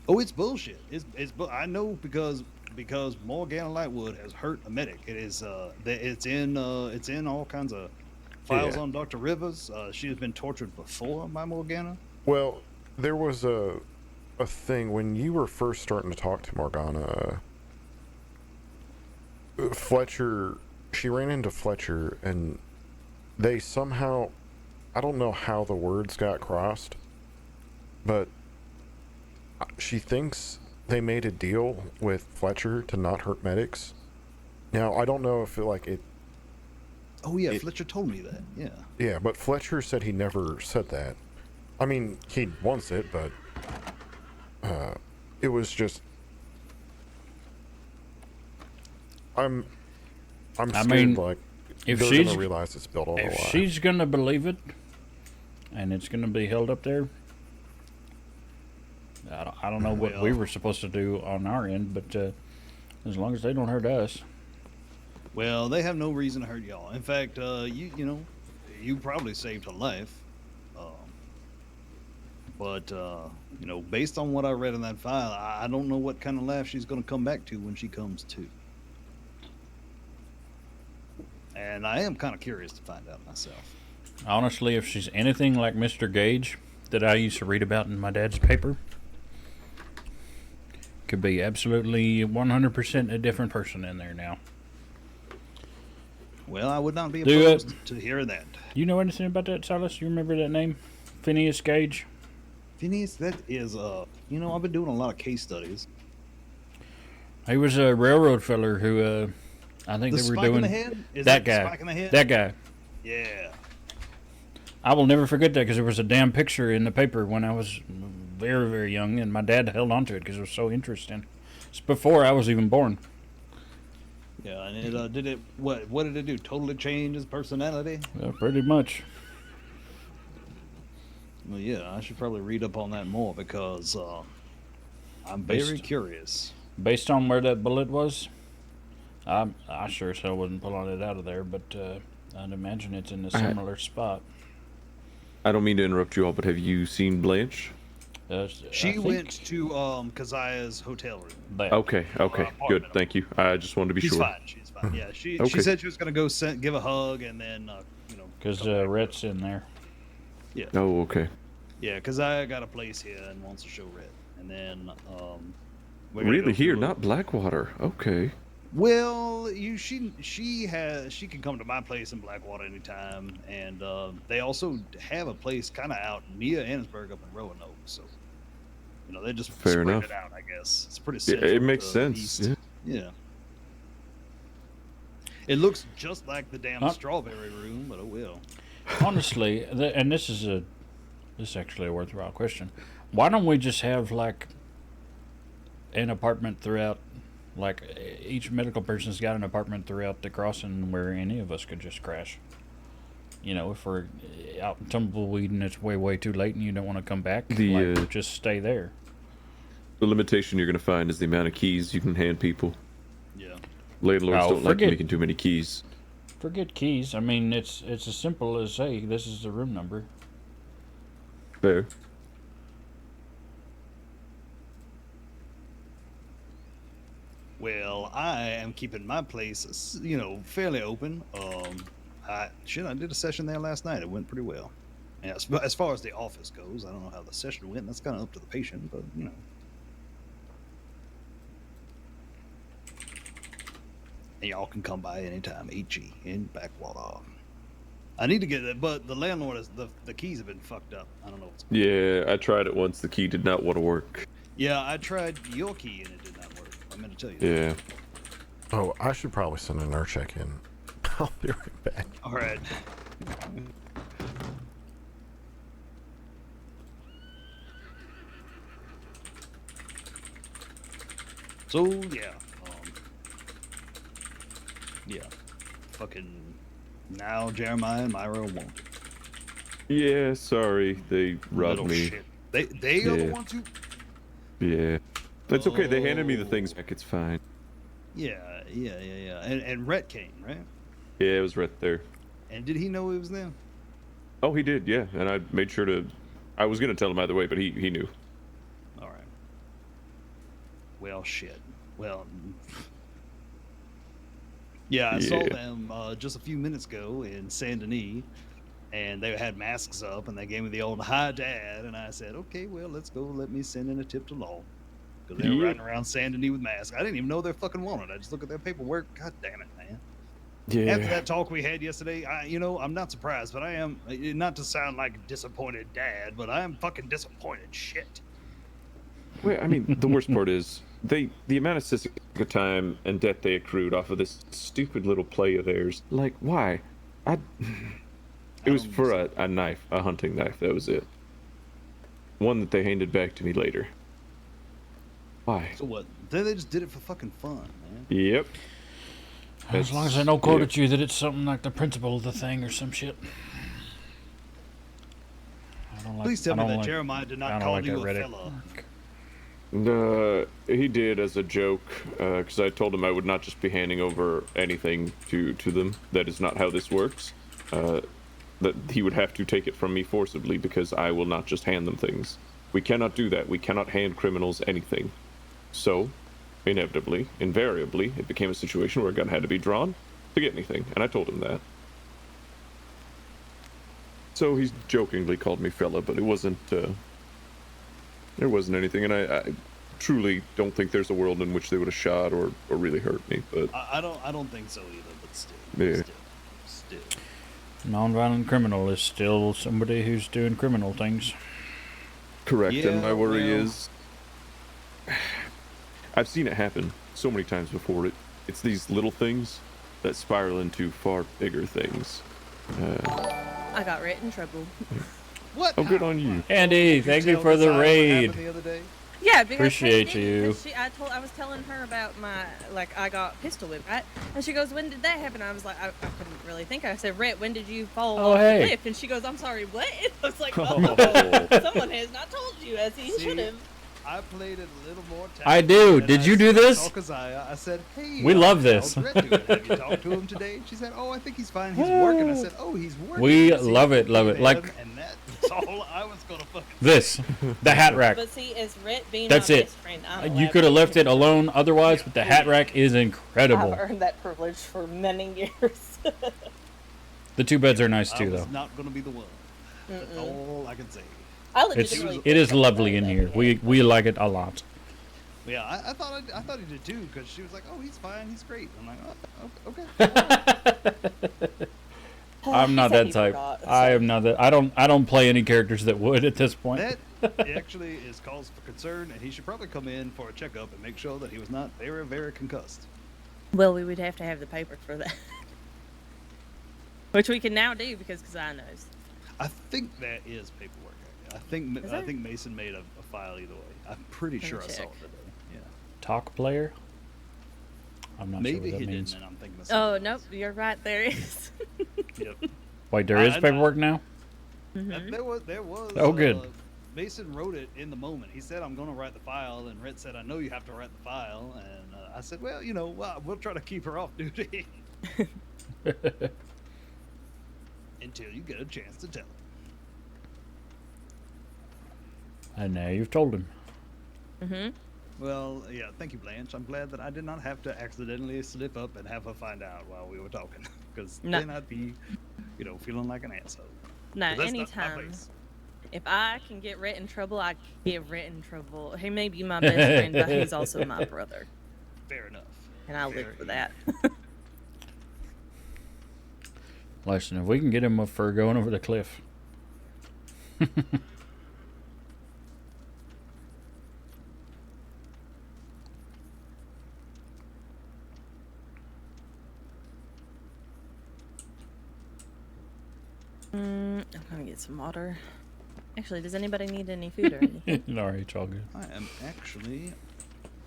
Oh, it's bullshit. I know because Morgana Lightwood has hurt a medic. It is it's in all kinds of files on Dr. Rivers. She has been tortured before by Morgana. Well, there was a thing when you were first starting to talk to Morgana. Fletcher, she ran into Fletcher, and they somehow, I don't know how the words got crossed, but she thinks they made a deal with Fletcher to not hurt medics. Now, I don't know if it. Oh yeah, Fletcher told me that. Yeah. Yeah, but Fletcher said he never said that. I mean, he wants it, but it was just. I'm scared, like, if they're she's gonna realize it's built on a lie. If she's gonna believe it, and it's gonna be held up there, I don't know what we were supposed to do on our end, but as long as they don't hurt us. Well, they have no reason to hurt y'all. In fact, you probably saved her life. But based on what I read in that file, I don't know what kind of life she's going to come back to when she comes to. And I am kind of curious to find out myself. Honestly, if she's anything like Mr. Gage that I used to read about in my dad's paper, could be absolutely 100% a different person in there now. Well, I would not be Do it. opposed to hearing that. You know anything about that, Silas? You remember that name? Phineas Gage? Phineas, that is, you know, I've been doing a lot of case studies. He was a railroad feller who, I think The they were spike doing in the head? Is that the guy. spike in the head? That guy. Yeah. I will never forget that because there was a damn picture in the paper when I was very, very young, and my dad held on to it because it was so interesting. It's before I was even born. Yeah, and it did it. What did it do? Totally change his personality? Well, pretty much. Well, yeah, I should probably read up on that more because I'm very curious. Based on where that bullet was, I sure as hell wouldn't pulling it out of there, but I'd imagine it's in a similar spot. I don't mean to interrupt you all, but have you seen Blanche? She went to Keziah's hotel room. Okay, good, thank you. I just wanted to be She's sure. fine. She's fine. Yeah, she Okay. said she was gonna go give a hug and then you know. Because Rhett's in there. Yeah. Oh, okay. Yeah, Keziah got a place here and wants to show Rhett, and then we're gonna Really go here, through not Blackwater. Okay. Well, she can come to my place in Blackwater anytime, and they also have a place kind of out near Annisburg up in Roanoke, so you know they just Fair spread enough. it out. I guess it's pretty. Yeah, Central it makes to the sense. east. Yeah. Yeah. It looks just like the damn Huh? strawberry room, but oh well. Honestly, and this is actually a worthwhile question. Why don't we just have like an apartment throughout? Like each medical person's got an apartment throughout the crossing where any of us could just crash. You know, if we're out in tumbleweed and it's way too late and you don't want to come back, just stay there. The limitation you're going to find is the amount of keys you can hand people. Yeah. Landlords don't like making too many keys. Forget keys. I mean, it's as simple as, hey, this is the room number. Fair. Well, I am keeping my place, you know, fairly open. I did a session there last night. It went pretty well. Yeah, as far as the office goes, I don't know how the session went. That's kind of up to the patient, but you know. And y'all can come by anytime. HE in Backwater. I need to get it, but the landlord is the keys have been fucked up. I don't know what's going on. Yeah, I tried it once. The key did not want to work. Yeah, I tried your key and it did not work. I meant to tell you. Yeah. Oh, I should probably send an air check in. I'll be right back. All right. So yeah, yeah, fucking now Jeremiah and Myra won't. Yeah, sorry. They robbed Little me. shit. They are the ones who. Yeah. It's okay. They handed me the things back. It's fine. Yeah. And Rhett came, right? Yeah, it was right there. And did he know it was them? Oh, he did, yeah. And I made sure to... I was going to tell him either way, but he knew. All right. Well, shit. Well... Yeah, I saw them just a few minutes ago in Saint Denis, and they had masks up, and they gave me the old hi, Dad, and I said, okay, well, let's go. Let me send in a tip to law. Because they were riding around Saint Denis with masks. I didn't even know they fucking wanted. I just look at their paperwork. God damn it, man. Yeah. After that talk we had yesterday, I'm not surprised, but I am, not to sound like a disappointed dad, but I am fucking disappointed. Shit. Well, I mean, the worst part is the amount of Sissica time and debt they accrued off of this stupid little play of theirs. Like, why? It was for a knife, a hunting knife. That was it. One that they handed back to me later. Why? So what? They just did it for fucking fun, man. Yep. As long as I don't quote at you that it's something like the principle of the thing or some shit. Please tell me that Jeremiah did not call you a fella. He did as a joke, because I told him I would not just be handing over anything to them. That is not how this works. That he would have to take it from me forcibly, because I will not just hand them things. We cannot do that. We cannot hand criminals anything. So, inevitably, invariably, it became a situation where a gun had to be drawn to get anything, and I told him that. So he jokingly called me fella, but it wasn't. There wasn't anything, and I truly don't think there's a world in which they would have shot or really hurt me. But I don't think so either. But still, Yeah. still. Non-violent criminal is still somebody who's doing criminal things. correct. Yeah, and my worry well- is, I've seen it happen so many times before. It's these little things that spiral into far bigger things. I got Rhett in trouble. What? Oh, good on you. Andy, Did thank you tell for the Desire what raid. happened the other day? Yeah, because Appreciate she did, you. 'cause I was telling her about my, like, I got pistol whipped, right? And she goes, when did that happen? I was like, I couldn't really think. I said, Rhett, when did you fall Oh, off hey. the cliff? And she goes, I'm sorry, what? I was like, Oh. someone has not told you, as he See, should have. I played it a little more. I do. tactfully, Did and you I do said- this? I told Keziah, I said, hey. We love this. how's Rhett doing? Have you talked to him today? She said, oh, I think he's fine. He's working. I said, oh, he's working. We Is he love it, love okay it. Like- then? And that's all I was gonna fucking. This, the hat rack. But see, as Rhett being That's my it. best friend, I'm You allowed could have to left it do alone otherwise, but the hat rack is I've incredible. earned that privilege for many years. The two beds are nice I too, was though. not gonna be the one. That's Mm-mm. all I can say. I It's legitimately it is think lovely in that here. way. We like it a lot. Yeah, I thought he did too, because she was like, "Oh, he's fine, he's great." I'm like, "Oh, okay." I'm He not said that he type. forgot, I so- am not that. I don't play any characters that would at this point. That actually is cause for concern, and he should probably come in for a checkup and make sure that he was not very, very concussed. Well, we would have to have the paper for that. Which we can now do because Keziah knows. I think that is paperwork. I think Is I it? think Mason made a file either way. I'm pretty me sure I saw check. it today. Yeah, Talk player. I'm not maybe sure what he that means. didn't, and I'm thinking. Of Oh, something nope, else. you're right, there is. Yep. Wait, there is I- paperwork now. Mhm. There was. Oh, good. Mason wrote it in the moment. He said, "I'm going to write the file," and Rhett said, "I know you have to write the file." And I said, "Well, we'll try to keep her off duty until you get a chance to tell her." And now you've told him. Mhm. Well, yeah, thank you, Blanche. I'm glad that I did not have to accidentally slip up and have her find out while we were talking, because No. then I'd be, feeling like an asshole. No, 'Cause that's not my anytime. place. If I can get Rhett in trouble, I can get Rhett in trouble. He may be my best friend, but he's also my brother. Fair enough. And I live Fair for that. Listen, if we can get him up for going over the cliff. I'm gonna get some water. Actually, does anybody need any food or anything? All right, it's all good. I am actually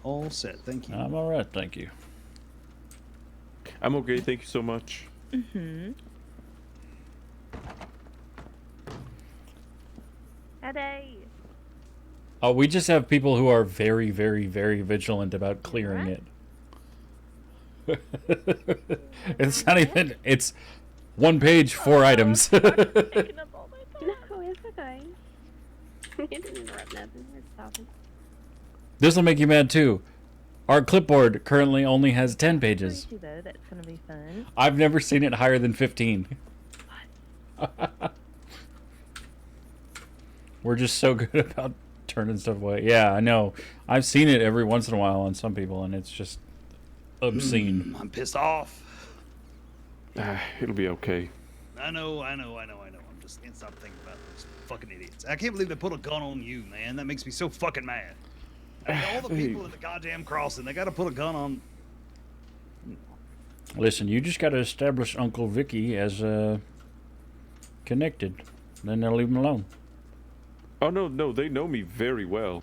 all set. Thank you. I'm all right, thank you. I'm okay. Thank you so much. Mm-hmm. Hey. Oh, we just have people who are very, very, very vigilant about clearing it. It's not even. It's one page, 4 items. No, it's okay. You didn't interrupt nothing. It's talking. This will make you mad too. Our clipboard currently only has 10 pages. Though, that's gonna be fun. I've never seen it higher than 15. We're just so good about turning stuff away. Yeah, I know. I've seen it every once in a while on some people, and it's just obscene. I'm pissed off. It'll be okay. I know. I'm just can't stop thinking about those fucking idiots. I can't believe they put a gun on you, man. That makes me so fucking mad. I mean, all the people at the goddamn crossing, they got to put a gun on. Listen, you just got to establish Uncle Vicky as connected. Then they'll leave him alone. Oh no, they know me very well.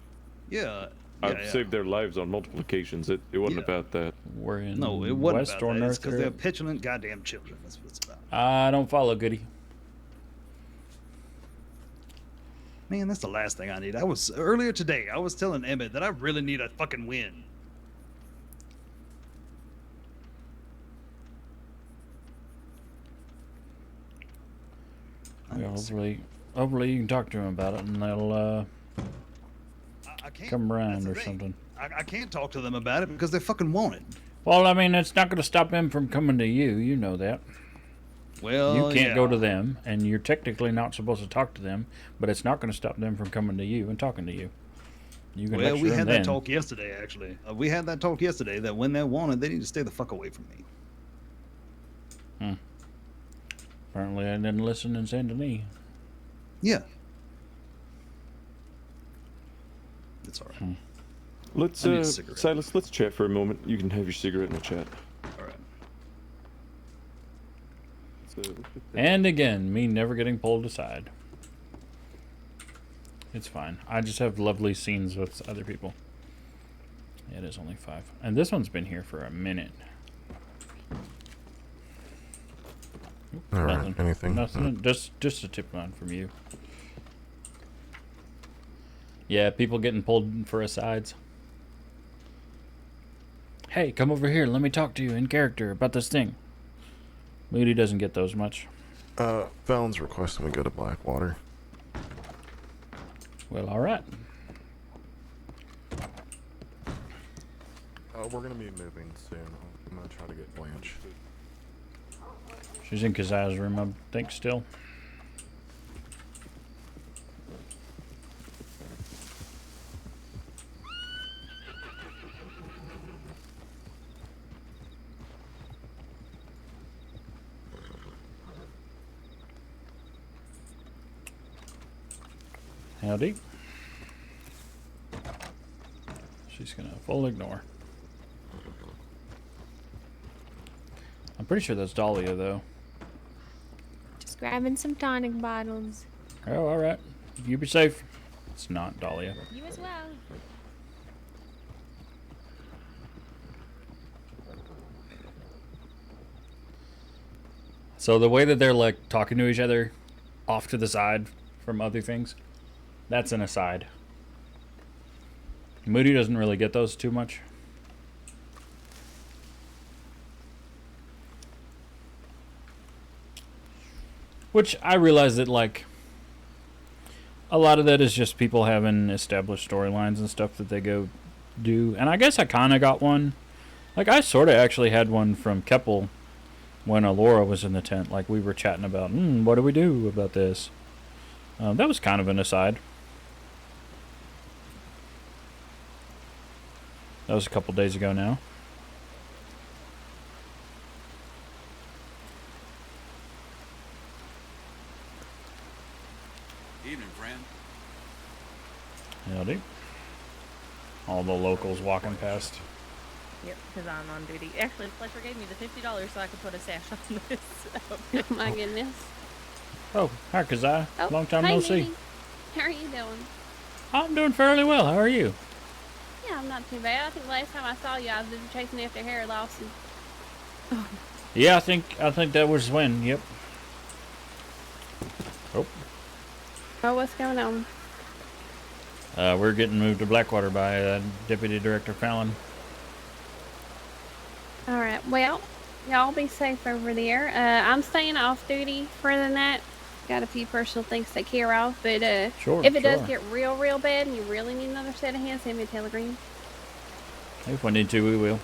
Yeah. I've saved their lives on multiple occasions. It wasn't Yeah. about that. We're in No, it wasn't West about or that. North. It's because they're petulant goddamn children. That's what it's about. I don't follow, Goody. Man, that's the last thing I need. Earlier today, I was telling Emmett that I really need a fucking win. Yeah, hopefully you can talk to him about it, and they'll I can't. come That's around the or thing. something. I can't talk to them about it because they fucking want it. Well, I mean, it's not going to stop him from coming to you. You know that. Well, You can't yeah. go to them, and you're technically not supposed to talk to them, but it's not going to stop them from coming to you and talking to you. You can Well, lecture we them had then. that talk yesterday, actually. We had that talk yesterday that when they're wanted, they need to stay the fuck away from me. Apparently, I didn't listen in Saint Denis. Yeah. It's all right. Let's I need a cigarette. Silas, let's chat for a moment. You can have your cigarette and we'll chat. All right. And again, me never getting pulled aside. It's fine. I just have lovely scenes with other people. It is only 5. And this one's been here for a minute. All right. Nothing. Anything? Nothing. Just a tip line from you. Yeah, people getting pulled for asides. Hey, come over here. Let me talk to you in character about this thing. Moody doesn't get those much. Fallon's requesting we go to Blackwater. Well, all right. We're gonna be moving soon. I'm gonna try to get Blanche. She's in Keziah's room, I think, still. Howdy. She's gonna full ignore. I'm pretty sure that's Dahlia, though. Just grabbing some tonic bottles. Oh, all right. You be safe. It's not Dahlia. You as well. So the way that they're like talking to each other off to the side from other things, that's an aside. Moody doesn't really get those too much. Which I realize that like a lot of that is just people having established storylines and stuff that they go do. And I guess I kind of got one. Like I sort of actually had one from Keppel when Alora was in the tent. Like we were chatting about, what do we do about this? That was kind of an aside. That was a couple days ago now. Evening, friend. Howdy. All the locals walking past. Yep, because I'm on duty. Actually, Fletcher gave me the $50 so I could put a sash on this. Oh my goodness. Oh, hi, Keziah. Oh, Long time hi, no see. Moody. How are you doing? I'm doing fairly well. How are you? Yeah, I'm not too bad. I think last time I saw you, I was chasing after Harry Lawson. Yeah, I think that was when. Yep. Oh. Oh, what's going on? We're getting moved to Blackwater by Deputy Director Fallon. All right. Well, y'all be safe over there. I'm staying off duty for the night. Got a few personal things to take care of, but Sure, if it does sure. get real, real bad and you really need another set of hands, send me a telegram. If we need to, we will.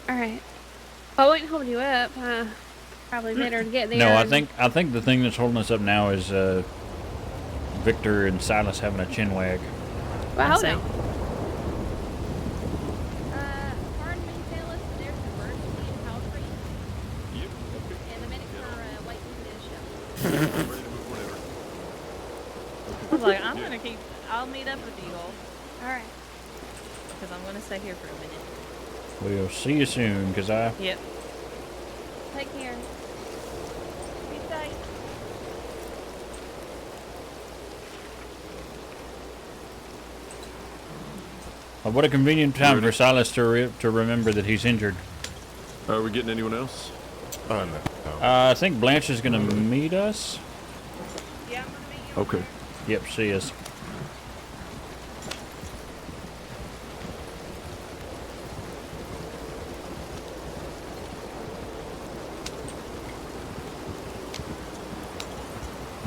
All right. Well, I won't hold you up. Probably better to get there. No, I and- think the thing that's holding us up now is Victor and Silas having a chin wag. Well, hold Say. on. Pardon me, fellas. There's an emergency in Calgary, Yep. and the medics are waiting for this show. Ready to move whenever. I was like, I'll meet up with you all. All right. Because I'm going to stay here for a minute. We'll see you soon, Keziah. Yep. Take care. Be safe. What a convenient time for Silas to remember that he's injured. Are we getting anyone else? No. I think Blanche is going to meet us. Yeah, I'm going to meet you. Okay. Yep, she is.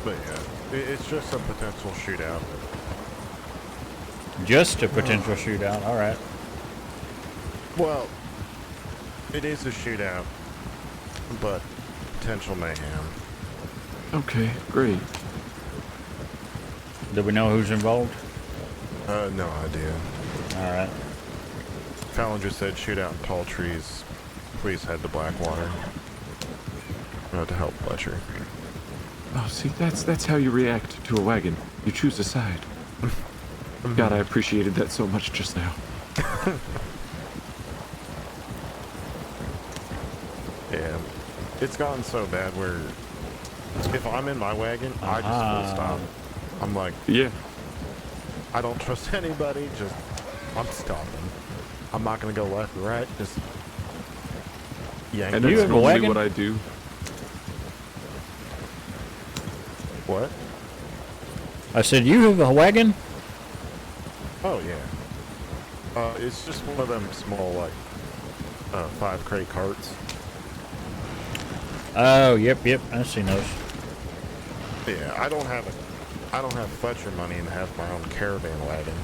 But yeah, it's just a potential shootout. Just a potential shootout. All right. Well, It is a shootout, but potential mayhem. Okay, great. Do we know who's involved? No idea. All right. Fallon just said shootout in tall trees. Please head to Blackwater. To help Fletcher. Oh, see, that's how you react to a wagon. You choose a side. God, I appreciated that so much just now. Yeah. It's gotten so bad where if I'm in my wagon, I just full stop. I'm like, yeah. I don't trust anybody, just, I'm stopping. I'm not going to go left or right, just yank. And you that's have a normally wagon? what I do. What? I said, you have a wagon? Oh, yeah. It's just one of them small, like, 5 crate carts. Oh, yep. I've seen those. Yeah, I don't have Fletcher money and have my own caravan wagon.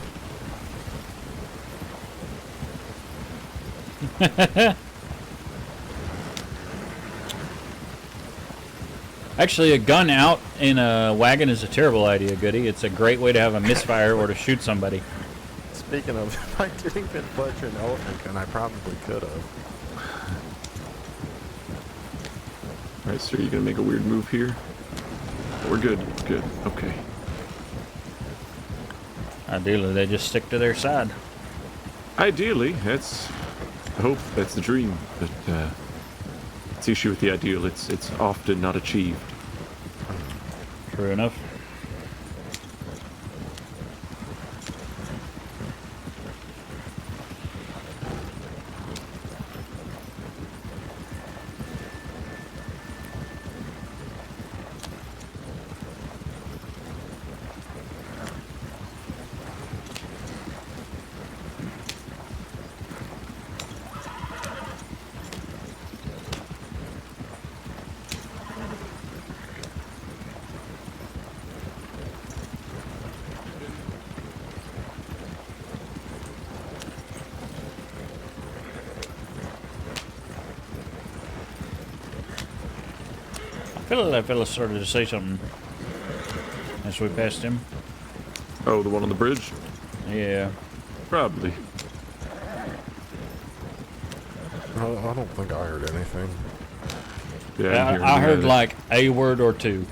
Actually, a gun out in a wagon is a terrible idea, Goody. It's a great way to have a misfire or to shoot somebody. Speaking of, if I didn't get Fletcher an elephant gun, I probably could have. Alright, sir, you gonna make a weird move here? We're good. Good. Okay. Ideally, they just stick to their side. Ideally, that's the hope, that's the dream, but it's the issue with the ideal, it's often not achieved. True enough. I feel like that fella started to say something as we passed him. Oh, the one on the bridge? Yeah. Probably. I don't think I heard anything. Yeah, I heard like a word or two.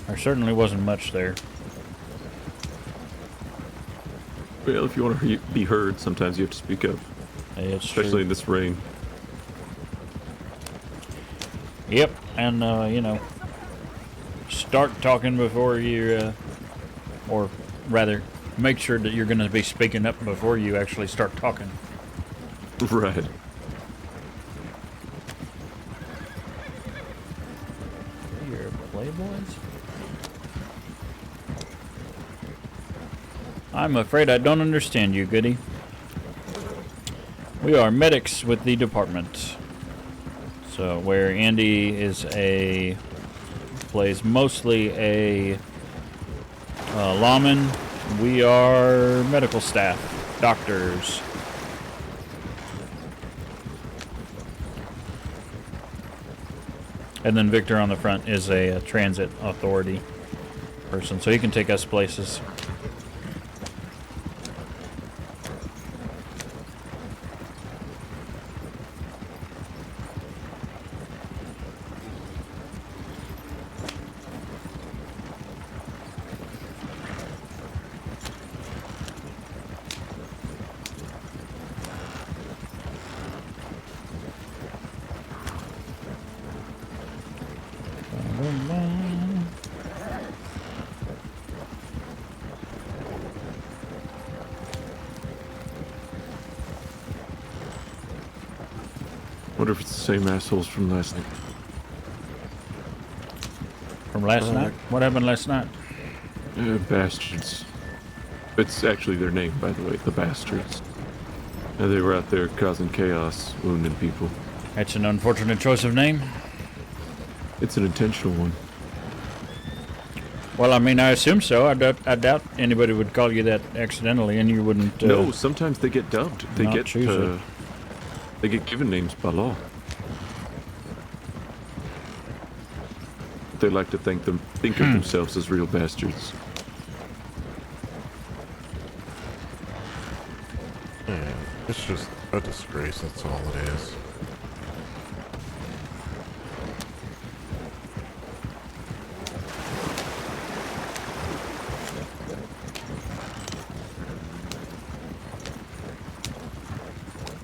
There certainly wasn't much there. Well, if you want to be heard, sometimes you have to speak up. Yeah, it's especially true. in this rain. Yep, and you know, start talking before you, or rather, make sure that you're going to be speaking up before you actually start talking. Right. You're playboys? I'm afraid I don't understand you, Goody. We are medics with the department. So where Andy plays mostly a lawman, we are medical staff, doctors. And then Victor on the front is a transit authority person, so he can take us places. Wonder if it's the same assholes from last night. From last night? What happened last night? Bastards. It's actually their name, by the way, the Bastards. They were out there causing chaos, wounding people. That's an unfortunate choice of name. It's an intentional one. Well, I mean, I assume so. I doubt anybody would call you that accidentally, and you wouldn't. No, sometimes they get dubbed. They not get choose it. they get given names by law. They like to think of themselves as real bastards. Yeah, it's just a disgrace, that's all it is.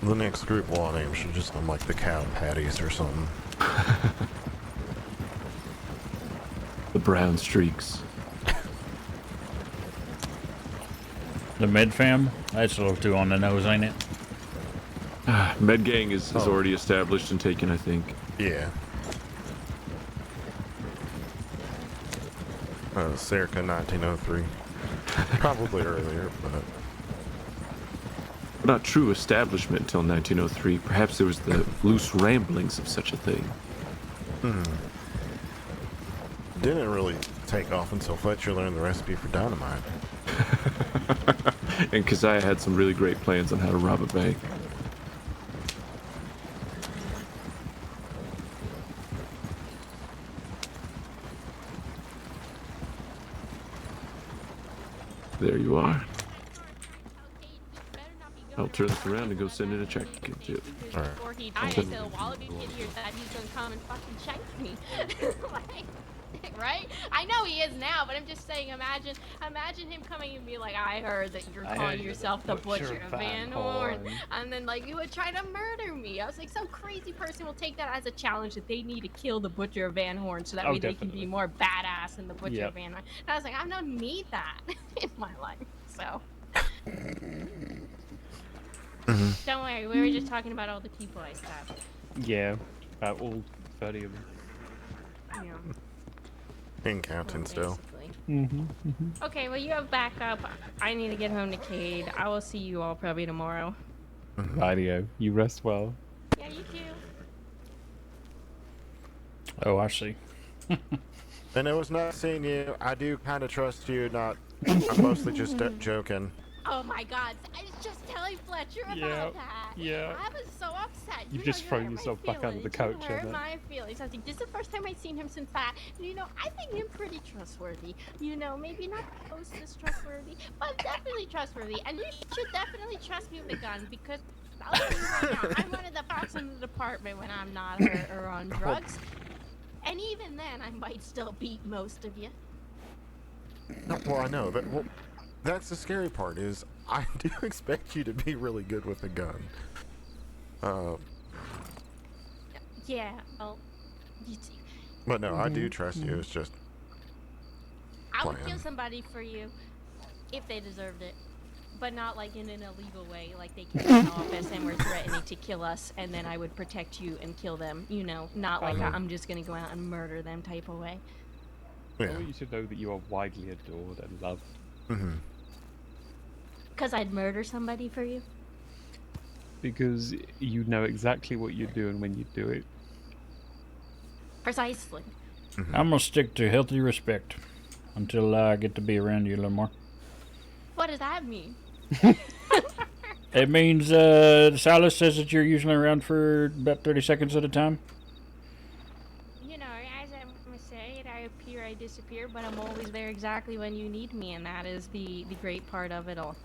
The next group law name should just be like the cow patties or something. The brown streaks. The Med Fam? That's a little too on the nose, ain't it? Med Gang is already established and taken, I think. Yeah. Circa 1903. Probably earlier, but... Not true establishment until 1903. Perhaps there was the loose ramblings of such a thing. Didn't really take off until Fletcher learned the recipe for dynamite. And Keziah had some really great plans on how to rob a bank. There you are. I'll turn this around and go send in a check. Before he dies, the wallaby kid here that he's gonna come and fucking check me. Like, right? I know he is now, but I'm just saying, imagine him coming and be like, I heard that you're calling yourself the Butcher of Van Horn. And then, like, you would try to murder me. I was like, some crazy person will take that as a challenge that they need to kill the Butcher of Van Horn so that way they can be more badass than the Butcher of Van Horn. And I was like, I don't need that in my life, so. Don't worry, we were just talking about all the people I stabbed. Yeah, about all 30 of them. Yeah. In counting still. Okay, well, you have backup. I need to get home to Cade. I will see you all probably tomorrow. Radio, you rest well. Yeah, you too. Oh, I see. And it was not seeing you. I do kind of trust you, not... I'm mostly just joking. Oh my god, I was just telling Fletcher about that. Yeah. I was so upset. You've just thrown yourself back under the couch, You hurt haven't my feelings. I was like, this is the first time I've seen him since that. And, you know, I think him pretty trustworthy. You know, maybe not close to trustworthy, but definitely trustworthy. And you should definitely trust me with a gun because I'll tell you right now, I'm one of the cops in the department when I'm not hurt or on drugs. And even then, I might still beat most of you. No, well, I know. That's the scary part is I do expect you to be really good with a gun. Yeah, well, But no, I do trust you. It's just... I would kill somebody for you if they deserved it. But not like in an illegal way, like they came in the office and were threatening to kill us, and then I would protect you and kill them, you know, not like I'm just gonna go out and murder them type of way. I want you to know that you are widely adored and loved. Because I'd murder somebody for you? Because you know exactly what you're doing when you do it. Precisely. I'm gonna stick to healthy respect until I get to be around you a little more. What does that mean? It means Silas says that you're usually around for about 30 seconds at a time. You know, as I say it, I appear, I disappear, but I'm always there exactly when you need me, and that is the great part of it all.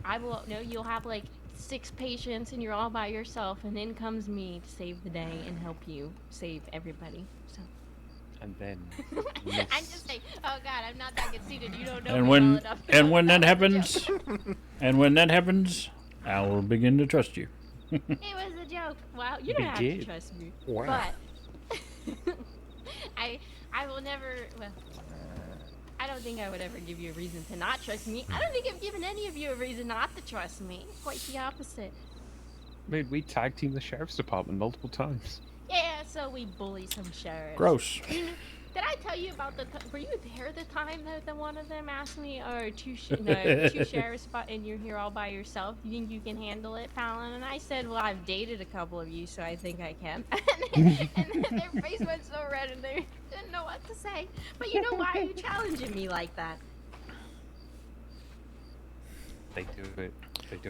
I will know you'll have like 6 patients, and you're all by yourself, and in comes me to save the day and help you save everybody. So. And then I'm just saying, oh god, I'm not that conceited. You don't know And me when well enough. when that happens, I will begin to trust you. It was a joke. Well, you don't have to trust me. Wow. But I will never. Well, I don't think I would ever give you a reason to not trust me. I don't think I've given any of you a reason not to trust me. Quite the opposite. I mean, we tag teamed the sheriff's department multiple times. Yeah, so we bully some sheriffs. Gross. Did I tell you about the? Were you there the time that the one of them asked me, or two share a spot, and you're here all by yourself? You think you can handle it, Fallon? And I said, well, I've dated a couple of you, so I think I can. And then their face went so red, and they didn't know what to say. But you know, why are you challenging me like that? They do it.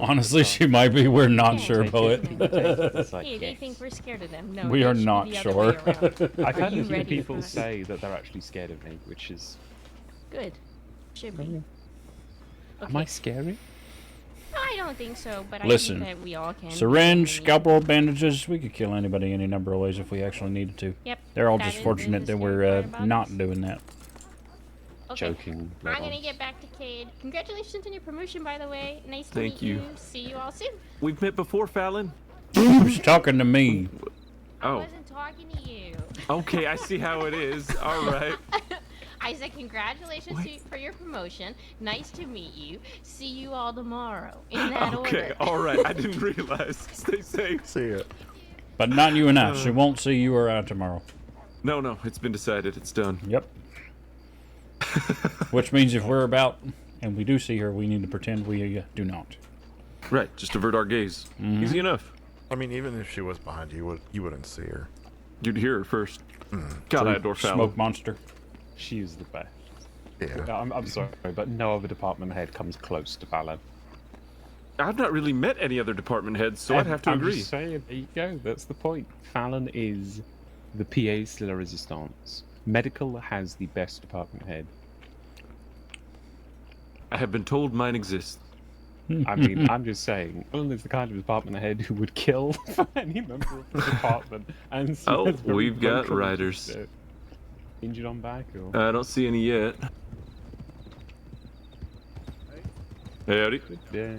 Honestly, she might be. We're not sure, Take poet. It's like, Yeah, they yes. think we're scared of them. No, We it are should be not the other sure. way around. I've Are had you a few ready people for us? say that they're actually scared of me, which is. Good. Should be. Am Okay. I scary? No, I don't think so, but Listen, I think that we all can. syringe, scalpel, bandages. We could kill anybody any number of ways if we actually needed to. Yep. They're all that just is fortunate the that scary we're part about not this. doing that. Okay. Joking. I'm gonna get back to Cade. Congratulations on your promotion, by the way. Nice to Thank meet you. See you all soon. We've met before, Fallon. Who's talking to me? I Oh. wasn't talking to you. Okay, I see how it is. All right. I said congratulations for your promotion. Nice to meet you. See you all tomorrow. In that Okay, order. all right. I didn't realize. Stay safe. See ya. But not you and I. She won't see you or I tomorrow. No, it's been decided. It's done. Yep. Which means if we're about and we do see her, we need to pretend we do not. Right, just avert our gaze. Easy enough. I mean, even if she was behind you, you wouldn't see her. You'd hear her first. God, I adore Fallon. Smoke monster. She is the best. Yeah. I'm sorry, but no other department head comes close to Fallon. I've not really met any other department heads, so I'd have to I'm agree. Just saying, there you go. That's the point. Fallon is the pièce de la résistance. Medical has the best department head. I have been told mine exists. I mean, I'm just saying, Fallon is the kind of department head who would kill for any member of the department. And Oh, seems very we've got vocal riders. about it. Injured on back, or I don't see any yet. Hey, howdy. yeah.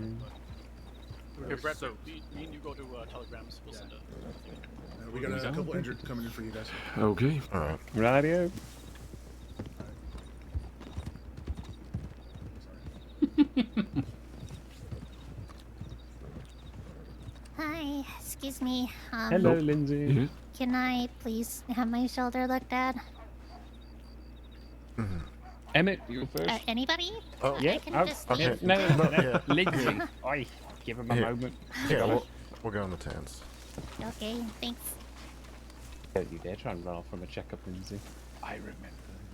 Okay, Brett, so me and you go to telegrams. We'll send We got a couple injured coming in for you guys. Okay. All right. Radio. Hi, excuse me. Hello, Lindsay. Can I please have my shoulder looked at? Emmett, you first. Anybody? Oh, yeah. I can Oh, just okay. leave. No, Yeah. Lindsay. Oi, give him a Here. moment. Yeah, we'll go on the tens. Okay, thanks. Don't you dare try and run off from a checkup, Lindsay. I remember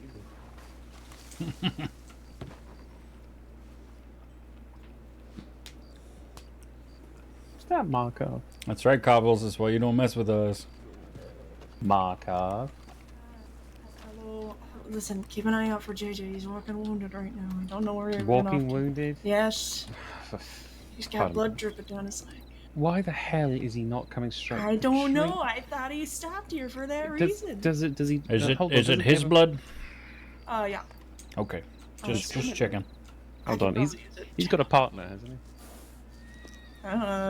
you. What's that, Markov? That's right, Cobbles. That's why you don't mess with us. Markov. Hello. Listen, keep an eye out for JJ. He's walking wounded right now. I don't know where he's Walking wounded? Yes. He's got Pardon. blood dripping down his leg. Why the hell is he not coming straight? I don't know. I thought he stopped here for that reason. Does he? Is it hold on, is it does his give- blood? Yeah. Okay. it's Just checking. Hold on, he's got a partner, hasn't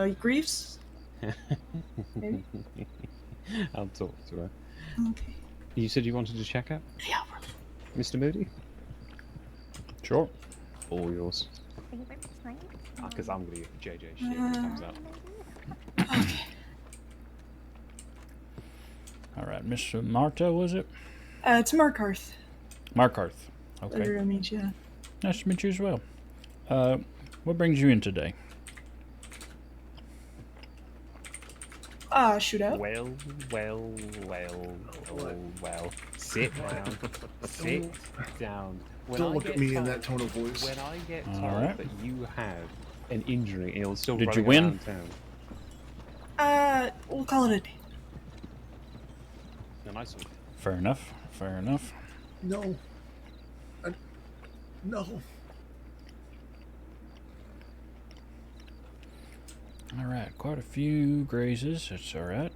He grieves. Maybe. he? I'll talk to her. Okay. You said you wanted to check up? Yeah. Mr. Moody? Sure. All yours. Because I'm going to get JJ shit when it comes up. All right, Miss Marta, was it? It's Markarth. Markarth. Pleasure Okay. to meet you. Nice to meet you as well. What brings you in today? Shootout. Well. Sit down. Sit down. Don't look at me in that tone of voice. When I get All told right. that you have an injury and you're still Did you running win? around town, We'll call it a day. then I saw Fair enough. Fair enough. No. No. All right, quite a few grazes. That's all right.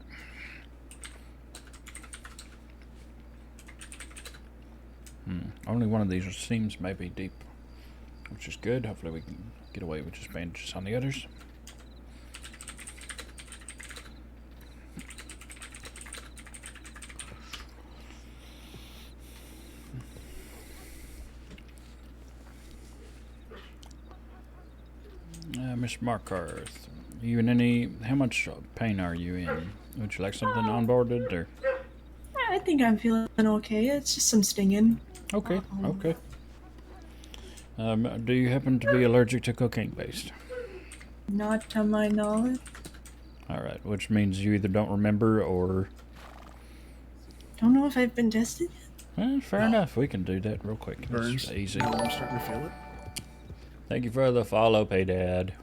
Only one of these seems maybe deep, which is good. Hopefully we can get away with just bandages on the others. Miss Markarth, how much pain are you in? Would you like something onboarded or? I think I'm feeling okay. It's just some stinging. Okay, okay. Do you happen to be allergic to cocaine paste? Not to my knowledge. Alright, which means you either don't remember or... Don't know if I've been tested yet. Well, fair enough. We can do that real quick. Burns. It's easy. Now I'm starting to feel it. Thank you for the follow, Pay Dad.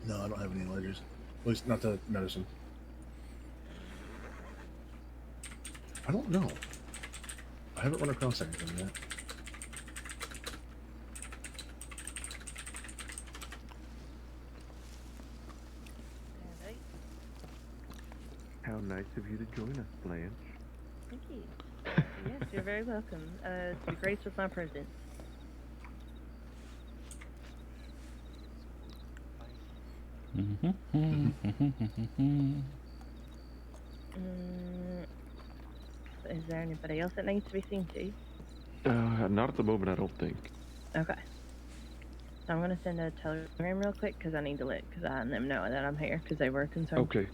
No, I don't have any allergies. At least not to medicine. I don't know. I haven't run across anything yet. How nice of you to join us, Blanche. Thank you. Yes, you're very welcome. To be graced with my presence. Is there anybody else that needs to be seen to? Not at the moment, I don't think. Okay. So I'm gonna send a telegram real quick because I need to let them know that I'm here because they were concerned. Okay.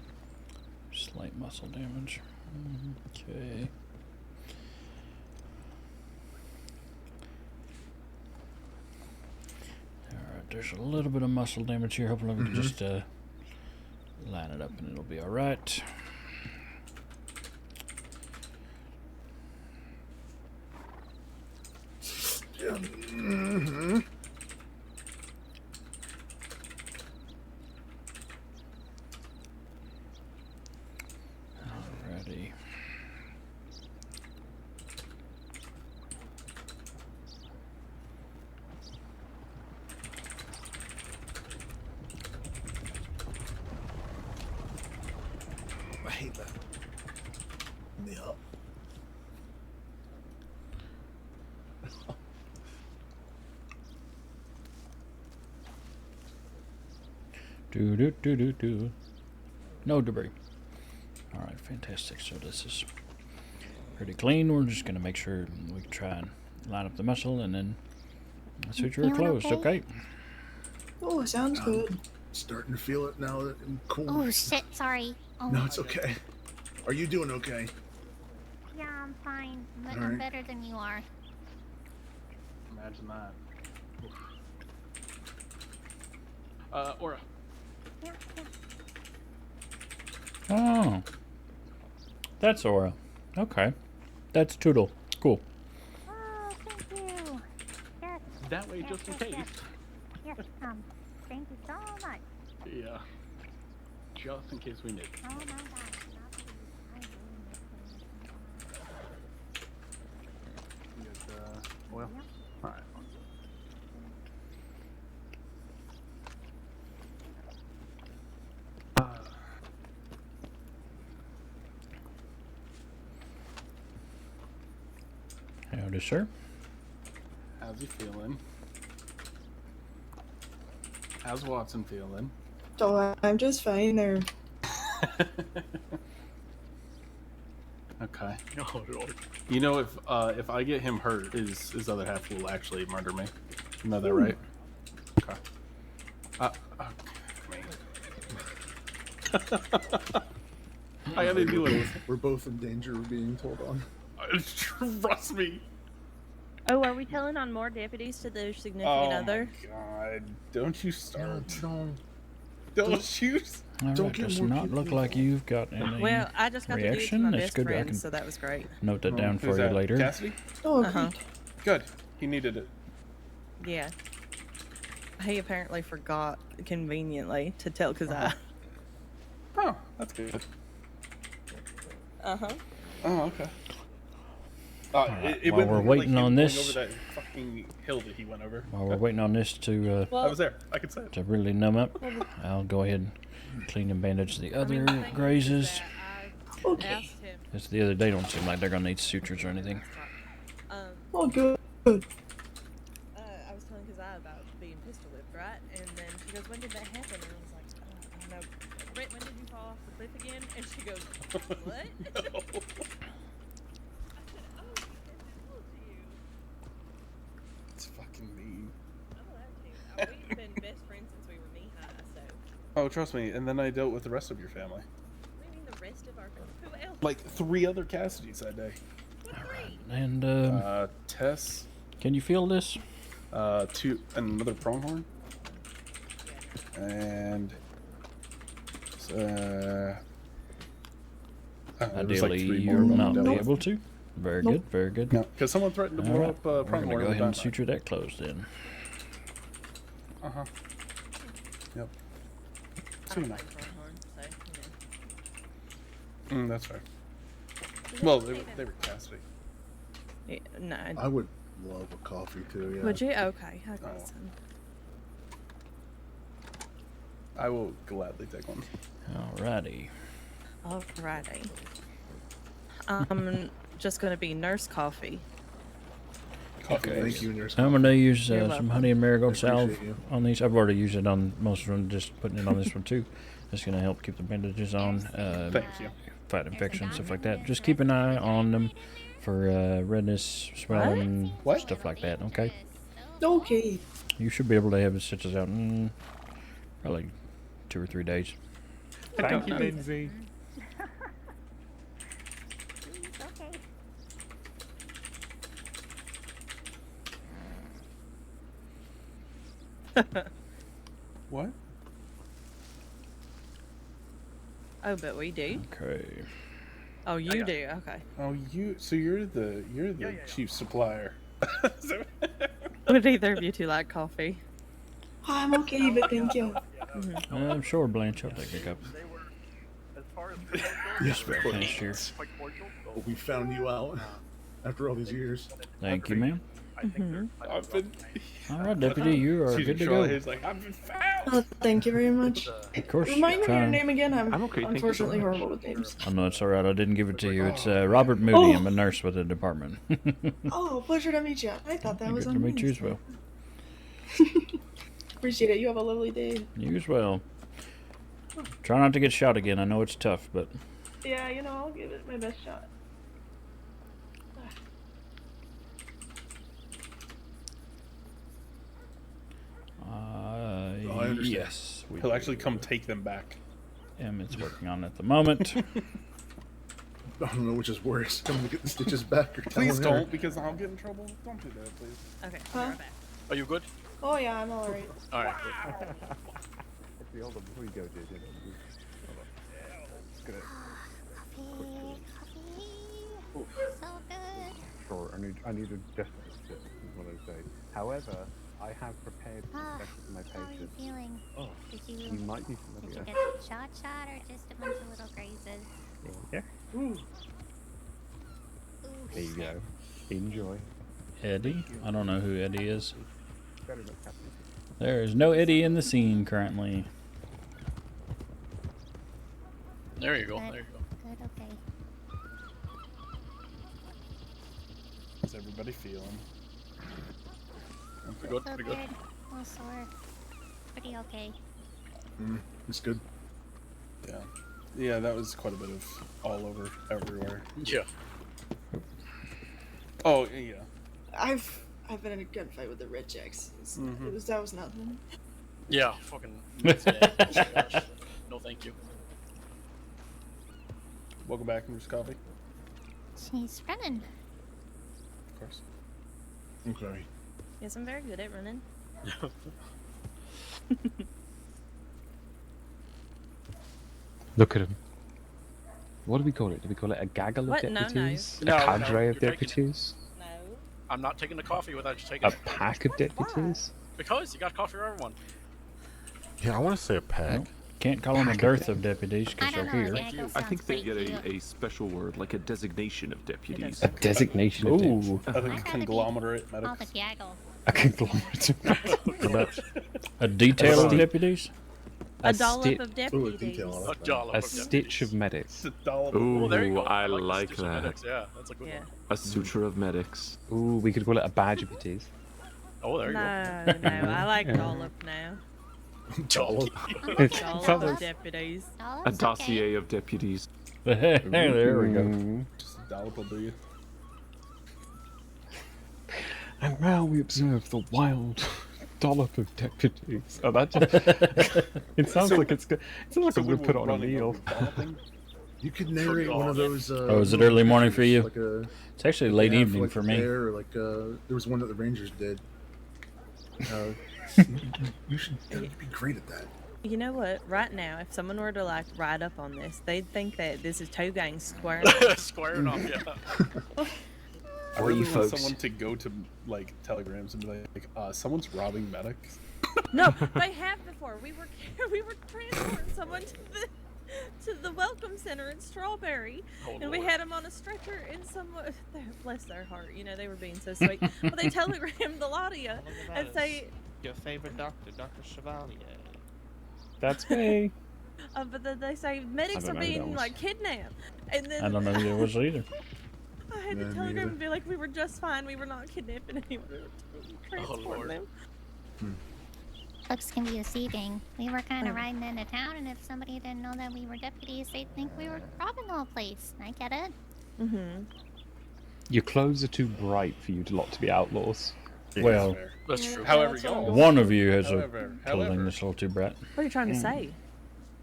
Slight muscle damage. Okay. Alright, there's a little bit of muscle damage here. Hopefully we can just line it up and it'll be alright. Alrighty. I hate that. Yeah. Do. No debris. Alright, fantastic. So this is pretty clean. We're just going to make sure we can try and line up the muscle and then suture are closed, okay? Oh, sounds good. Starting to feel it now that I'm cool. Oh shit, sorry. Oh. No, it's okay. Are you doing okay? Yeah, I'm fine. But All I'm right. better than you are. Imagine that. Aura. Yeah. Oh. That's Aura. Okay. That's Toodle. Cool. Oh, thank you. Yes. That way, just in case. Yes, thank you so much. Yeah. Just in case we need. Oh my gosh. You guys, oil? Alright. Howdy, sir. How's he feeling? How's Watson feeling? So I'm just fine there. Okay. Oh Lord. You know, if I get him hurt, his other half will actually murder me. You know that, right? Okay. I gotta do it. We're both in danger of being told on. Trust me. Oh, are we telling on more deputies to their significant other? God, don't you start. No. Don't you. Alright, does not look like you've got any Well, I just got to do it to reaction. my That's best good. I friend, can so that was great. note that down for Who's you that? later. Cassidy? Oh, Uh-huh. Good. He needed it. Yeah. He apparently forgot conveniently to tell Kazai. Oh, that's good. Uh-huh. Oh, okay. Alright, It while went we're like waiting he was on going this, over that fucking hill that he went over. while we're waiting on this to I was there. I could say it. to really numb up, I'll go ahead and clean and bandage the other grazes. Okay. As the other day don't seem like they're gonna need sutures or anything. Oh, good. I was telling Kazai about being pistol whipped, right? And then she goes, when did that happen? And I was like, I don't know. Brett, when did you fall off the cliff again? And she goes, what? I said, oh, It's fucking mean. we've been best friends since we were knee high, so. Oh, trust me. And then I dealt with the rest of your family. What do you mean the rest of our family? Who like 3 other Cassidys that day. And Tess. can you feel this? 2 another pronghorn. And ideally, you'll not be able to. Very good, very good. No, because someone threatened to blow up We're pronghorn. gonna go ahead and suture that closed in. Yep. I Soon don't enough. like pronghorn, so, you know. That's fair. Well, they were Cassidy. Yeah, no. I would love a coffee too. Yeah. Would you? Okay. I got Oh. some. I will gladly take one. Alrighty. Alrighty. Just gonna be nurse coffee. Okay. Thank you, nurse. I'm gonna use You're some welcome. honey and marigold salve appreciate you. on these. I've already used it on most of them. Just putting it on this one too. It's gonna help keep the bandages on. Thank you. Fight infections, stuff like that. Just keep an eye on them for redness, swelling, stuff like that. Okay. Okay. You should be able to have the stitches out in probably 2 or 3 days. Thank you, Lindsay. Okay. What? Oh, but we do. Okay. Oh, you do. Okay. Oh, so you're the chief supplier. Would either of you two like coffee? I'm okay, but thank you. I'm sure, Blanche. I'll take a cup. Yes, ma'am. Thanks, here. Oh, we found you out after all these years. Thank you, ma'am. I've been. All right, deputy, you are good to go. He's like, I've been found. Oh, thank you very much. Of course. Remind me of your trying. name again. I'm okay, thank you so unfortunately much. horrible with names. Oh no, it's all right. I didn't give it to you. It's Robert Moody. I'm a nurse with the department. Oh, pleasure to meet you. I thought that was Good on to meet you as well. Appreciate it. You have a lovely day. You as well. Try not to get shot again. I know it's tough, but Yeah, you know, I'll give it my best shot. I understand. yes, He'll actually come take them back. Emmett's working on it at the moment. I don't know which is worse. I'm gonna get the stitches back or Please telling her. don't, because I'll get in trouble. Don't do that, please. Okay. Huh? I'll be right back. Are you good? Oh yeah, I'm alright. All right. Actually, hold on before you go, JJ. Hold on. Just gonna. Coffee. So good. Sure. I need a desperate sip. Is what I say. However, I have prepared some special for my How are you patients. feeling? Oh, Did you might be did you familiar. get shot or just a bunch of little grazes? Yeah. Ooh. There you go. Enjoy. Eddie? I don't know who Eddie is. Very much happy. There is no Eddie in the scene currently. There you go. Good. There you go. Good, okay. How's everybody feeling? Pretty good. So Pretty good. good. A little sore. Pretty okay. It's good. Yeah. Yeah, that was quite a bit of all over everywhere. Yeah. Oh, yeah. I've been in a gunfight with the Red Jacks. That was nothing. Yeah. Fucking. No, thank you. Welcome back, Nurse Coffee. She's running. Of course. Okay. Yes, I'm very good at running. Look at him. What do we call it? Do we call it a gaggle of What? No, no. deputies? No, A no, cadre of you're taking- deputies? No. I'm not taking the coffee without you taking A it. pack of deputies? Because you got coffee for everyone. Yeah, I want to say a pack. Can't call them a dearth of deputies I because don't they're know. here. Gaggle I sounds think they pretty get cute. a special word, like a designation of deputies. A designation of deputies. Ooh, I think conglomerate All the medics. gaggle. A conglomerate of What about a detail of deputies? A dollop sti- of Ooh, a deputies. detail. I A like that. dollop a of stitch of medics. It's a dollop. Ooh, Oh, there you go. I the like stitch of that. medics. Yeah, that's a good Yeah. one. A suture of medics. Ooh, we could call it a badge of deputies. Oh, there you go. No, I like dollop now. Dollop. Dollop of deputies. Oh, A it's dossier okay. of deputies. There we go. Mm. Just a dollop will do you. And now we observe the wild dollop of deputies. Oh, that just... it sounds like it's good. It sounds like So I'm we going to put were it on a running meal. over dolloping? You could narrate one of those. Oh, is it early morning for you? Like a, It's actually like late they have evening like for the me. fair, or like there was one that the Rangers did. You should you'd be great at that. You know what? Right now, if someone were to like ride up on this, they'd think that this is two gangs squaring off. Squaring off, yeah. I really want someone to go to like telegrams and be like, someone's robbing medics. No, they have before. We were transporting someone to the welcome center in Strawberry, and we had them on a stretcher in some. Bless their heart, you know they were being so sweet. But they telegrammed the lot of you and say your favorite doctor, Dr. Chevalier. That's me. But then they say medics are being like kidnapped, and then I don't know who it was either. I had to telegram and be like, we were just fine. We were not kidnapping anyone. We were transporting them. Looks can be deceiving. We were kind of riding into town, and if somebody didn't know that we were deputies, they'd think we were robbing the whole place. I get it. Mm-hmm. Your clothes are too bright for you lot to be outlaws. Well, That's true. However, you go. one of you has However. a clothing that's a little too bright. What are you trying to say?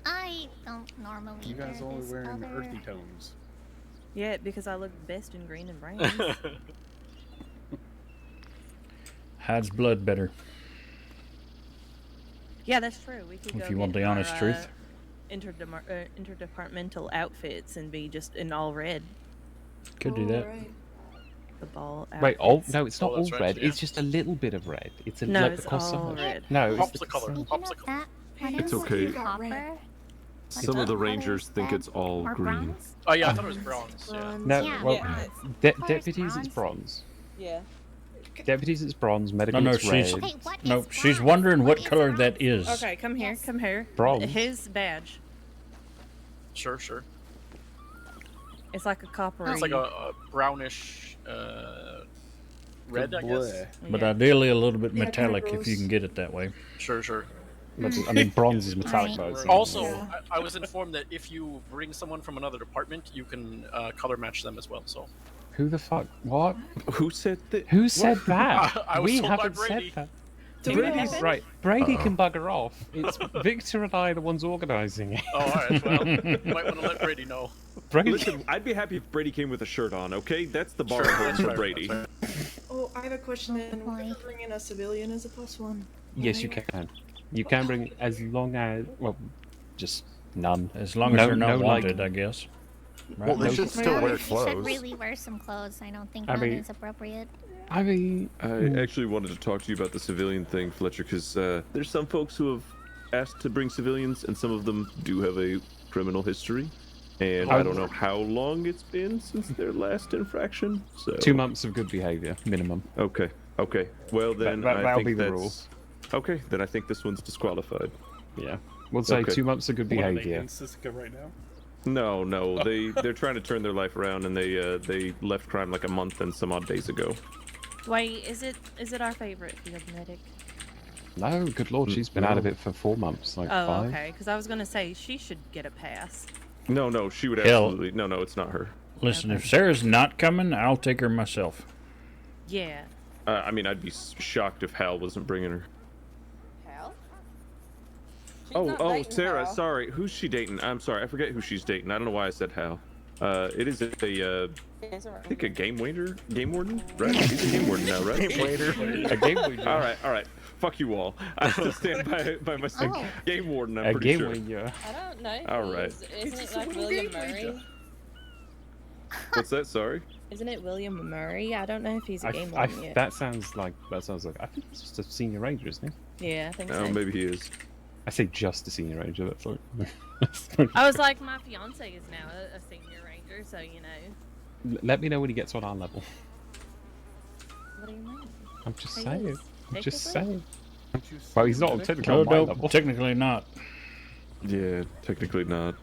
I don't normally You guys wear only this wearing color. earthy tones. Yeah, because I look best in green and brown. Hides blood better. Yeah, that's true. We could If go you want get the honest our, truth. interdepartmental outfits and be just in all red. Could do that. The ball. Wait, outfits. no, it's not all that's right, red. yeah. It's just a little bit of red. It's a No, like it's the cost all of red. No, it's Pops the, the color. Pops the color. It's okay. Copper? Some of the Rangers think it's all Or green. bronze? Oh yeah, I thought it was bronze. Yeah. no. Yeah, well, bronze. deputies it's bronze. Yeah. Deputies it's bronze. Medical No, it's she's red. Hey, what no, is she's bronze? wondering what is color bronze? that is. Okay, come here. Come here. Bronze. His badge. Sure, sure. It's like a coppery. It's like a brownish red, I guess. But ideally a little bit Yeah, kinda metallic if you gross. can get it that way. Sure, sure. I mean, bronze is metallic Right. though. so- Also, Yeah. I was informed that if you bring someone from another department, you can color match them as well. So Who the fuck? What? Who said that? Who said that? I was We told by haven't Brady. said that. Do we Brady's have it? right. Brady can bugger off. It's Victor and I the ones organising it. Oh, all right. Well, you might want to let Brady know. Brady. Listen, I'd be happy if Brady came with a shirt on, okay? That's the bar Sure, holds that's for fair, Brady. that's Oh, I have a question then. boy. We're bring in a civilian as a +1. Yes, you can. You can bring as long as just none. As long as No- you're not no, like- wanted, I guess. Right? Well, they No, should still wear You should clothes. really wear some clothes. I don't think I that mean- is appropriate. I mean, I actually wanted to talk to you about the civilian thing, Fletcher, because there's some folks who have asked to bring civilians, and some of them do have a criminal history. And I don't know how long it's been since their last infraction. So 2 months of good behaviour minimum. Okay. Okay. Well then, that'll I think be the that's rule. okay. Then I think this one's disqualified. Yeah, we'll say Okay. 2 months of good What are they behaviour. in Sisika right now? No, they're trying to turn their life around, and they left crime like a month and some odd days ago. Wait, is it our favorite field medic? No, good lord, she's been out of it for 4 months, like Oh, 5. okay. Because I was gonna say she should get a pass. No, she would Hell. absolutely. No, it's not her. Listen, if Sarah's not coming, I'll take her myself. Yeah. I mean, I'd be shocked if Hal wasn't bringing her. Hal? Oh, Sarah. Sorry, who's she dating? I'm sorry, I forget who she's dating. I don't know why I said Hal. It is I think a game warden, right? He's a game warden now, right? Game warden. A game warden. All right. Fuck you all. I still stand by my Oh. game warden. I'm A pretty game sure. warden. I don't know. All right. Isn't it like William Murray? What's that? Sorry. Isn't it William Murray? I don't know if he's a game I, warden yet. that sounds like I think it's just a senior ranger, isn't it? Yeah, I think Oh, so. maybe he is. I say just a senior ranger. That's like. I was like, my fiance is now a senior ranger, so you know. Let me know when he gets on our level. What do you mean? I'm just He saying. is, I'm just technically? saying. Well, he's not technically Oh, on my no, level. technically not. Yeah, technically not.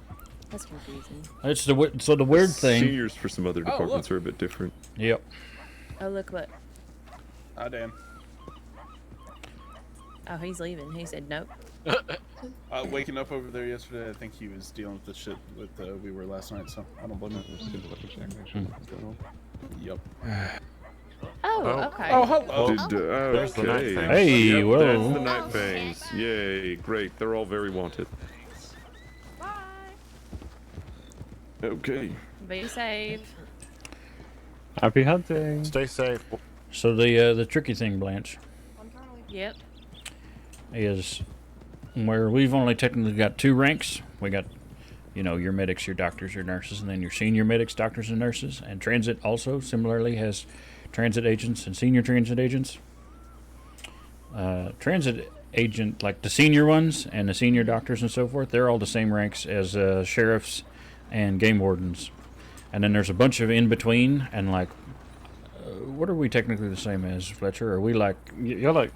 That's confusing. It's the weird thing. Seniors for some other departments are a bit different. Yep. Oh, look what. Ah, damn. Oh, he's leaving. He said nope. Waking up over there yesterday, I think he was dealing with the shit with we were last night, so I don't blame him. Yep. Oh, okay. Oh, hello. There's the night fangs. Hey, Yep, whoa. That's the night fangs. Yay, great. They're all very wanted. Bye. Okay. Be safe. Happy hunting. Stay safe. So the tricky thing, Blanche, Yep. is where we've only technically got 2 ranks. We got, your medics, your doctors, your nurses, and then your senior medics, doctors, and nurses. And transit also similarly has transit agents and senior transit agents. Transit agent, like the senior ones and the senior doctors and so forth, they're all the same ranks as sheriffs and game wardens. And then there's a bunch of in between, and like, what are we technically the same as, Fletcher? Are we like You're like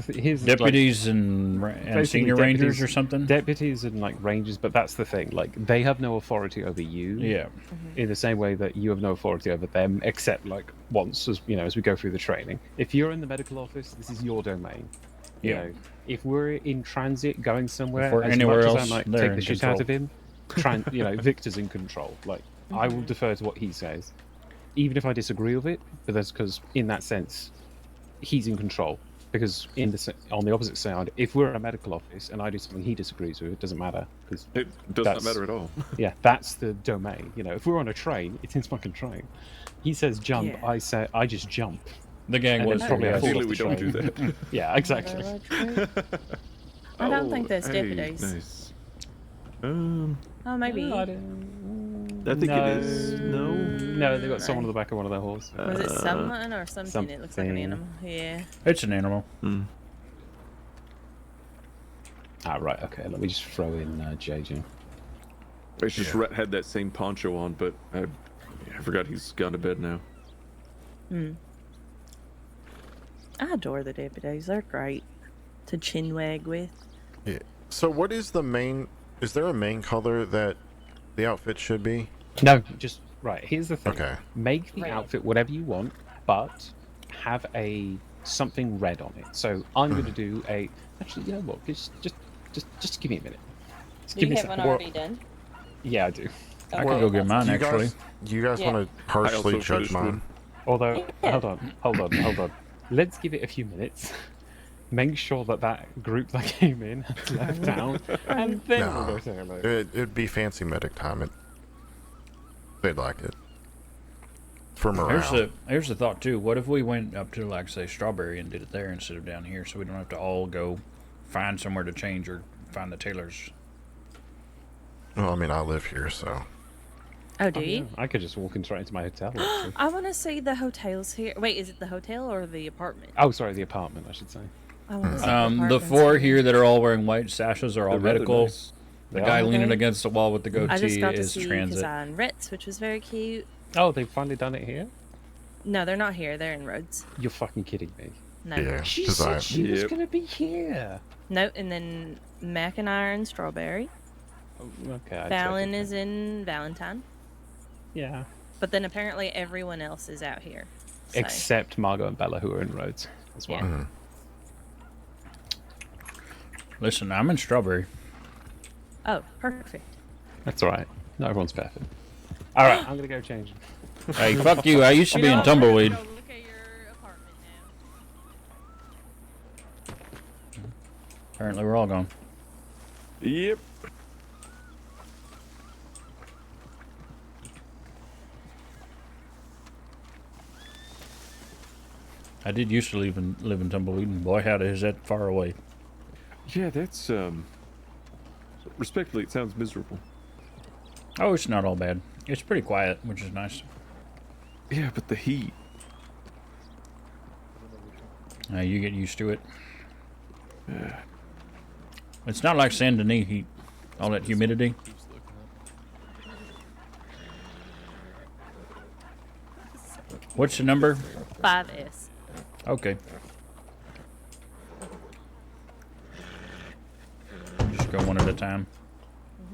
here's deputies like, and senior rangers or something? Deputies and like rangers, but that's the thing. Like they have no authority over you. Yeah. In the same way that you have no authority over them, except like once as as we go through the training. If you're in the medical office, this is your domain. You know, if we're in transit going somewhere, If we're as anywhere much else, as I might they're take in the shit out control. of him, Victor's in control. Like I will defer to what he says, even if I disagree with it. But that's because, in that sense, he's in control. Because on the opposite side, if we're in a medical office and I do something he disagrees with, it doesn't matter. Because it does not matter at all. Yeah, that's the domain. If we're on a train, it's his fucking train. He says jump, I just jump. The gang And was then probably I fall Ideally, off we the don't do train. that. Yeah, exactly. I don't think there's hey, deputies. Nice. Oh, maybe. I think it is. No. No, they got someone on the back of one of their horses. Was it someone or something? It looks like an animal. Yeah. It's an animal. Right, okay, let me just throw in JJ. I just had that same poncho on, but I forgot he's gone to bed now. I adore the deputies. They're great to chinwag with. Yeah. So what is the main... Is there a main color that the outfit should be? No, just... Right, here's the thing. Okay. Make the outfit whatever you want, but have something red on it. So I'm going to do a... Actually, you know what? Just give me a minute. Do you have one already done? Yeah, I do. I could go get mine, actually. You guys want to harshly judge mine? Although, hold on. Let's give it a few minutes. Make sure that group that came in has left town, and then we'll go say hello. It'd be fancy medic time. They'd like it. For morale. Here's the thought, too. What if we went up to, like, say, Strawberry and did it there instead of down here, so we don't have to all go find somewhere to change or find the tailors? Well, I mean, I live here, so... Oh, do you? I could just walk in straight into my hotel. I want to see the hotels here. Wait, is it the hotel or the apartment? Oh, sorry, the apartment, I should say. I want to see the 4 here that are all wearing white sashes are all medical. Nice. The guy leaning against the wall with the goatee I just got to is see transit. Kazan Ritz, which was very cute. Oh, they've finally done it here? No, they're not here. They're in Rhodes. You're fucking kidding me. No. Yeah, She said she was going to be here. No, and then Mac and I are in Strawberry. Oh, okay. Fallon is in Valentine. Yeah. But then apparently everyone else is out here. So. Except Margot and Bella, who are in Rhodes as well. Yeah. Listen, I'm in Strawberry. Oh, perfect. That's all right. Not everyone's perfect. All right, I'm going to go change. Hey, fuck you. I used to be in Tumbleweed. Look at your apartment now. Apparently we're all gone. Yep. I did used to live in Tumbleweed, and boy, howdy, is that far away. Yeah, that's, respectfully, it sounds miserable. Oh, it's not all bad. It's pretty quiet, which is nice. Yeah, but the heat. You get used to it. It's not like Saint Denis heat. All that humidity. What's the number? 5S. Okay. Just go one at a time.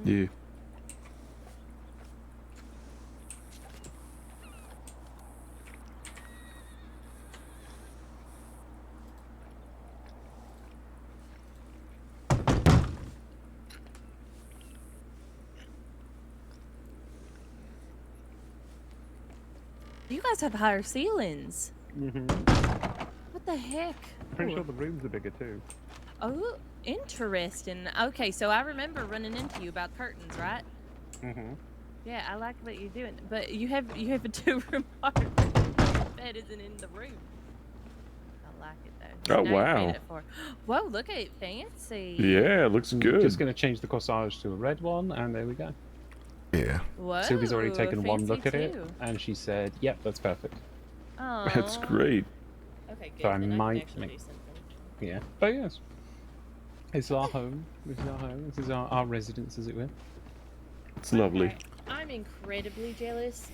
Yeah. You guys have higher ceilings. What the heck? Pretty sure the rooms are bigger too. Oh, interesting. Okay, so I remember running into you about curtains, right? Yeah, I like what you're doing, but you have a 2-room apartment. The bed isn't in the room. I like it though. Oh, Now you're paying wow. it for. Whoa, look at it, fancy. Yeah, it looks good. Just going to change the corsage to a red one, and there we go. Yeah. Whoa, Sylvie's already taken one fancy look at it, too. and she said, "Yep, that's perfect." Oh. That's great. Okay, good. So I then I might can actually make- do something. Yeah. But yes, it's our home. This is our home. This is our residence, as it were. It's lovely. Okay. I'm incredibly jealous.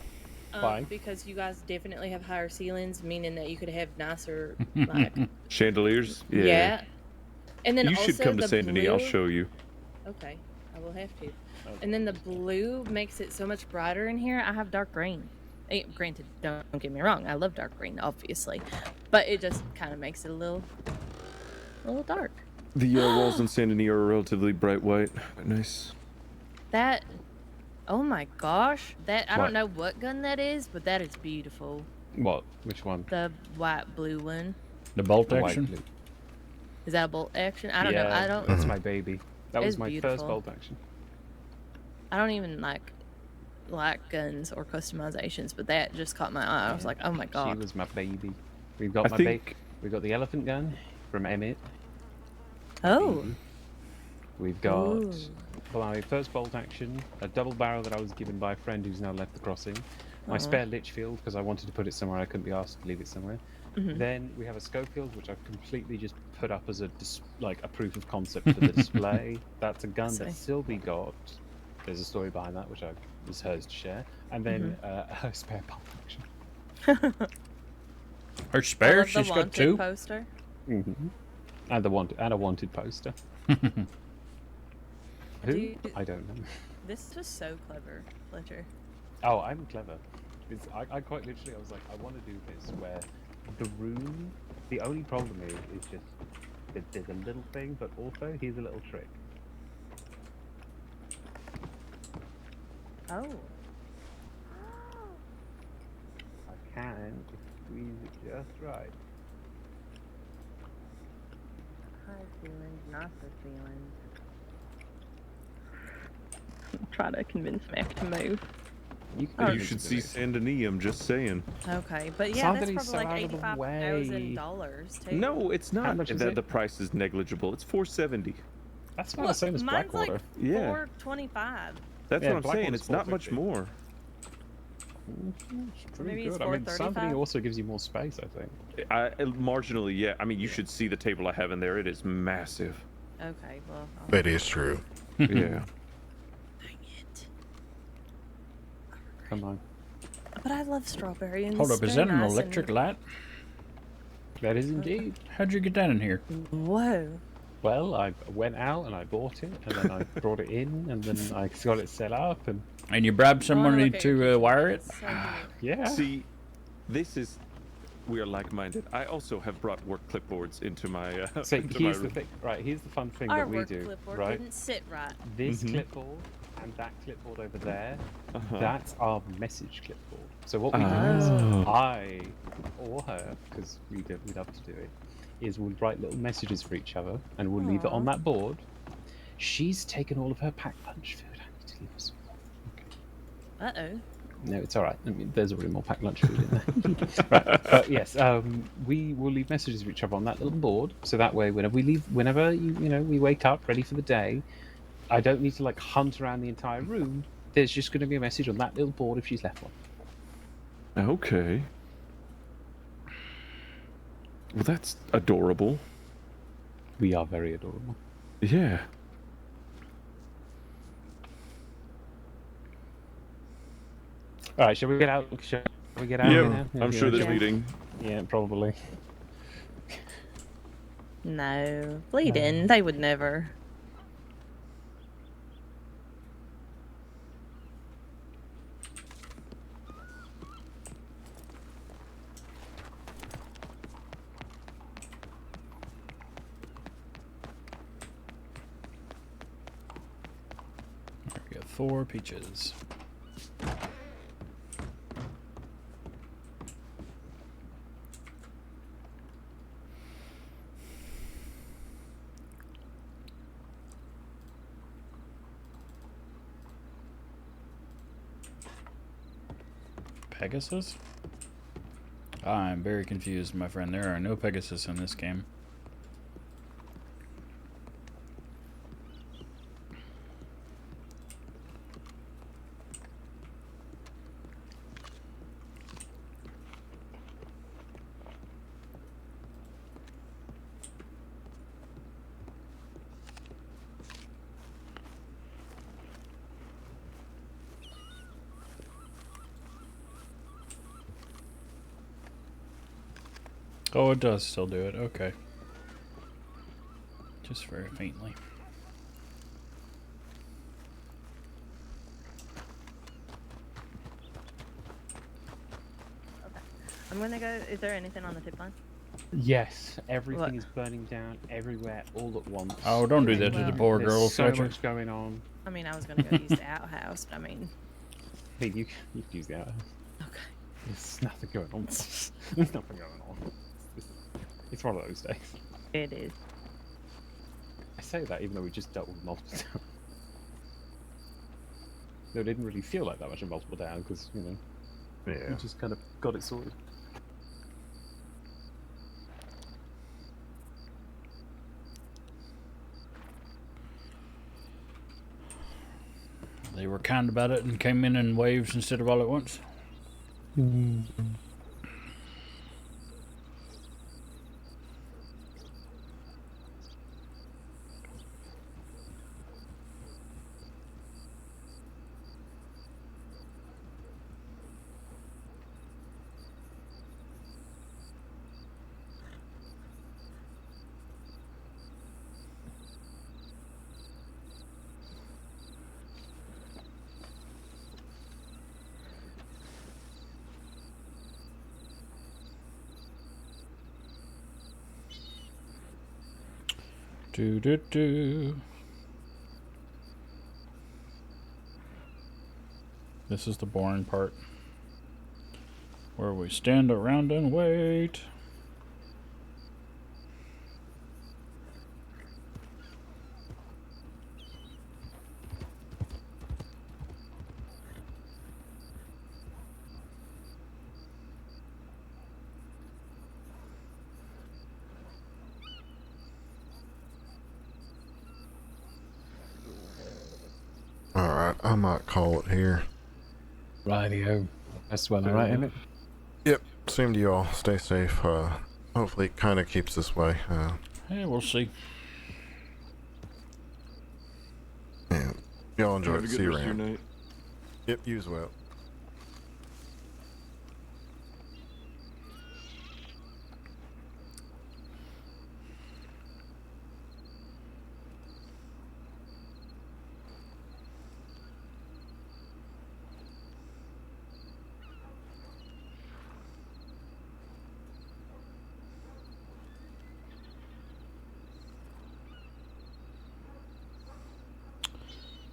Why? Because you guys definitely have higher ceilings, meaning that you could have nicer, like, Chandeliers? Yeah. yeah. And then You also should come to the Saint Denis. I'll blue- show you. Okay, I will have to. And then the blue makes it so much brighter in here. I have dark green. Granted, don't get me wrong, I love dark green, obviously, but it just kind of makes it a little dark. The walls in Saint Denis are relatively bright white. Nice. That, oh my gosh, that I What? don't know what gun that is, but that is beautiful. What? Which one? The white blue one. The bolt The white action. blue. Is that a bolt action? I don't know. I don't. That's my baby. That was It's my beautiful. first bolt action. I don't even like guns or customizations, but that just caught my eye. I was like, oh my She god. was my baby. We've got I my think- we got the elephant gun from Emmett. Oh. We've got Ooh. my first bolt action, a double barrel that I was given by a friend who's now left the crossing. My Aw. spare Litchfield because I wanted to put it somewhere I couldn't be asked to leave it somewhere. Mhm. Then we have a Schofield which I've completely just put up as a a proof of concept for the display. That's a gun that See. Sylvie got. There's a story behind that which was hers to share. And then her spare bolt action. Her I spare? love the She's got wanted two. poster. And a wanted poster. Who? Dude. I don't know. This was so clever, Fletcher. Oh, I'm clever. I quite literally, I was like, I want to do this where the room, the only problem is just that there's a little thing, but also here's a little trick. Oh. I can squeeze it just right. High feelings, not the feelings. Try to convince Mac to move. You should see Saint Denis, I'm just saying. Okay, but yeah, that's Somebody's probably so like out of the way. $85,000 too. No, it's not. much is The, it? the price is negligible. It's $470. That's not the same as mine's Blackwater. like Yeah. $425. That's Yeah, what I'm saying. Blackwater's It's not much 450. more. It's pretty Maybe it's good. I mean, somebody $435. also gives you more space, I think. Marginally, yeah. I mean, you should see the table I have in there. It is massive. Okay, well. That is true. Yeah. Dang it. Come on. But I love strawberry and Hold it's up, is very that an nice electric and... light? That is indeed. How'd you get that in here? Whoa. Well, I went out and I bought it, and then I brought it in, and then I got it set up, and And you bribed somebody look at your to wire it? yeah. See, this is. We are like-minded. I also have brought work clipboards into my. So into here's my the room. thing, right? Here's the fun thing Our that we work do, clipboard right? didn't sit right. This Mhm. clipboard and that clipboard over there, Uh-huh. that's our message clipboard. So what we do is, Oh. I or her, because we love to do it, is we'll write little messages for each other, and we'll leave it on that board. She's taken all of her packed lunch food. I need to leave her some. Uh-oh. No, it's all right. I mean, there's already more packed lunch food in there. Right. But yes, we will leave messages for each other on that little board, so that way, whenever we wake up ready for the day, I don't need to like hunt around the entire room. There's just going to be a message on that little board if she's left one. Okay. Well, that's adorable. We are very adorable. Yeah. All right, shall we get out? Shall we get out? Yeah, here now? I'm sure there's meeting. Yeah, probably. No. Bleed in. They would never. We got 4 peaches. Pegasus? I'm very confused, my friend. There are no Pegasus in this game. Oh, it does still do it. Okay. Just very faintly. I'm gonna go. Is there anything on the tip line? Yes, everything What? is burning down everywhere all at once. Oh, don't do that to the poor girl, There's so Fletcher. much going on. I mean, I was gonna go use the outhouse, but I mean, I mean, you can use the outhouse. okay. There's nothing going on. There's nothing going on. It's one of those days. It is. I say that even though we just dealt with multiple down. No, it didn't really feel like that much of multiple down because, you know, Yeah. we just kind of got it sorted. They were kind about it and came in waves instead of all at once. Do do do. This is the boring part, where we stand around and wait. Alright, I might call it here. Rightio. That's well alright, isn't it? Yep, same to you all. Stay safe. Hopefully it kind of keeps this way. Yeah, we'll see. Yeah, y'all enjoy Have it. a good See you rest of your around. night. Yep, you as well.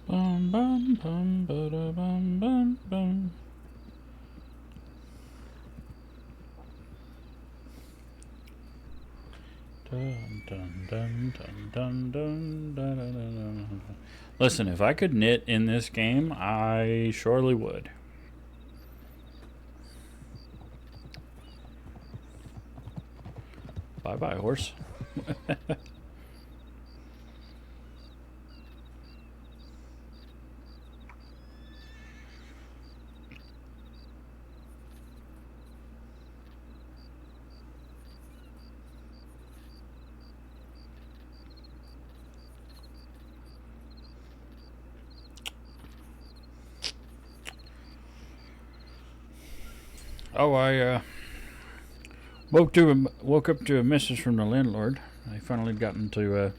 Bum bum bum ba da bum bum bum. Dun dun dun dun dun dun dun dun dun. Listen, if I could knit in this game, I surely would. Bye bye, horse. Oh, I woke up to a message from the landlord. I finally gotten to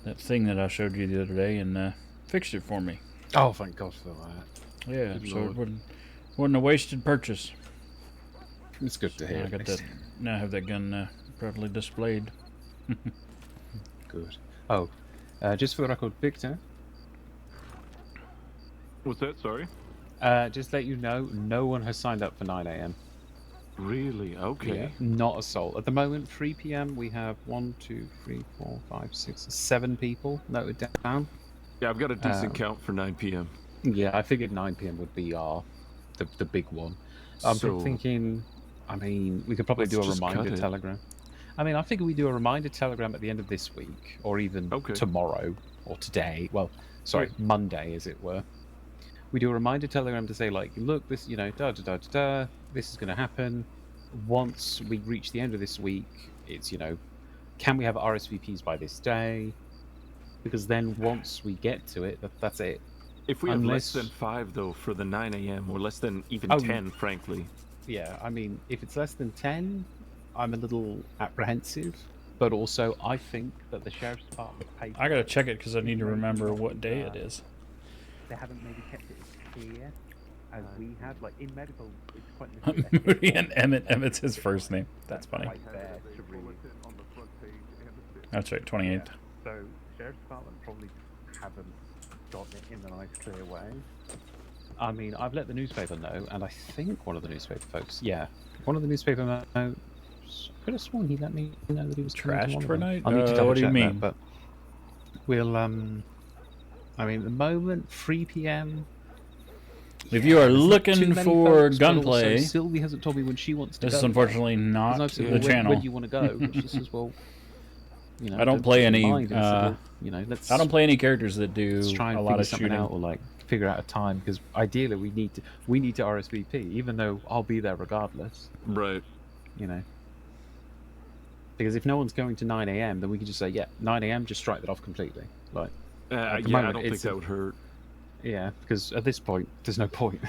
that thing that I showed you the other day and fixed it for me. Oh, thank God for that. Yeah, Good so Lord. it wasn't a wasted purchase. It's good to hear. I got that. Now I have that gun properly displayed. Good. Oh, just for the record, Victor. What's that? Sorry. Just let you know, no one has signed up for 9 AM. Really? Okay. Yeah, not a soul. At the moment, 3 PM, we have 1, 2, 3, 4, 5, 6, 7 people noted down. Yeah, I've got a decent count for 9 PM. Yeah, I figured 9 PM would be our the big one. I'm So, thinking, I mean, we could probably let's do a just cut reminder it. telegram. I mean, I figure we do a reminder telegram at the end of this week, or even tomorrow, or today. Well, sorry, Monday, as it were. We do a reminder telegram to say, like, look, this, you know, this is going to happen. Once we reach the end of this week, it's, you know, can we have RSVPs by this day? Because then once we get to it, that's it. If we have less than 5, though, for the 9 a.m., or less than even 10, frankly. Yeah, I mean, if it's less than 10, I'm a little apprehensive. But also, I think that the Sheriff's Department paper... I gotta check it because I need to remember what day it is. They haven't maybe kept it as clear as we had. Like, in medical, it's quite Moody and Emmett. Emmett's his first name. That's funny. Right there to read. That's right, 28th. So, Sheriff's Department probably haven't got it in a nice, clear way. I mean, I've let the newspaper know, and I think one of the newspaper folks, one of the newspaper I could have sworn he let me know that he was Trashed for a night? I need to double what do you check mean? that, but we'll, I mean, at the moment, 3 p.m. If you are looking for gunplay, Sylvie hasn't told me when she wants to go. this is unfortunately not I've said, the well, channel. When do you want to go? And she says, well, you know, I don't play any. you know, I don't play any characters that do let's try and a lot of something shooting. out, or like figure out a time, because ideally we need to RSVP, even though I'll be there regardless. Right. You know. Because if no one's going to 9 a.m., then we can just say, 9 a.m. just strike that off completely. Like, at the moment, I don't think that would hurt. Yeah, because at this point, there's no point.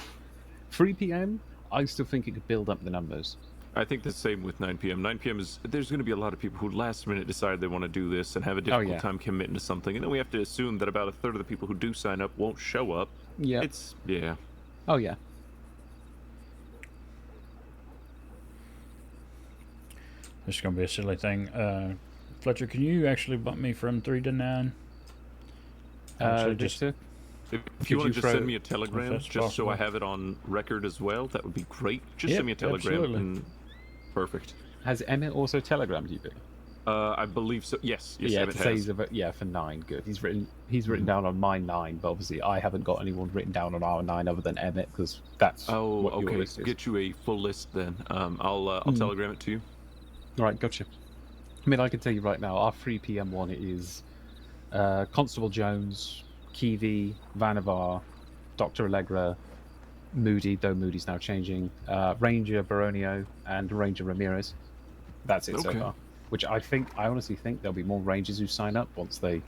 3 p.m., I still think it could build up the numbers. I think the same with 9 p.m. 9 p.m. is, there's going to be a lot of people who last minute decide they want to do this and have a difficult time committing to something, and then we have to assume that about a third of the people who do sign up won't show up. Yeah. Oh, yeah. This is gonna be a silly thing. Fletcher, can you actually bump me from 3 to 9? Just if you want to just send me a telegram, just so I have it on record as well, that would be great. Just send me a telegram. Absolutely. And perfect. Has Emmett also telegrammed you? I believe so. Yes. Yeah, Emmett to say has. for 9. Good. He's written down on my 9, but obviously I haven't got anyone written down on our 9 other than Emmett, because that's what your list is. Get you a full list then. I'll telegram it to you. Right, gotcha. I mean, I can tell you right now, our 3 p.m. one is Constable Jones, Kiwi, Vanavar, Dr. Allegra, Moody, though Moody's now changing, Ranger Baronio, and Ranger Ramirez. That's it so far. Which I honestly think there'll be more Rangers who sign up once they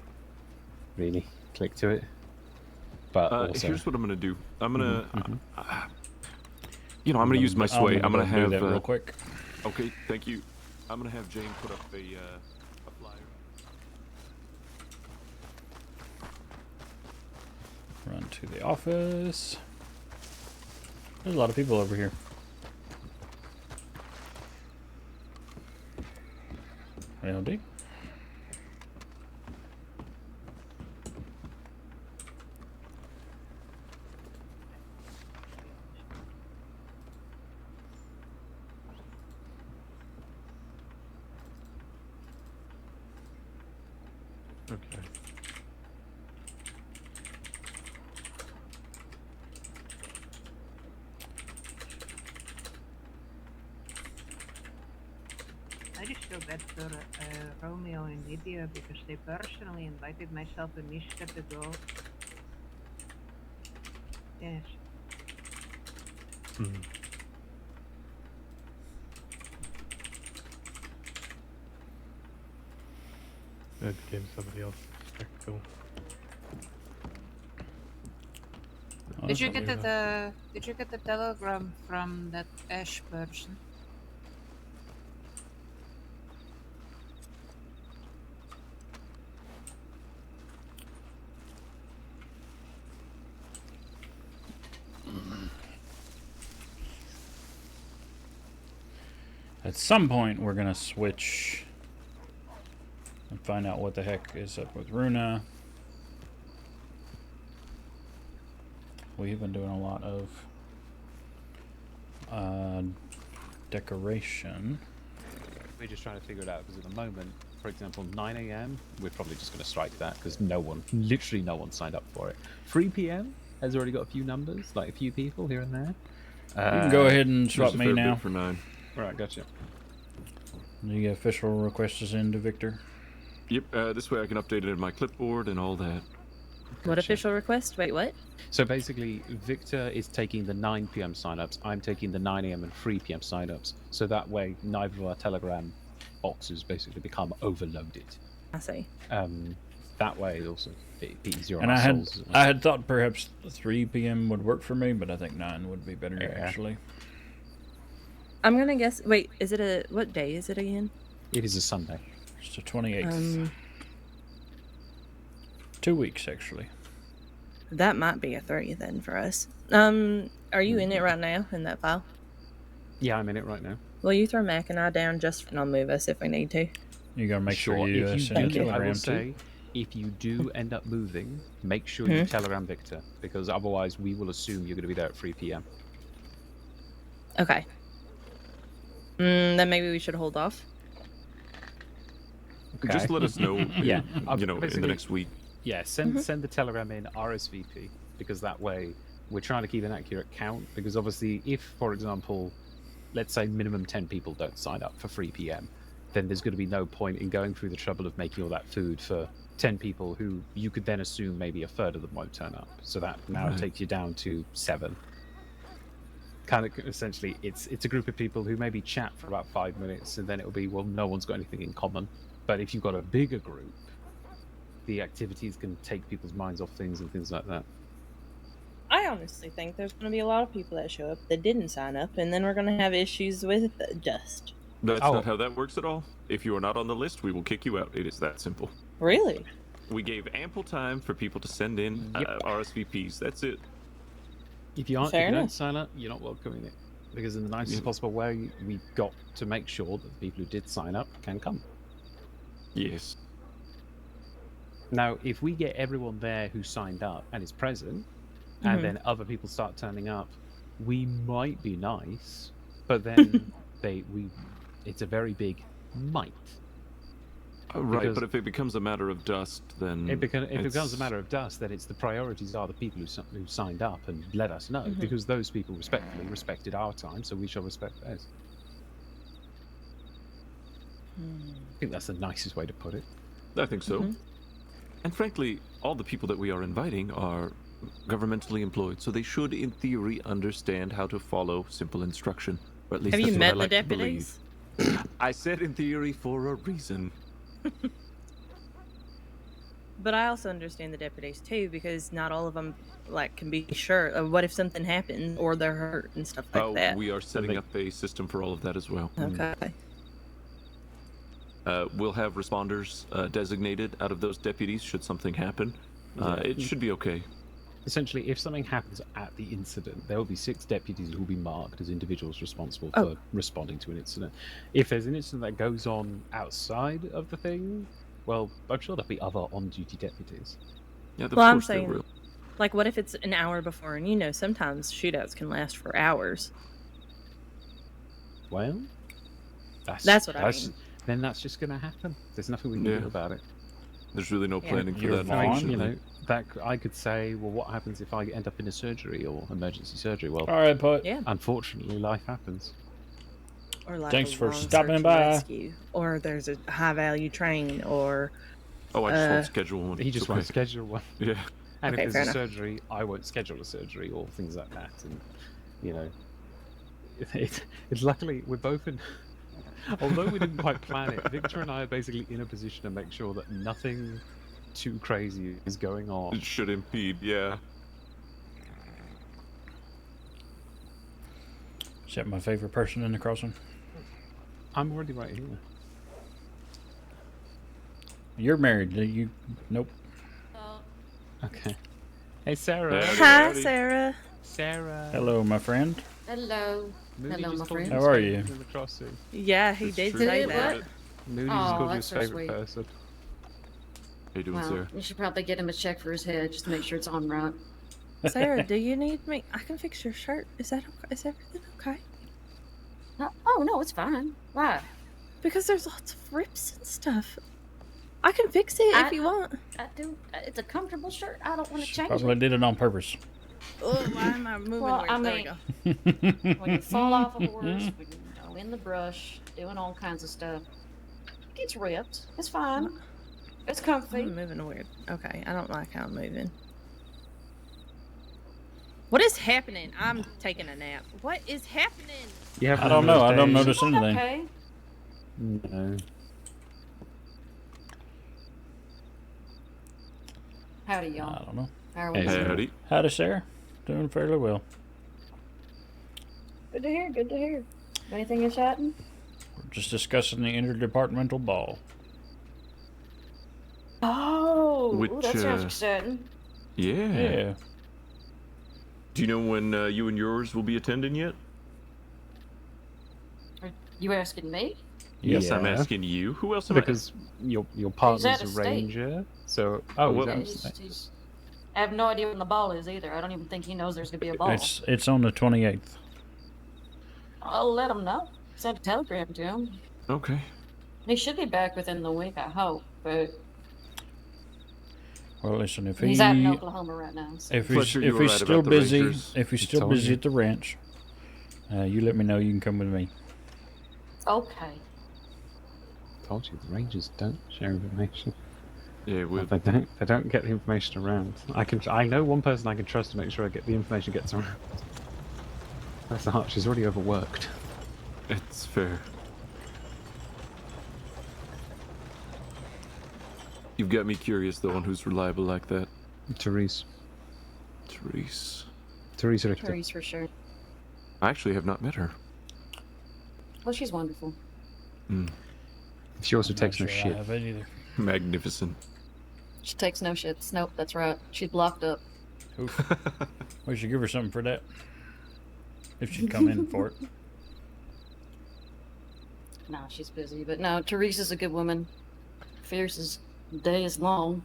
really click to it. But also... here's what I'm going to do. I'm going to... I'm going to use my sway. I'm going to have... do that real quick. Okay, thank you. I'm going to have Jane put up a flyer. Run to the office. There's a lot of people over here. LD. Okay. I just feel bad for Romeo and Lydia because they personally invited myself and Mishka to go. Yes. That became somebody else's spectacle. Did you get the telegram from that Ash person? At some point, we're gonna switch and find out what the heck is up with Runa. We've been doing a lot of decoration. We're just trying to figure it out, because at the moment, for example, 9 a.m., we're probably just going to strike that, because literally no one signed up for it. 3 p.m. has already got a few numbers, like a few people here and there. You can go ahead and swap There's a me fair bit now. for 9. Right, gotcha. The official request is into Victor. Yep. This way I can update it in my clipboard and all that. What official request? Wait, what? So basically, Victor is taking the 9 p.m. signups. I'm taking the 9 a.m. and 3 p.m. signups. So that way, neither of our Telegram boxes basically become overloaded. I see. That way, also be easier on And our I souls. had thought perhaps 3 p.m. would work for me, but I think 9 would be better actually. I'm gonna guess. Wait, is it a what day is it again? It is a Sunday. It's the 28th. 2 weeks actually. That might be a 3 then for us. Are you in it right now in that file? Yeah, I'm in it right now. Will you throw Mac and I down just and I'll move us if we need to? You gotta make sure Sure, you if you send a do, I telegram will too. say, if you do end up moving, make sure you Telegram Victor, because otherwise we will assume you're going to be there at 3 p.m. Okay. Then maybe we should hold off. Just let us know. Yeah, in the basically, next week. Yeah, send the telegram in RSVP, because that way we're trying to keep an accurate count. Because obviously, if, for example, let's say minimum 10 people don't sign up for 3 p.m., then there's going to be no point in going through the trouble of making all that food for 10 people who you could then assume maybe a third of them won't turn up. So that now takes you down to 7. Kind of essentially, it's a group of people who maybe chat for about 5 minutes, and then it'll be, well, no one's got anything in common. But if you've got a bigger group, the activities can take people's minds off things and things like that. I honestly think there's going to be a lot of people that show up that didn't sign up, and then we're going to have issues with dust. That's not how that works at all. If you are not on the list, we will kick you out. It is that simple. Really? We gave ample time for people to send in RSVPs. That's it. If you don't sign up, you're not welcome in it. Because in the nicest possible way, we've got to make sure that the people who did sign up can come. Yes. Now, if we get everyone there who signed up and is present, and then other people start turning up, we might be nice, but then it's a very big might. Right, but if it becomes a matter of dust, then if it becomes a matter of dust, then it's the priorities are the people who signed up and let us know, because those people respectfully respected our time, so we shall respect theirs. I think that's the nicest way to put it. I think so. And frankly, all the people that we are inviting are governmentally employed, so they should, in theory, understand how to follow simple instruction. Or at least Have that's you what met I the like to deputies? believe. I said in theory for a reason. But I also understand the deputies too, because not all of them can be sure. What if something happens or they're hurt and stuff like that? We are setting up a system for all of that as well. Okay. We'll have responders designated out of those deputies should something happen. It should be okay. Essentially, if something happens at the incident, there will be 6 deputies who will be marked as individuals responsible for responding to an incident. If there's an incident that goes on outside of the thing, well, I'm sure there'll be other on-duty deputies. Yeah, well, I'm saying, what if it's an hour before? And sometimes shootouts can last for hours. Well, that's what I mean. Then that's just going to happen. There's nothing we can do about it. There's really no planning for that. Unfortunately. That I could say, well, what happens if I end up in a surgery or emergency surgery? Well, all right, Put. Yeah. Unfortunately, life happens. Or thanks for stopping by. Rescue, or there's a high-value train, or I just won't schedule one. He just won't schedule one. Yeah. And okay, if there's a surgery, I won't schedule a surgery or things like that. And it's luckily we're both in. Although we didn't quite plan it, Victor and I are basically in a position to make sure that nothing too crazy is going on. It should impede, yeah. Is that my favorite person in the crossing? I'm already right here. You're married, you? Nope. Okay. Hey, Sarah. Hi, Sarah. Sarah. Hello, my friend. Hello. Moody Hello, my friend. How are you? Yeah, he did say that. Moody's called you his favorite person. How you doing, well, Sarah? You should probably get him a check for his head just to make sure it's on right. Sarah, do you need me? I can fix your shirt. Is that okay? Is everything okay? Oh, no, it's fine. Why? Because there's lots of rips and stuff. I can fix it if you want. I do. It's a comfortable shirt. I don't want to change Probably it. did it on purpose. Oh, why am I moving Well, weird? I There we mean, go. when you fall off a horse, when you go in the brush, doing all kinds of stuff, it gets ripped. It's fine. It's comfy. I'm moving weird. Okay, I don't like how I'm moving. What is happening? I'm taking a nap. What is happening? Yeah, I don't know. I don't notice anything. Okay. No. Howdy, y'all. I don't know. How are we? Howdy. Howdy, Sarah. Doing fairly well. Good to hear. Good to hear. Anything exciting? We're just discussing the interdepartmental ball. Oh, Which, ooh, that sounds exciting. Yeah. Yeah. Do you know when you and yours will be attending yet? Are you asking me? Yes, I'm Yeah. asking you. Who else am Because your partner's out a of state. ranger, so well, Yeah, I have no idea when the ball is either. I don't even think he knows there's gonna be a ball. It's on the 28th. I'll let him know. Send a telegram to him. Okay. He should be back within the week, I hope. But Well, listen, if he's out in Oklahoma right now. So. if Fletcher, he's you if were he's right still about the busy, Rangers. if he's I still told busy you. at the ranch, you let me know. You can come with me. Okay. told you the rangers don't share information. Yeah, they don't get the information around. I know one person I can trust to make sure I get the information gets around. That's the heart. She's already overworked. It's fair. You've got me curious, though, on who's reliable like that. Therese. Therese. Therese Richter. Therese for sure. I actually have not met her. Well, she's wonderful. She also takes Not no sure I shit. have it either. Magnificent. She takes no shits. Nope, that's right. She's blocked up. Oof. We should give her something for that. If she'd come in for it. No, she's busy. But no, Therese is a good woman. Fierce as the day is long.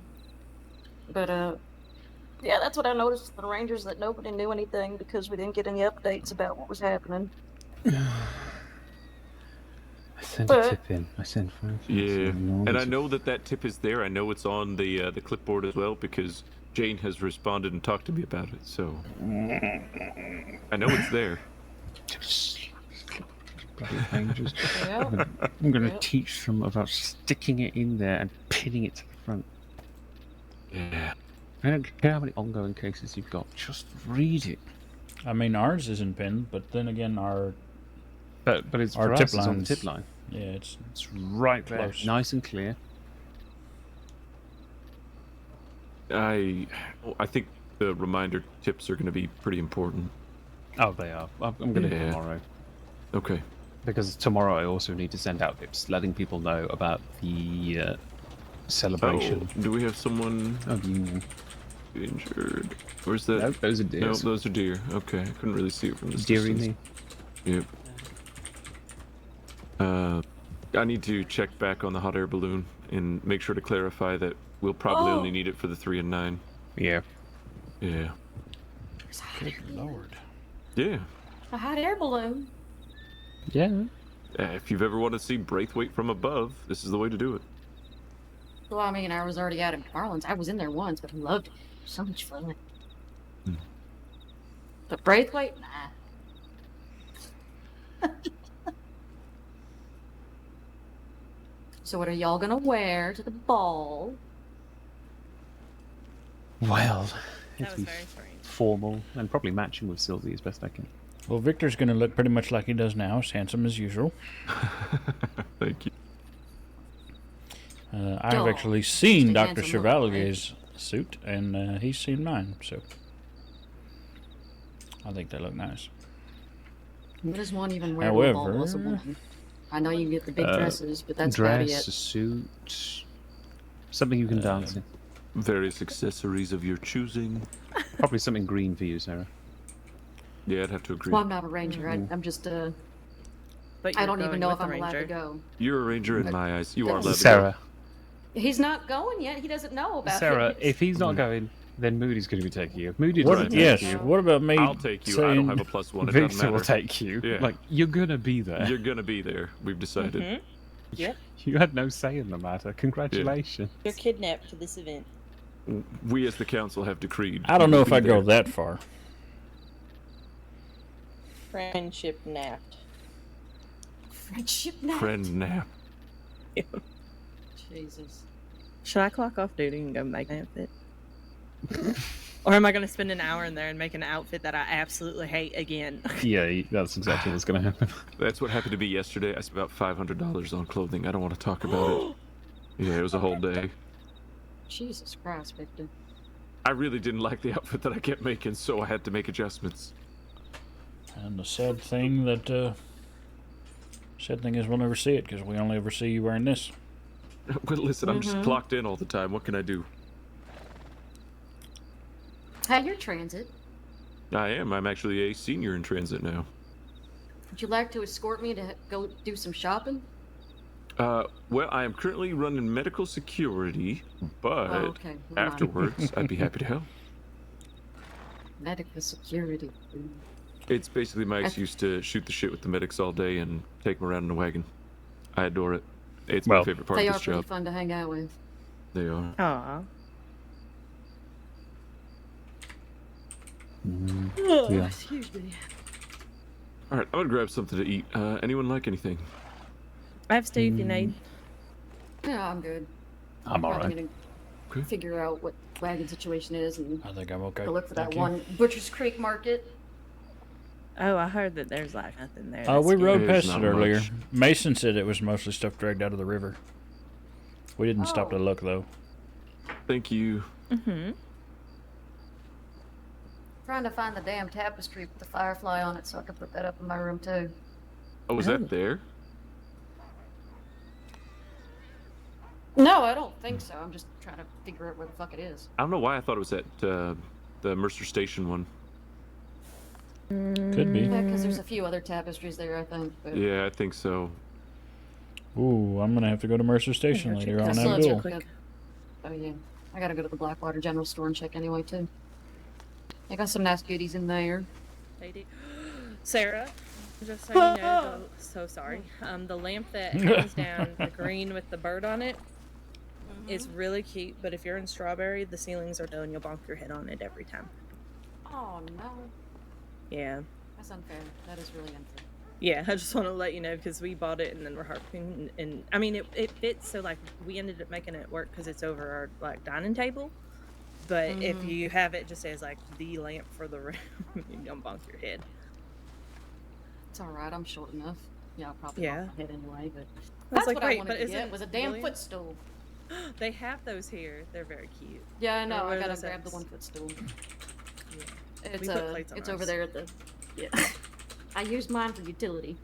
But, yeah, that's what I noticed with the Rangers, that nobody knew anything because we didn't get any updates about what was happening. I sent But- a tip in. I sent 5. Yeah, and I know that tip is there. I know it's on the clipboard as well because Jane has responded and talked to me about it. So I know it's there. Bloody Rangers. Yeah. I'm going to Yeah. teach them about sticking it in there and pinning it to the front. Yeah. I don't care how many ongoing cases you've got. Just read it. I mean, ours isn't pinned, but then again, But it's our for tip us, it's on the lines. tip line. Yeah, it's Right there, close. nice and clear. I think the reminder tips are going to be pretty important. Oh, they are. I'm going to do Yeah. tomorrow. Okay. Because tomorrow I also need to send out tips, letting people know about the celebration. Oh, do we have someone of Union injured? Where's that? Nope, those are No, deers. those are deer. Okay, I couldn't really see it from this Deary distance. Yep. I need to check back on the hot air balloon and make sure to clarify that we'll probably Oh. only need it for the 3 and 9. Yeah. Yeah. good lord. Yeah. A hot air balloon. Yeah. If you've ever wanted to see Braithwaite from above, this is the way to do it. Well, I mean, I was already out in New Orleans. I was in there once, but I loved it. So much fun. But Braithwaite? Nah. So what are y'all gonna wear to the ball? Well, That it'll was be very strange. formal and probably matching with Sylvie as best I can. Well, Victor's going to look pretty much like he does now, as handsome as usual. Thank you. I have Oh, actually seen just a Dr. handsome look, Chevalier's suit, and he's seen mine, so I think they look nice. What does one even wear to a ball as a However, woman? I know you get the big dresses, but that's dress, about a it. suit, something you can dance in. Various accessories of your choosing. Probably something green for you, Sarah. Yeah, I'd have to agree. Well, I'm not a ranger. I'm just But I you're don't even going know with if I'm the allowed to ranger. go. You're a ranger in my eyes. You are allowed to go. Sarah. He's not going yet. He doesn't know about Sarah, it. if he's not going, then Moody's going to be taking you. If Moody What, doesn't take yes, you, what about me? I'll take you. I saying, don't have a +1. It doesn't Victor will matter. take you. Yeah. Like, you're going to be there. You're gonna be there. We've decided. Yep. You had no say in the matter. Congratulations. You're kidnapped for this event. We as the council have decreed. I don't you know will if be I'd go there. that far. Friendship napped. Friendship nap. Friend nap. Jesus. Should I clock off duty and go make an outfit? Or am I going to spend an hour in there and make an outfit that I absolutely hate again? Yeah, that's exactly what's going to happen. That's what happened to me yesterday. I spent about $500 on clothing. I don't want to talk about it. Yeah, it was a whole day. Jesus Christ, Victor. I really didn't like the outfit that I kept making, so I had to make adjustments. And the sad thing is we'll never see it because we only ever see you wearing this. Well, listen, I'm just clocked in all the time. What can I do? Hey, you're transit. I am. I'm actually a senior in transit now. Would you like to escort me to go do some shopping? Well, I am currently running medical security, but okay. afterwards, I'd be happy to help. Medical security. It's basically my excuse to shoot the shit with the medics all day and take them around in a wagon. I adore it. It's my favorite part of They this are pretty job. fun to hang out with. They are. Aw. Yeah. Excuse me. All right, I'm gonna grab something to eat. Anyone like anything? I have Steve, you need. Yeah, I'm good. I'm probably alright. gonna figure out what wagon situation is and I think I'm okay. go look for that Thank you. one Butcher's Creek market. Oh, I heard that there's like nothing there. Oh, we rode There's past not it earlier. much. Mason said it was mostly stuff dragged out of the river. We didn't stop to look though. Thank you. Mm-hmm. Trying to find the damn tapestry with the firefly on it so I can put that up in my room too. Oh, was that there? No, I don't think so. I'm just trying to figure out where the fuck it is. I don't know why I thought it was at the Mercer Station one. Could be. Yeah, because there's a few other tapestries there, I think. But... Yeah, I think so. Ooh, I'm gonna have to go to Mercer Station later on So Abdul. Oh yeah, I gotta go to the Blackwater General Store and check anyway too. I got some nice goodies in there. Lady. Sarah, just so you know, so sorry. The lamp that hangs down, the green with the bird on it, is really cute. But if you're in Strawberry, the ceilings are low and you'll bonk your head on it every time. Oh no. Yeah. That's unfair. That is really unfair. Yeah, I just want to let you know because we bought it and then we're harping and I mean it fits, so like we ended up making it work because it's over our like dining table. But if you have it just as like the lamp for the room, you don't bonk your head. It's all right. I'm short enough. Yeah, I'll probably Yeah. bonk my head anyway. But I was that's like, what I wait, wanted but to isn't get was a damn William- footstool. They have those here. They're very cute. Yeah, I know. Or what I are gotta those grab the eggs? one footstool. Yeah. It's We put plates on it's over ours. there at the. Yeah. I used mine for utility.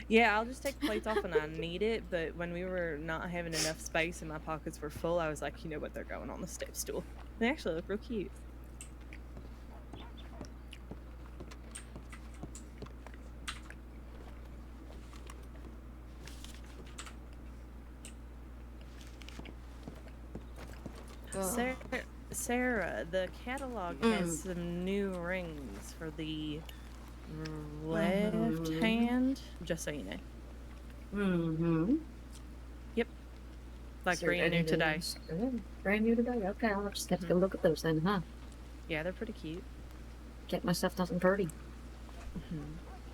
Yeah, I'll just take plates off when I need it, but when we were not having enough space and my pockets were full, I was like, you know what, they're going on the step stool. They actually look real cute. Sarah, the catalog has some new rings for the left hand, just so you know. Mm-hmm. Yep. Like brand new today. Brand new today. Okay, I'll just have to go look at those then, huh? Yeah, they're pretty cute. Get myself something pretty.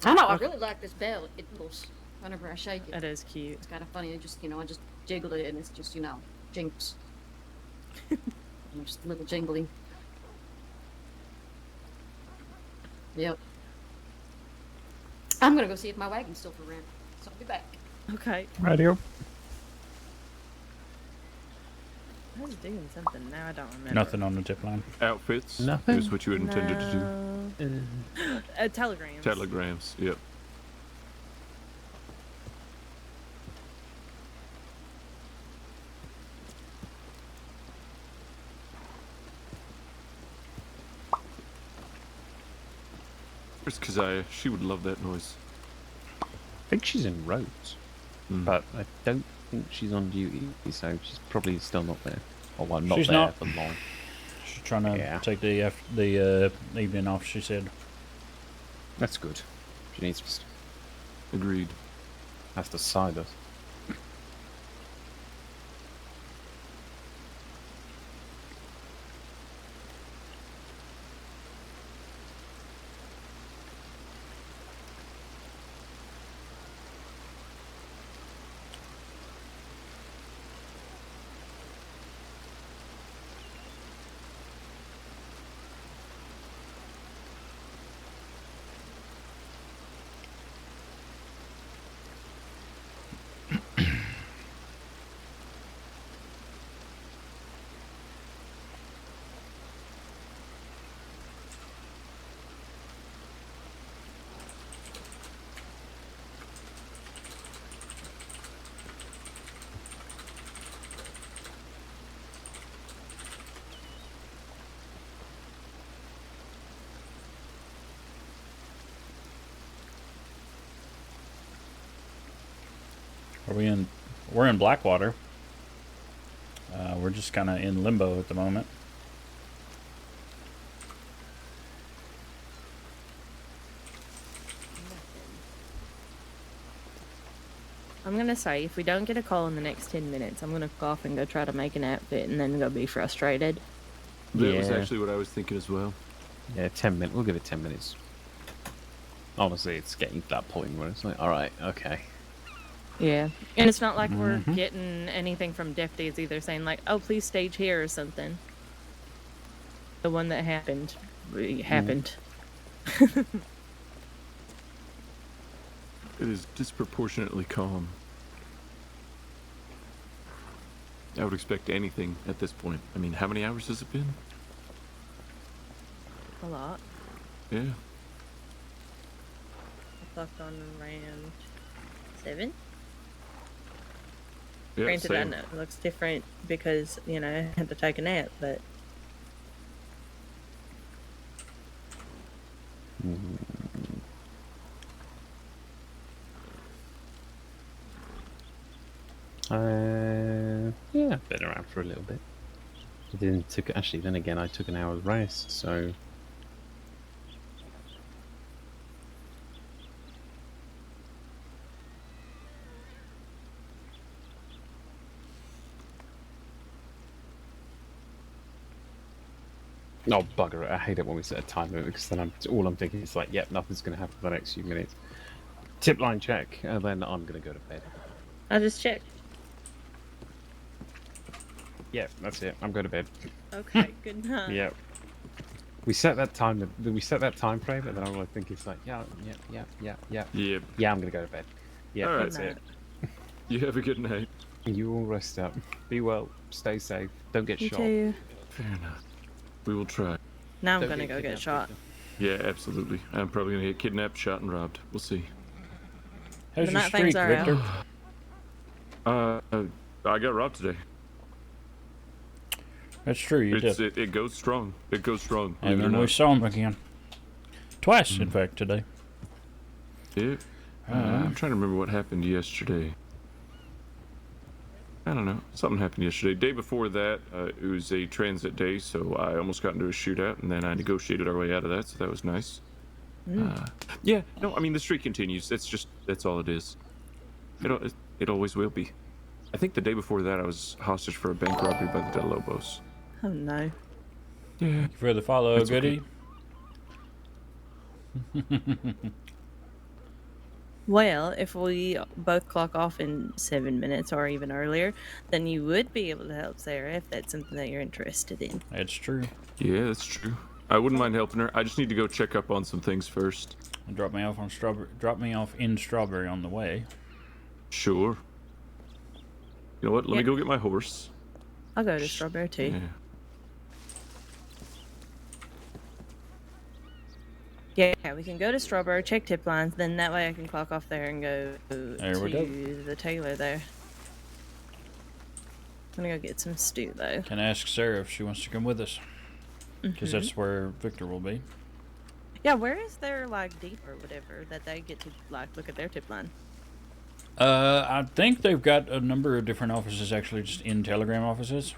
I know. I really like this bell. It wiggles whenever I shake it. It is cute. It's kind of funny. I just jiggle it and it's just jingles. Just a little jingly. Yep. I'm gonna go see if my wagon's still for rent. So I'll be back. Okay. Radio. I was doing something now. I don't remember. Nothing on the tip line. Outfits. Nothing. Is what you had intended to do. Telegrams. Telegrams. Yep. Where's Keziah? She would love that noise. I think she's in Rhodes, but I don't think she's on duty, so she's probably still not there. Or well, not She's there not. for long. She's trying to take the evening off. She said. That's good. She needs to. Agreed. Has to side us. Are we in? We're in Blackwater. We're just kind of in limbo at the moment. I'm gonna say, if we don't get a call in the next 10 minutes, I'm gonna go off and go try to make an outfit and then go be frustrated. That was actually what I was thinking as well. Yeah, 10 minutes. We'll give it 10 minutes. Honestly, it's getting to that point where it's like, alright, okay. Yeah. And it's not like we're getting anything from deputies either saying like, oh, please stage here or something. The one that happened, happened. It is disproportionately calm. I would expect anything at this point. I mean, how many hours has it been? A lot. Yeah. I clocked on around 7. Yeah, Granted, I same. know it looks different because, you know, I had to take a nap, but... Yeah, been around for a little bit. I didn't took actually. Then again, I took an hour's rest, so. Oh, bugger it. I hate it when we set a time limit because then all I'm thinking is like, yep, nothing's going to happen for the next few minutes. Tip line check, and then I'm going to go to bed. I'll just check. Yeah, that's it. I'm going to bed. Okay, good night. Yep. We set that time. We set that time frame, and then all I think is like, yeah. Yep. Yeah, I'm going to go to bed. Yeah, All right. that's it. You have a good night. You all rest up. Be well. Stay safe. Don't get You shot. too. Fair enough. We will try. Now I'm Don't gonna get go get kidnapped, shot. Yeah, absolutely. I'm probably gonna get kidnapped, shot, and robbed. We'll see. How's The your night things streak, are Victor? I got robbed today. That's true, you did. It goes strong. It goes strong. And believe it or then we not. saw him again. Twice, in fact, today. Yeah. I'm trying to remember what happened yesterday. I don't know. Something happened yesterday. Day before that, it was a transit day, so I almost got into a shootout, and then I negotiated our way out of that, so that was nice. Yeah, no, I mean, the streak continues. That's all it is. It always will be. I think the day before that, I was hostage for a bank robbery by the Del Lobos. Oh no. Yeah. For the follow, That's goodie. Well, if we both clock off in 7 minutes or even earlier, then you would be able to help Sarah if that's something that you're interested in. That's true. Yeah, that's true. I wouldn't mind helping her. I just need to go check up on some things first. Drop me off on Strawberry. Drop me off in Strawberry on the way. Sure. You know what? Let me go get my horse. I'll go to Strawberry too. Yeah. Yeah, we can go to Strawberry, check tip lines, then that way I can clock off there and go to the tailor there. I'm gonna go get some stew though. Can ask Sarah if she wants to come with us. Because that's where Victor will be. Yeah, where is their like deep or whatever that they get to like look at their tip line? I think they've got a number of different offices actually just in Telegram offices.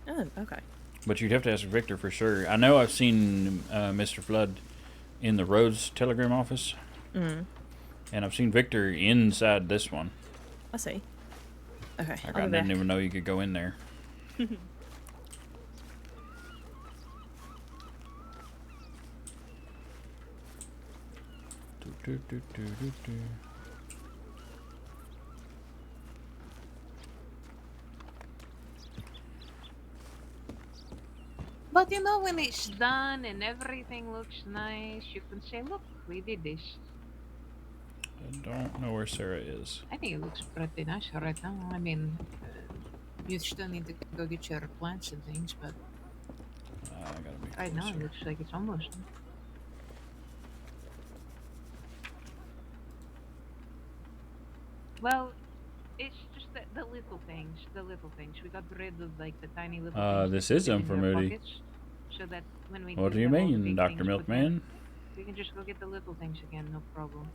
Oh, okay. But you'd have to ask Victor for sure. I know I've seen Mr. Flood in the Rhodes Telegram office. And I've seen Victor inside this one. I see. Okay. Like I didn't even know you could go in there. But you know, when it's done and everything looks nice, you can say, look, we did this. I don't know where Sarah is. I think it looks pretty nice right now. I mean, you still need to go get your plants and things, but I gotta be right now it looks like it's almost done. Well, it's just the little things, We got rid of like the tiny little things. This that is fit him in for their Moody. pockets, so that when we What do you have all the mean, big Dr. things put Milkman? back, we can just go get the little things again, no problem.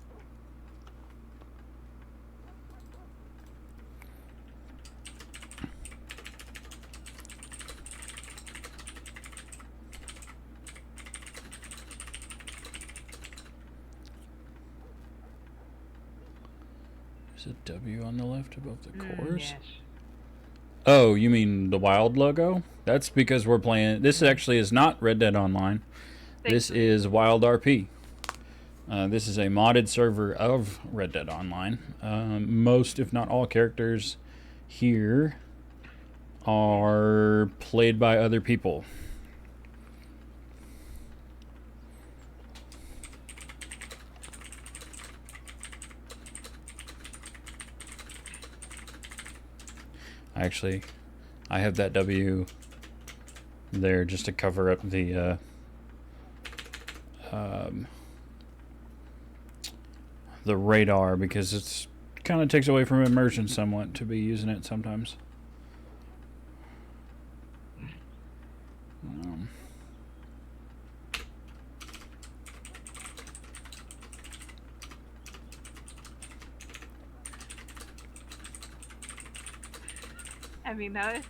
Is it W on the left above the cores? Yes. Oh, you mean the Wild logo? That's because we're playing. This actually is not Red Dead Online. This is WildRP. This is a modded server of Red Dead Online. Most, if not all, characters here are played by other people. Actually, I have that W there just to cover up the radar, because it's kind of takes away from immersion somewhat to be using it sometimes. I mean, that.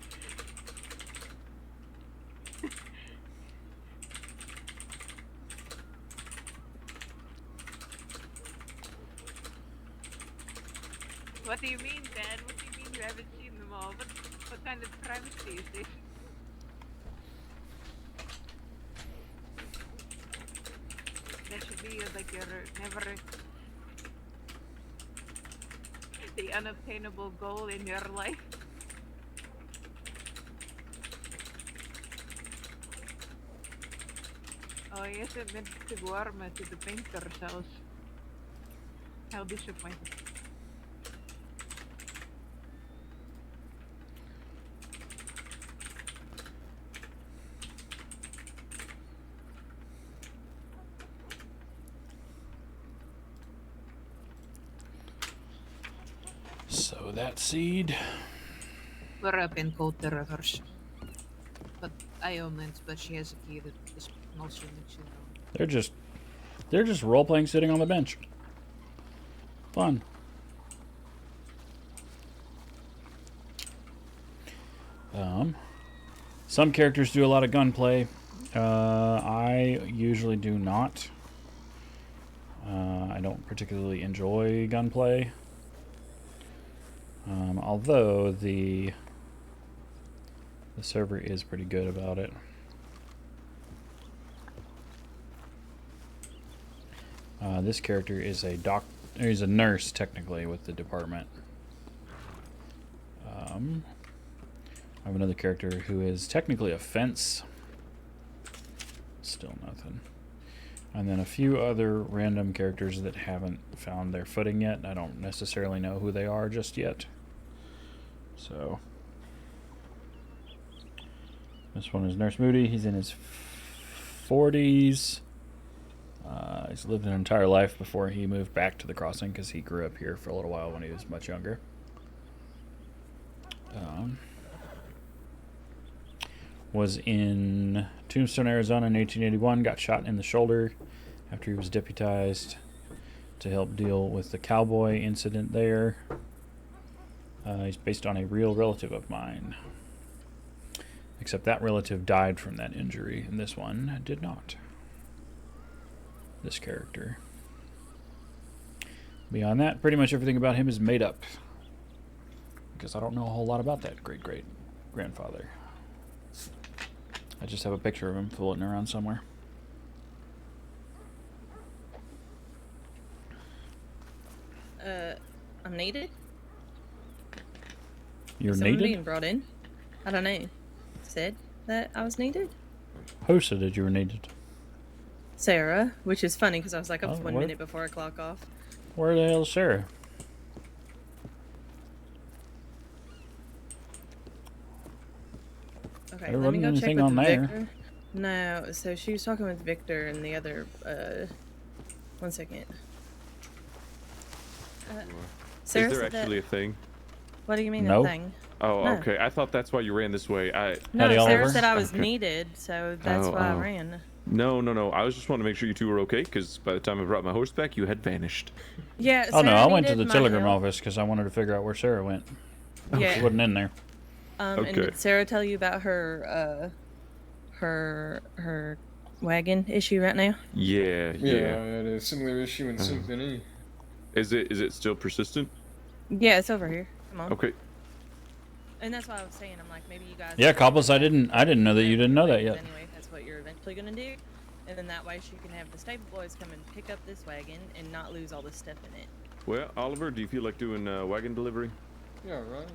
What do you mean, Dad? What do you mean you haven't seen them all? What kind of privacy is this? That should be like your never the unobtainable goal in your life. Oh, he isn't meant to warm to the painter cells. How disappointing. So that seed. We're up in Cold Rivers. But I own it, but she has a key that is mostly makes you know. They're just role playing sitting on the bench. Fun. Some characters do a lot of gunplay. I usually do not. I don't particularly enjoy gunplay. Although the server is pretty good about it. This character is he's a nurse technically with the department. I have another character who is technically a fence. Still nothing. And then a few other random characters that haven't found their footing yet. I don't necessarily know who they are just yet. So this one is Nurse Moody. He's in his 40s. He's lived an entire life before he moved back to the crossing because he grew up here for a little while when he was much younger. Was in Tombstone, Arizona in 1881, got shot in the shoulder after he was deputized to help deal with the cowboy incident there. He's based on a real relative of mine. Except that relative died from that injury, and this one did not. This character. Beyond that, pretty much everything about him is made up. Because I don't know a whole lot about that great-great-grandfather. I just have a picture of him floating around somewhere. I'm needed? You're Is someone needed? being brought in? I don't know. Said that I was needed? Who said that you were needed? Sarah, which is funny because I was like, Oh, 1 what? minute before I clock off. Where the hell is Sarah? Okay, There let me wasn't go check anything with on there. Victor. No, so she was talking with Victor and the other, 1 second. Sarah Is there said that- actually a thing? What do you mean No. a thing? Oh, No. okay. I thought that's why you ran this way. No, Sarah said I was Okay. needed, so that's why I ran. No. I was just wanting to make sure you two were okay, because by the time I brought my horse back, you had vanished. Yeah, Oh no, Sarah I went to needed the my telegram help. office because I wanted to figure out where Sarah went. Yeah. She wasn't in there. And did Sarah tell you about her, her wagon issue right now? Yeah. Yeah, I had a similar issue in Uh. St. Denis. Is it still persistent? Yeah, it's over here. Come on. Okay. And that's why I was saying, I'm like, maybe you guys. Yeah, Cobbles, I didn't know that you didn't know that yet. Anyway, if that's what you're eventually gonna do, and then that way she can have the stable boys come and pick up this wagon and not lose all the stuff in it. Well, Oliver, do you feel like doing wagon delivery? Yeah, right.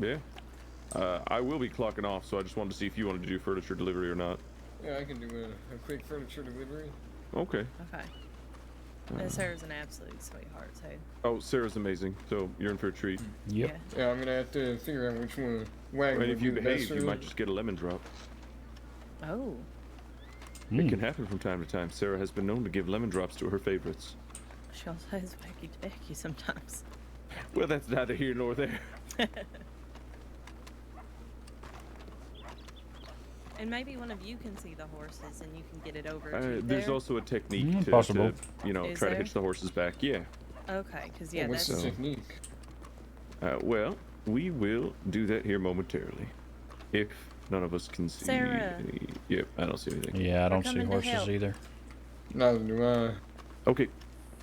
Yeah. I will be clocking off, so I just wanted to see if you wanted to do furniture delivery or not. Yeah, I can do a quick furniture delivery. Okay. Okay. And Sarah's an absolute sweetheart, so. Oh, Sarah's amazing, so you're in for a treat. Yep. Yeah, I'm gonna have to figure out which one wagon. And would if you be the best behave, for you me. might just get a lemon drop. Oh. It can happen from time to time. Sarah has been known to give lemon drops to her favorites. She also has wacky tobacky sometimes. Well, that's neither here nor there. And maybe one of you can see the horses and you can get it over to There's there. also a technique to, possible. you know, Is try to there? hitch the horses back. Yeah. Okay, because yeah, what's that's the technique? Well, we will do that here momentarily. If none of us can see Sarah. any... Yep, I don't see anything. Yeah, I don't We're see coming to horses help. either. Neither do I. Okay.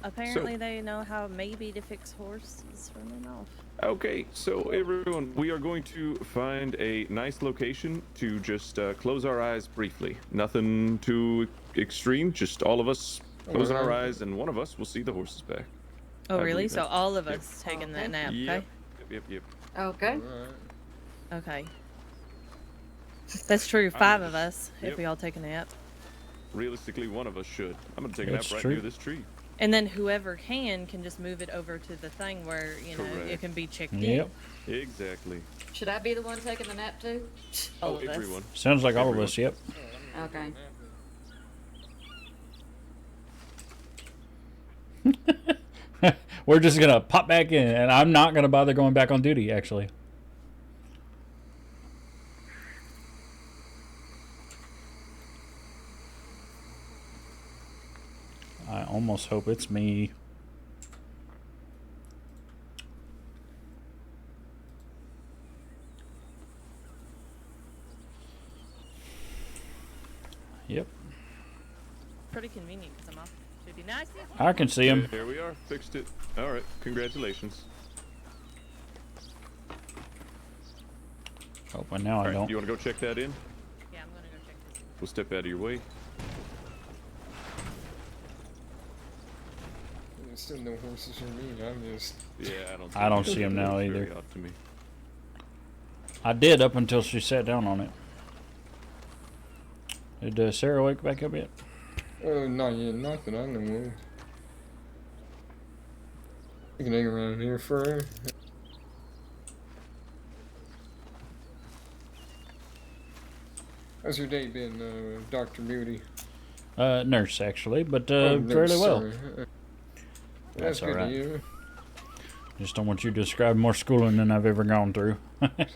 apparently they know how maybe to fix horses running off. Okay, so everyone, we are going to find a nice location to just close our eyes briefly. Nothing too extreme, just all of us closing our eyes, and one of us will see the horses back. Oh, I really? believe So that's- all of us taking that nap, Yep. okay? Yep. Okay. Okay. That's true, 5 of us, Yep. if we all take a nap. Realistically, one of us should. I'm gonna take a That's nap right true. near this tree. And then whoever can just move it over to the thing where, you know, it Correct. can be checked Yep. in. Exactly. Should I be the one taking the nap too? All Oh, of us. everyone. Sounds like all of us, yep. Okay. We're just gonna pop back in, and I'm not gonna bother going back on duty, actually. I almost hope it's me. Yep. Pretty convenient because I'm off duty. Nice. I can see him. There we are. Fixed it. All right. Congratulations. Oh, but now I All right, don't. you want to go check that in? Yeah, I'm gonna go check this. We'll step out of your way. There's still no horses for me. I'm just. Yeah, I don't see him now It's very either. odd to me. I did up until she sat down on it. Did Sarah wake back up yet? Not yet. Not that I know of. You can hang around here for her. How's your day been, Dr. Moody? Nurse, actually, but Oh, no, fairly well. sorry. That's That's good alright. to hear. Just don't want you to describe more schooling than I've ever gone through.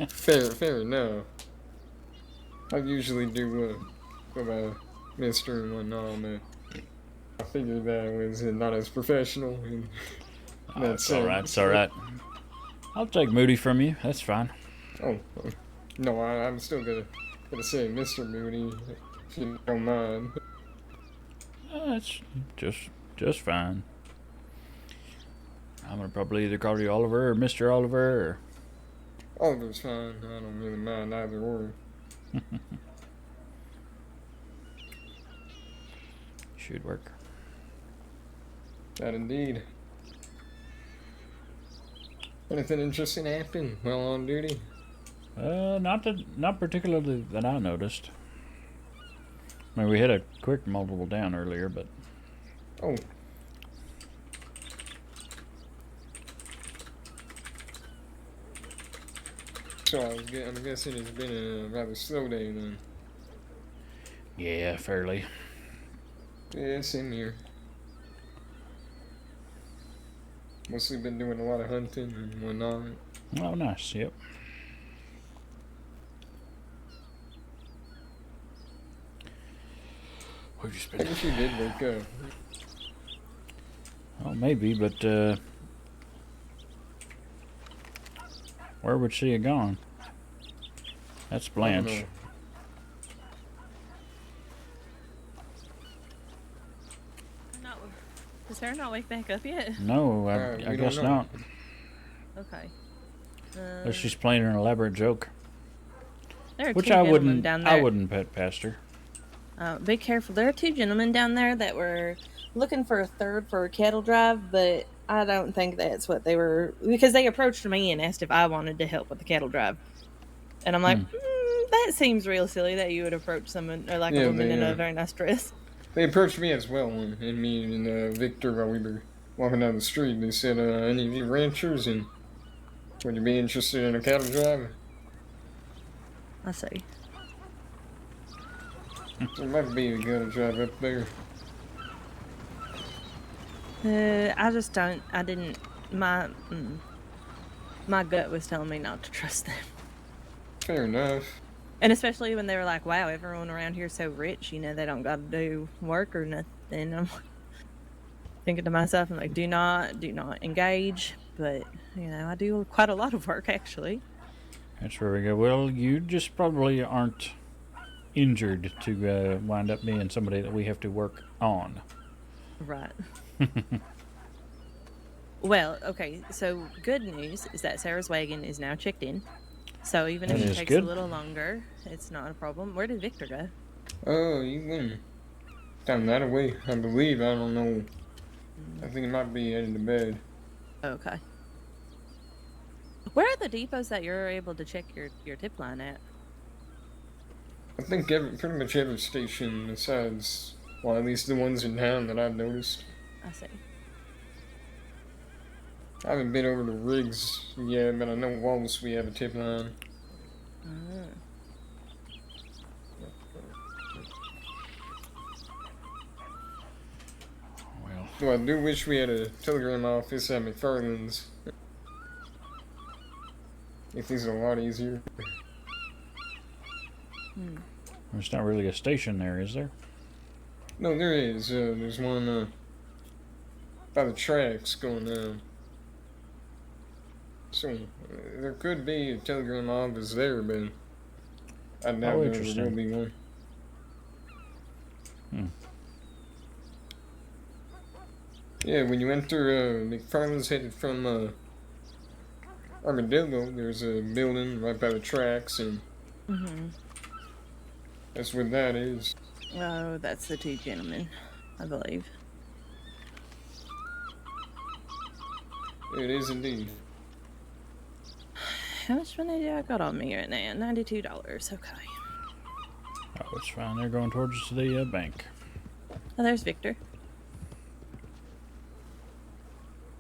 Fair enough. I usually do go by Mister and whatnot, but I figured that was not as professional. And It's alright, it's alright. I'll take Moody from you, that's fine. Oh, no, I'm still gonna say Mr. Moody, if you don't mind. It's just fine. I'm gonna probably either call you Oliver or Mr. Oliver or... Oliver's fine. I don't really mind either or. Should work. That indeed. Anything interesting happen while on duty? Not particularly that I noticed. I mean, we had a quick multiple down earlier, but... Oh. So I'm guessing it's been a rather slow day then. Yeah, fairly. Yeah, same here. Mostly been doing a lot of hunting and whatnot. Oh, nice, yep. Where'd you I spend guess you did wake up. Oh, maybe, but, where would she have gone? That's Blanche. Does Sarah not wake back up yet? No, I we guess don't know. not. Okay. Unless she's playing an elaborate joke. There are Which two I gentlemen wouldn't. down there. I wouldn't pet past her. Be careful. There are two gentlemen down there that were looking for a third for a cattle drive, but I don't think that's what they were, because they approached me and asked if I wanted to help with the cattle drive, and I'm like, that seems real silly that you would approach someone or like a woman in a very nice dress. They approached me as well, and me and Victor while we were walking down the street. They said, "Any of you ranchers, and would you be interested in a cattle drive?" I see. There might be a cattle drive up there. I just don't. I didn't. My gut was telling me not to trust them. Fair enough. And especially when they were like, "Wow, everyone around here is so rich. You know, they don't got to do work or nothing." I'm thinking to myself, I'm like, "Do not engage." But you know, I do quite a lot of work actually. That's where we go. Well, you just probably aren't injured to wind up being somebody that we have to work on. Right. Well, okay, so good news is that Sarah's wagon is now checked in. So even if it takes a little longer, it's not a problem. Where did Victor go? Oh, you went down that way, I believe. I don't know. I think it might be headed to bed. Okay. Where are the depots that you're able to check your tip line at? I think pretty much every station besides, well, at least the ones in town that I've noticed. I see. I haven't been over to Riggs yet, but I know Wallace we have a tip line. Well, I do wish we had a telegram office at McFarland's. It makes it a lot easier. There's not really a station there, is there? No, there is. There's one by the tracks going down. So, there could be a telegram office there, but I doubt there will be one. Yeah, when you enter McFarland's headed from Armadillo, there's a building right by the tracks, and that's what that is. Oh, that's the two gentlemen, I believe. It is indeed. How much money do I got on me right now? $92. Okay. Oh, it's fine. They're going towards the bank. Oh, there's Victor.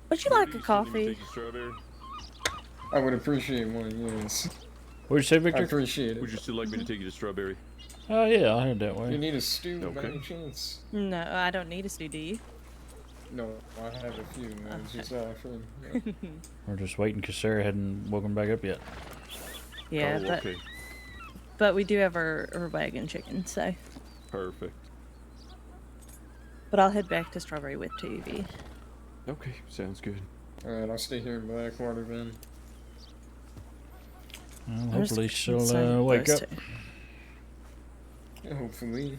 Would you like a coffee? I would appreciate one, yes. What'd you say, Victor? I appreciate it. Would you still like me to take you to Strawberry? Oh, yeah, I'll head that way. You need a stew by any chance? No, I don't need a stew, do you? No, I have a few. I was just offering. Yeah. We're just waiting because Sarah hadn't woken back up yet. Yeah, Oh, but okay. but we do have our wagon chicken, so. Perfect. But I'll head back to Strawberry with TV. Okay, sounds good. Alright, I'll stay here in Blackwater then. Well, hopefully she'll wake up. Yeah, hopefully.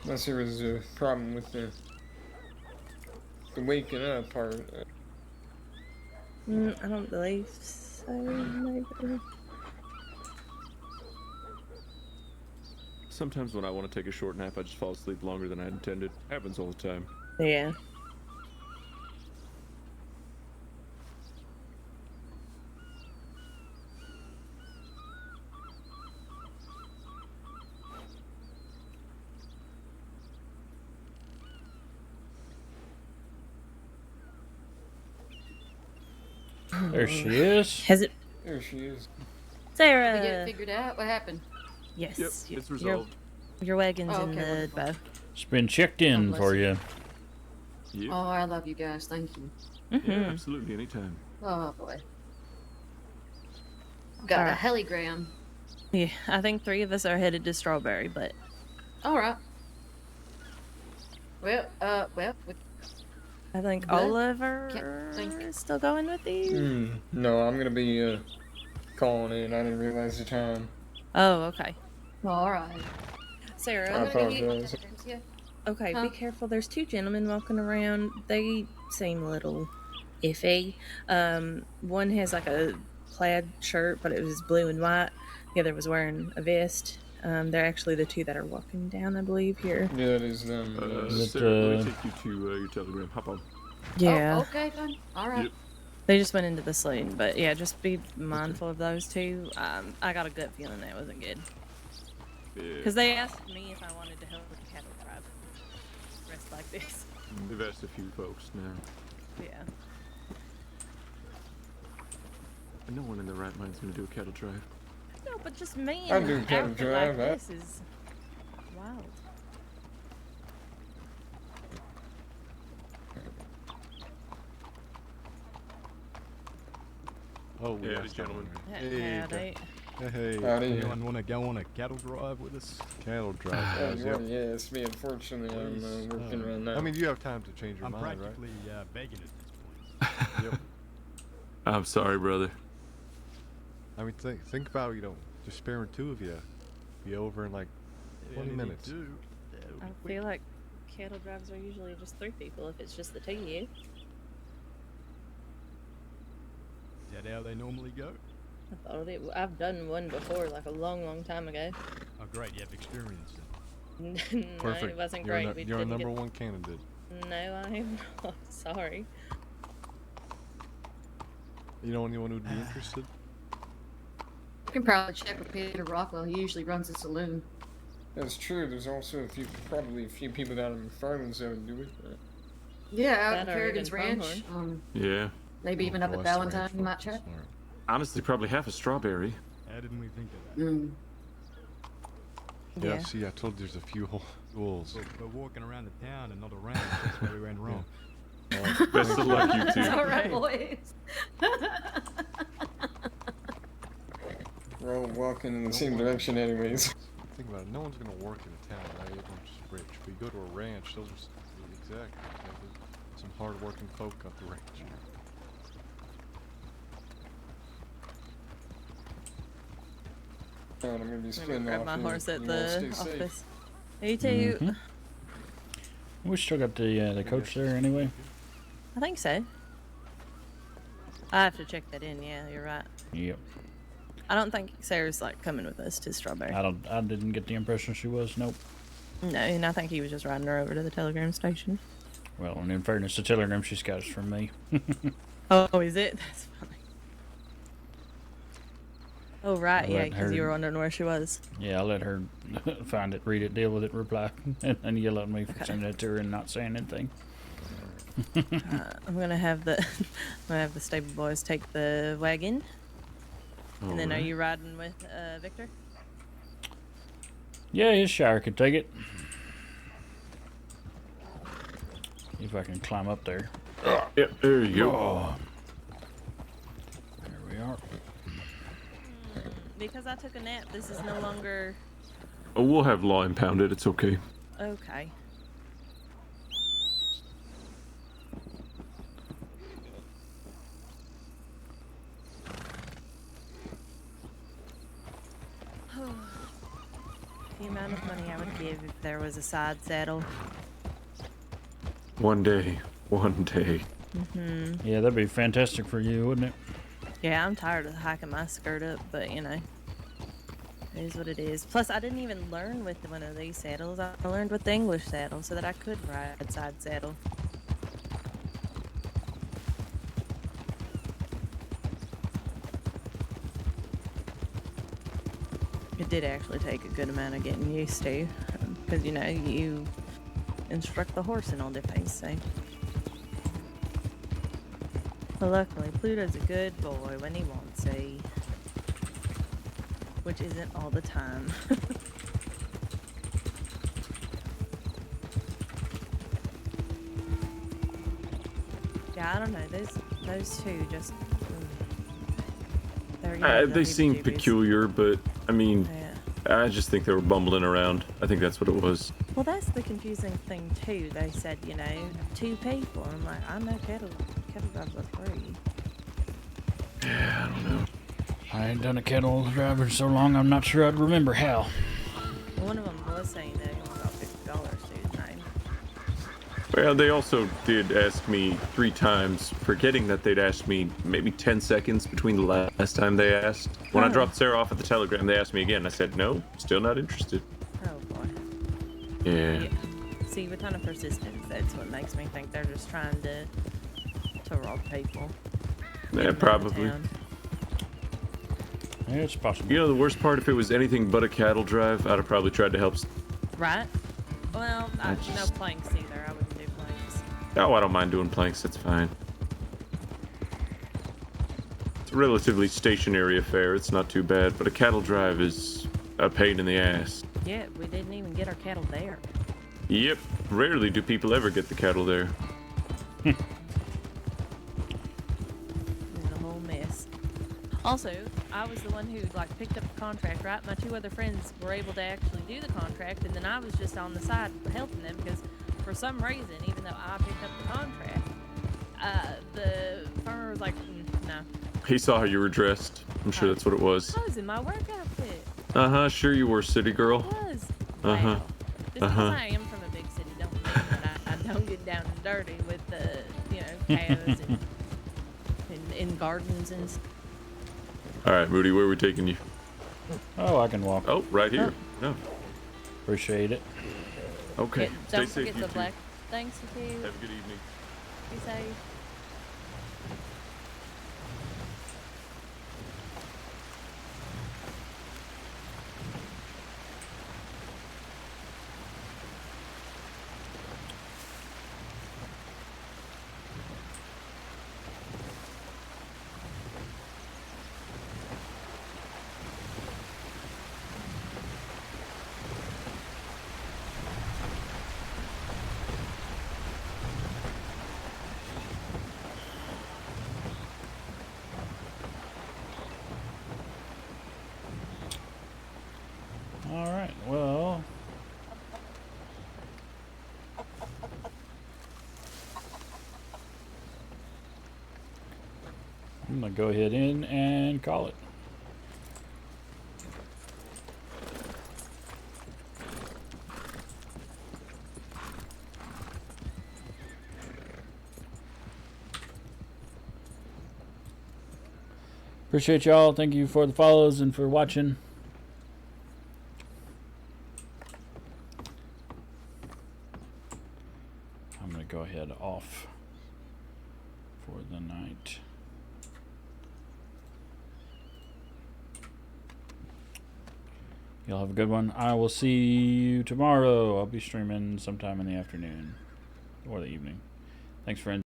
Unless there was a problem with the waking up part. I don't believe so. Maybe. Sometimes when I want to take a short nap, I just fall asleep longer than I intended. Happens all the time. Yeah. There she is. Has it? There she is. Sarah. Did we get it figured out? What happened? Yes. Yep, it's resolved. Your wagon's Oh, in okay, the wonderful. bow. It's been checked in bless for you. you. Oh, I love you guys. Thank you. Yeah, absolutely, anytime. Oh boy. Got a heligram. Yeah, I think 3 of us are headed to Strawberry, but All right. Well, I think Good. Oliver is still going with you. No, I'm gonna be calling in. I didn't realize the time. Oh, okay. All right. Sarah. I apologize. Okay, Huh? be careful. There's two gentlemen walking around. They seem a little iffy. One has like a plaid shirt, but it was blue and white. The other was wearing a vest. They're actually the two that are walking down, I believe, here. Yeah, it is them. Sarah, let me take you to your telegram. Hop on. Yeah. Oh, okay, fine. All right. Yep. They just went into the saloon, but yeah, just be mindful of those two. I got a gut feeling that wasn't good. Because they asked me if I wanted to help with the cattle drive. Rest like this. They've asked a few folks now. Yeah. And no one in their right mind is going to do a cattle drive. No, but just me I and do an cattle outfit drive. like this is wild. Oh, we Yeah, are gentlemen. Hey, Howdy. hey. Howdy. Anyone want to go on a cattle drive with us? Cattle drive. Oh, guys, you yep. already asked me. Unfortunately, I'm working right now. I mean, you have time to change your I'm mind, right? practically begging at this point. Yep. I'm sorry, brother. I mean, think about, just sparing two of you. Be over in like 20 minutes. I feel like cattle drives are usually just 3 people if it's just the 2 of you. Is that how they normally go? I thought I've done one before, like a long, long time ago. Oh, great. You have experience then. No, Perfect. it wasn't You're great. We you're a didn't number get... one candidate. No, I am not. Sorry. You know anyone who'd be interested? You can probably check with Peter Rockwell. He usually runs a saloon. That's true. There's also probably a few people down in Farming's that would do it. Yeah, out That at or Kerrigan's even Ranch. Pronghorn. Yeah. Maybe even up at Valentine. You might check. Honestly, probably half a strawberry. How didn't we think of that? Mm. Yeah, Yeah. see, I told you there's a few wolves. We're walking around the town and not around. That's where we went wrong. Best of luck, you two. It's all right, boys. We're all walking in the same direction anyways. Think about it. No one's gonna work in a town, right? Everyone's just rich. But you go to a ranch, those are exactly. Some hard-working folk up the ranch. I'm gonna be Let me splitting grab off my here. horse at You wanna the stay safe? office. You too. Mhm. We still got the coach there anyway. I think so. I have to check that in. Yeah, you're right. Yep. I don't think Sarah's like coming with us to Strawberry. I didn't get the impression she was. Nope. No, and I think he was just riding her over to the telegram station. Well, and in fairness, the telegram she's got is from me. Oh, is it? That's funny. Oh, right, I yeah, let because her- you were wondering where she was. Yeah, I let her find it, read it, deal with it, reply, and yell at me for sending it to her and not saying anything. I'm gonna have the stable boys take the wagon. And then are Alright. you riding with Victor? Yeah, his shower could take it. If I can climb up there. Yep, there you go. Oh. There we are. Because I took a nap, this is no longer Oh, we'll have law impounded. It's okay. okay. The amount of money I would give if there was a side saddle. One day. One day. Yeah, that'd be fantastic for you, wouldn't it? Yeah, I'm tired of hiking my skirt up, but you know, it is what it is. Plus, I didn't even learn with one of these saddles. I learned with the English saddle so that I could ride side saddle. It did actually take a good amount of getting used to, because you know, you instruct the horse in all different ways, so. But luckily, Pluto's a good boy when he wants to, which isn't all the time. Yeah, I don't know. Those two just. They seem peculiar, but I mean, I just think they were bumbling around. I think that's what it was. Well, that's the confusing thing too. They said, you know, 2 people. I'm like, I know cattle drives are 3. Yeah, I don't know. I ain't done a cattle drive in so long, I'm not sure I'd remember how. One of them was saying that he only got $50 to his name. Well, they also did ask me 3 times, forgetting that they'd asked me maybe 10 seconds between the last time they asked. When I Oh. dropped Sarah off at the telegram, they asked me again. I said, no, still not interested. Oh boy. Yeah. See, with ton of persistence, that's what makes me think they're just trying to rob people. Yeah, Get 'em out of probably. town. Yeah, it's possible. You know, the worst part, if it was anything but a cattle drive, I'd have probably tried to help. Right? Well, I no just- planks either. I wouldn't do planks. Oh, I don't mind doing planks, that's fine. It's a relatively stationary affair, it's not too bad, but a cattle drive is a pain in the ass. Yeah, we didn't even get our cattle there. Yep, rarely do people ever get the cattle there. It was a whole mess. Also, I was the one who like picked up the contract, right? My 2 other friends were able to actually do the contract, and then I was just on the side helping them because for some reason, even though I picked up the contract, the farmer was like, no. He saw how you were dressed. I'm sure that's what it was. I was in my work outfit. Uh-huh, sure you were, city girl. I was. Uh-huh. Just because I am from a big city don't mean that I don't get down and dirty with the, cows and gardens and stuff. Alright, Moody, where are we taking you? Oh, I can walk. Oh, right here. No. Appreciate it. Okay. Yeah, Stay don't safe, forget you the two. black things with you. Have a good evening. Be safe. All right. Well, I'm gonna go ahead in and call it. Appreciate y'all. Thank you for the follows and for watching. I'm going to go ahead off for the night. Y'all have a good one. I will see you tomorrow. I'll be streaming sometime in the afternoon or the evening. Thanks, friends.